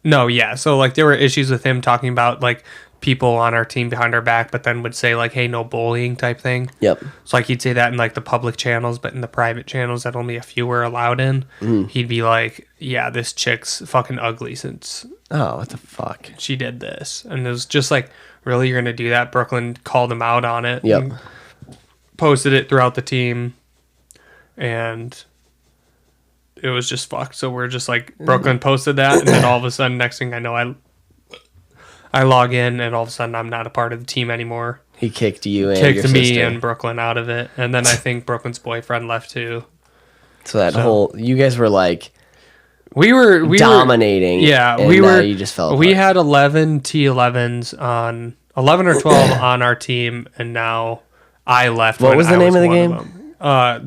no, yeah. So like there were issues with him talking about like people on our team behind our back, but then would say like, "Hey, no bullying" type thing. Yep. So like he'd say that in like the public channels, but in the private channels that only a few were allowed in, Hmm. he'd be like, "Yeah, this chick's fucking ugly since Oh, what the fuck? she did this," and it was just like, "Really, you're gonna do that?" Brooklyn called him out on it. Yep. and posted it throughout the team, and it was just fucked. So we're just like, Brooklyn posted that, and then all of a sudden, next thing I know, I log in, and all of a sudden I'm not a part of the team anymore. He kicked you and Kicked your me sister. and Brooklyn out of it, and then I think Brooklyn's boyfriend left too. So that whole you guys were like we were dominating. Yeah, and we were. You just fell We apart. had 11 T11s on 11 or 12 on our team, and now I left. What when was the I name of the one game? them.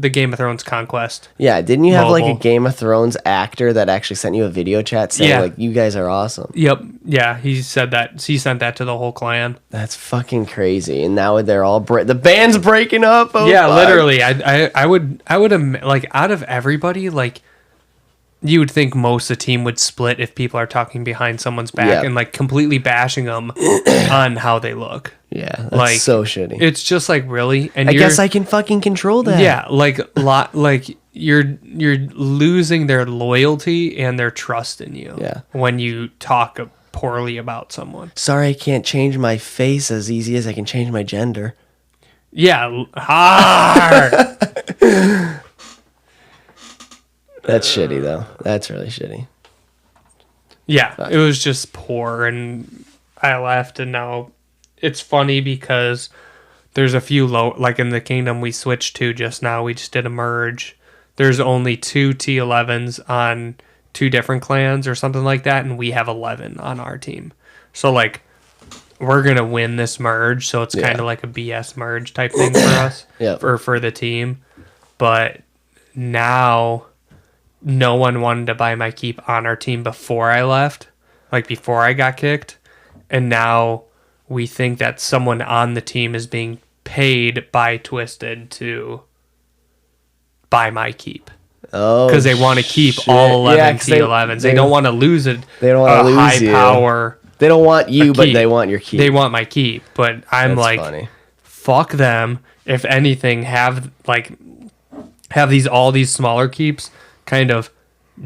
The Game of Thrones Conquest. Yeah, didn't you have like a Mobile. Game of Thrones actor that actually sent you a video chat saying Yeah. like you guys are awesome? Yep. Yeah, he said that. He sent that to the whole clan. That's fucking crazy. And now they're all the band's breaking up. Oh, Yeah, fuck. literally. I would like out of everybody, like you would think most of the team would split if people are talking behind someone's back Yeah. and like completely bashing them on how they look. Yeah, that's Like so shitty. It's just like really, and I guess I can fucking control that. yeah, like like you're losing their loyalty and their trust in you. Yeah. When you talk poorly about someone. Sorry, I can't change my face as easy as I can change my gender. Yeah, hard. That's shitty though. That's really shitty. Yeah, it was just poor, and I left, and now it's funny because there's a few like in the kingdom we switched to just now. We just did a merge. There's only 2 T11s on 2 different clans or something like that, and we have 11 on our team. So like, we're gonna win this merge. So it's kind of like a BS merge type thing for us, Yeah. for the team. But now, no one wanted to buy my keep on our team before I left, like before I got kicked, and now we think that someone on the team is being paid by Twisted to buy my keep. Oh, Because they want to keep shit. all 11 Yeah, 'cause T11s. They don't want to lose it. They don't want to lose high you. power. They don't want you, but keep. they want your key. They want my keep, but I'm That's like, funny. fuck them. If anything, have all these smaller keeps kind of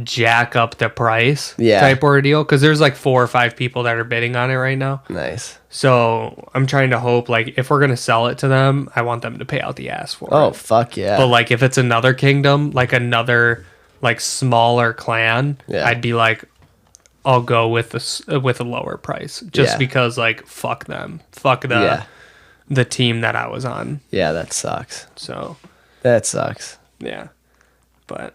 jack up the price type ordeal, because there's like 4 or 5 people that are bidding on it right now. Nice. So I'm trying to hope, like, if we're gonna sell it to them, I want them to pay out the ass for Oh it. fuck yeah. But like if it's another kingdom, like another like smaller clan, Yeah. I'd be like, I'll go with a lower price, just Yeah. because like fuck them, fuck the team that I was on. Yeah, that sucks. So That sucks. yeah, but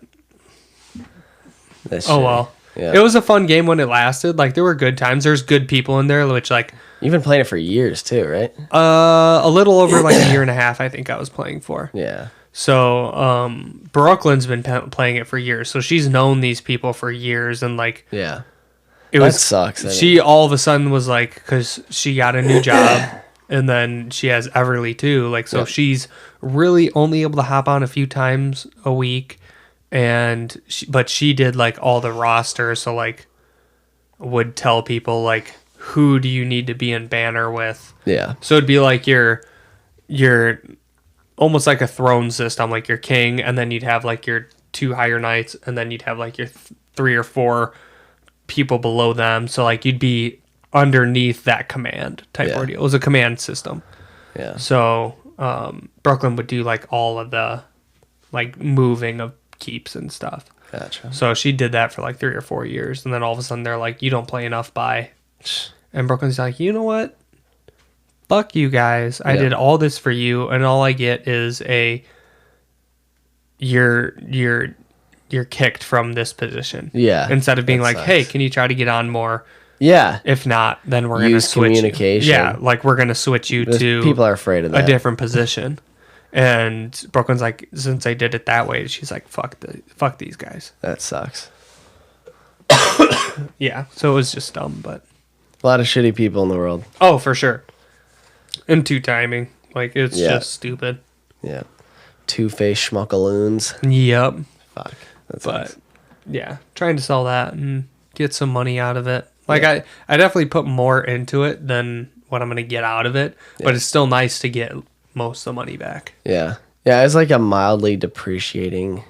That's oh shitty. well. Yeah. It was a fun game when it lasted. Like there were good times. There's good people in there, which like You've been playing it for years too, right? a little over like a year and a half. I think I was playing for. Yeah. So Brooklyn's been playing it for years, so she's known these people for years, and like Yeah. it That was sucks. she all of a sudden was like, because she got a new job, and then she has Everly too, like so Yep. she's really only able to hop on a few times a week, and but she did like all the roster, so like would tell people like, who do you need to be in banner with. Yeah. So it'd be like your almost like a throne system, like your king, and then you'd have like your 2 higher knights, and then you'd have like your 3 or 4 people below them. So like you'd be underneath that command type Yeah. ordeal. It was a command system. Yeah. So Brooklyn would do like all of the like moving of keeps and stuff. Gotcha. So she did that for like 3 or 4 years, and then all of a sudden they're like, you don't play enough buy. And Brooklyn's like, you know what? Fuck you guys. I Yeah. did all this for you, and all I get is you're kicked from this position. Yeah. Instead of being That like, sucks. hey, can you try to get on more? Yeah. If not, then we're gonna Use switch. communication. Yeah, like we're gonna switch you Those to people are afraid of a that. different position. And Brooklyn's like, since I did it that way, she's like, fuck these guys. That sucks. Yeah. So it was just dumb, but A lot of shitty people in the world. oh, for sure. And 2 timing, like it's Yeah. just stupid. Yeah. Two-faced schmuckaloons. Yep. Fuck. That But sucks. yeah, trying to sell that and get some money out of it. Like I definitely put more into it than what I'm gonna get out of it, but it's still nice to get most of the money back. Yeah. Yeah, it's like a mildly depreciating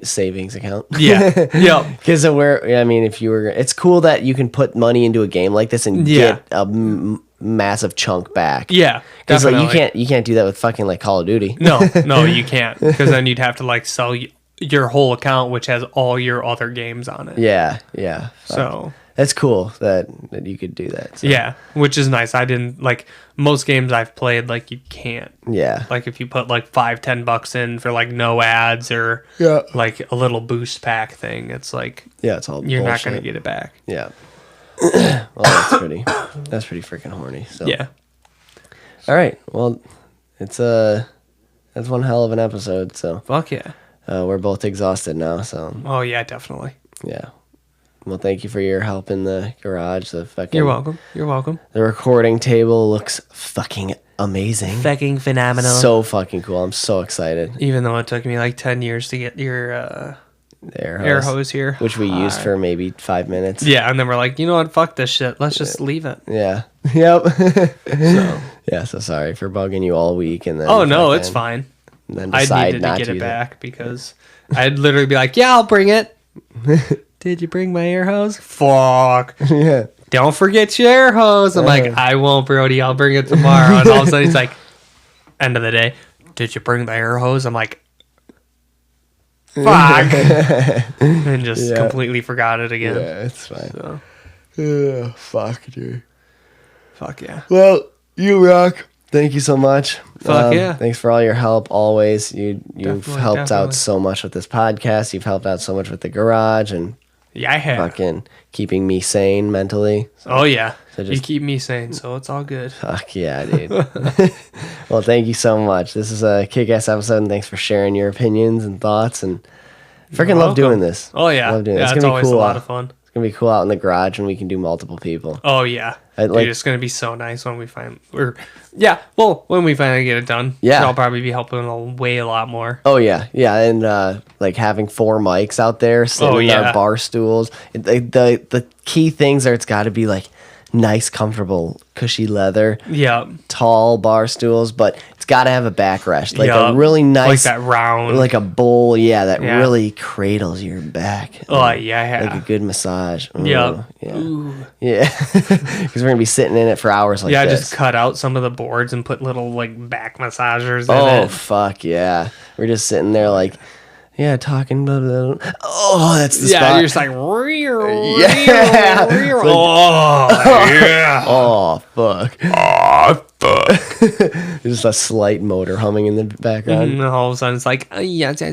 savings account. Yeah. Yep. Because if you were, it's cool that you can put money into a game like this and Yeah. get a massive chunk back. Yeah. Because like Definitely. you can't do that with fucking like Call of Duty. No, you can't, because then you'd have to like sell your whole account, which has all your other games on it. Yeah, yeah. Fuck. So That's cool that you could do that. So. Yeah, which is nice. I didn't like most games I've played. Like you can't. Yeah. Like if you put like $5-10 in for like no ads or like a little boost pack thing, it's like It's all you're not bullshit. gonna get it back. Yeah. Well, that's pretty freaking horny. So. Yeah. All right. Well, that's one hell of an episode. So. Fuck yeah. We're both exhausted now. So. Oh yeah, definitely. Yeah. Well, thank you for your help in the garage. You're welcome. You're welcome. The recording table looks fucking amazing. Fucking phenomenal. So fucking cool. I'm so excited. Even though it took me like 10 years to get your The air hose here. Which we used for maybe 5 minutes. Yeah, and then we're like, you know what? Fuck this shit. Let's just leave it. Yeah. Yep. So. Yeah, so sorry for bugging you all week. And then Oh, no, it's fine. And then I decide needed to not get to it back because I'd literally be like, yeah, I'll bring it. Did you bring my air hose? Fuck. Yeah. Don't forget your air hose. I'm like, I won't, Brody. I'll bring it tomorrow. And all of a sudden he's like, end of the day, did you bring the air hose? I'm like, fuck. And just completely forgot it again. Yeah, it's fine. So, Fuck, dude. fuck yeah. Well, you rock. Thank you so much. Fuck yeah. Thanks for all your help always. You've Definitely, helped definitely. out so much with this podcast. You've helped out so much with the garage and Yeah, I have. fucking keeping me sane mentally. So, Oh, yeah. So You just- keep me sane, so it's all good. fuck yeah, dude. Well, thank you so much. This is a kick-ass episode, and thanks for sharing your opinions and thoughts. And freaking love doing this. Oh, yeah. Love doing it. Yeah, It's it's gonna be always cool a lot out. of fun. It's gonna be cool out in the garage, and we can do multiple people. Oh, yeah. I Dude, like- it's going to be so nice when we when we finally get it done. Yeah. I'll probably be helping a lot more. Oh yeah, yeah, and like having 4 mics out there sitting in our bar stools. The key things are it's got to be like nice, comfortable, cushy leather, Yeah. tall bar stools, but it's got to have a backrest, like Yeah. a really nice, Like that round. like a bowl, that Yeah. really cradles your back. Oh, yeah. Like a good massage. Yeah. Yeah. Ooh. Yeah. Because we're gonna be sitting in it for hours like Yeah, this. just cut out some of the boards and put little like back massagers in Oh it. fuck yeah! We're just sitting there like, talking. Blah, blah, blah. Oh, that's the Yeah, spot. you're just like, rear, Yeah. rear, It's like- oh, yeah. Oh fuck! Oh, fuck. There's just a slight motor humming in the background. And all of a sudden it's like, yes, fuck.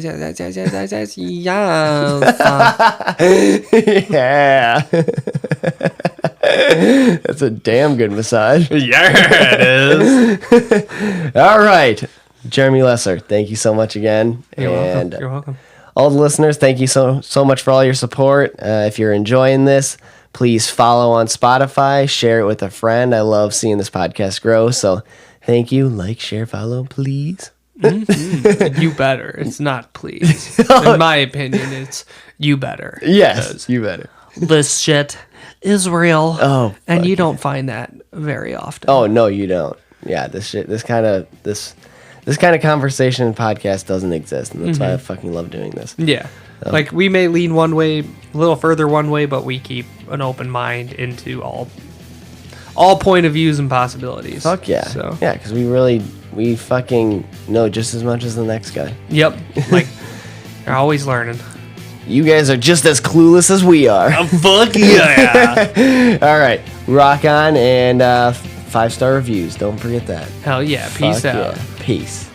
Yeah. That's a damn good massage. Yeah, it is. All right, Jeremy Lesser, thank you so much again. You're and welcome. You're welcome. all the listeners, thank you so much for all your support. If you're enjoying this, please follow on Spotify, share it with a friend. I love seeing this podcast grow. So thank you. Like, share, follow, please. You better. It's not please. In my opinion, it's you better. Yes, Because you better. this shit is real. Oh, and fuck you don't find that very often. Oh no, you don't. Yeah, this kind of conversation and podcast doesn't exist, and that's why I fucking love doing this. Yeah. Like we may lean one way, a little further one way, but we keep an open mind into all point of views and possibilities. Fuck yeah. So Yeah, because we fucking know just as much as the next guy. yep. Like you're always learning. You guys are just as clueless as we are. Fuck yeah. All right, rock on, and 5-star reviews. Don't forget that. Hell yeah. Peace Fuck out. yeah. Peace.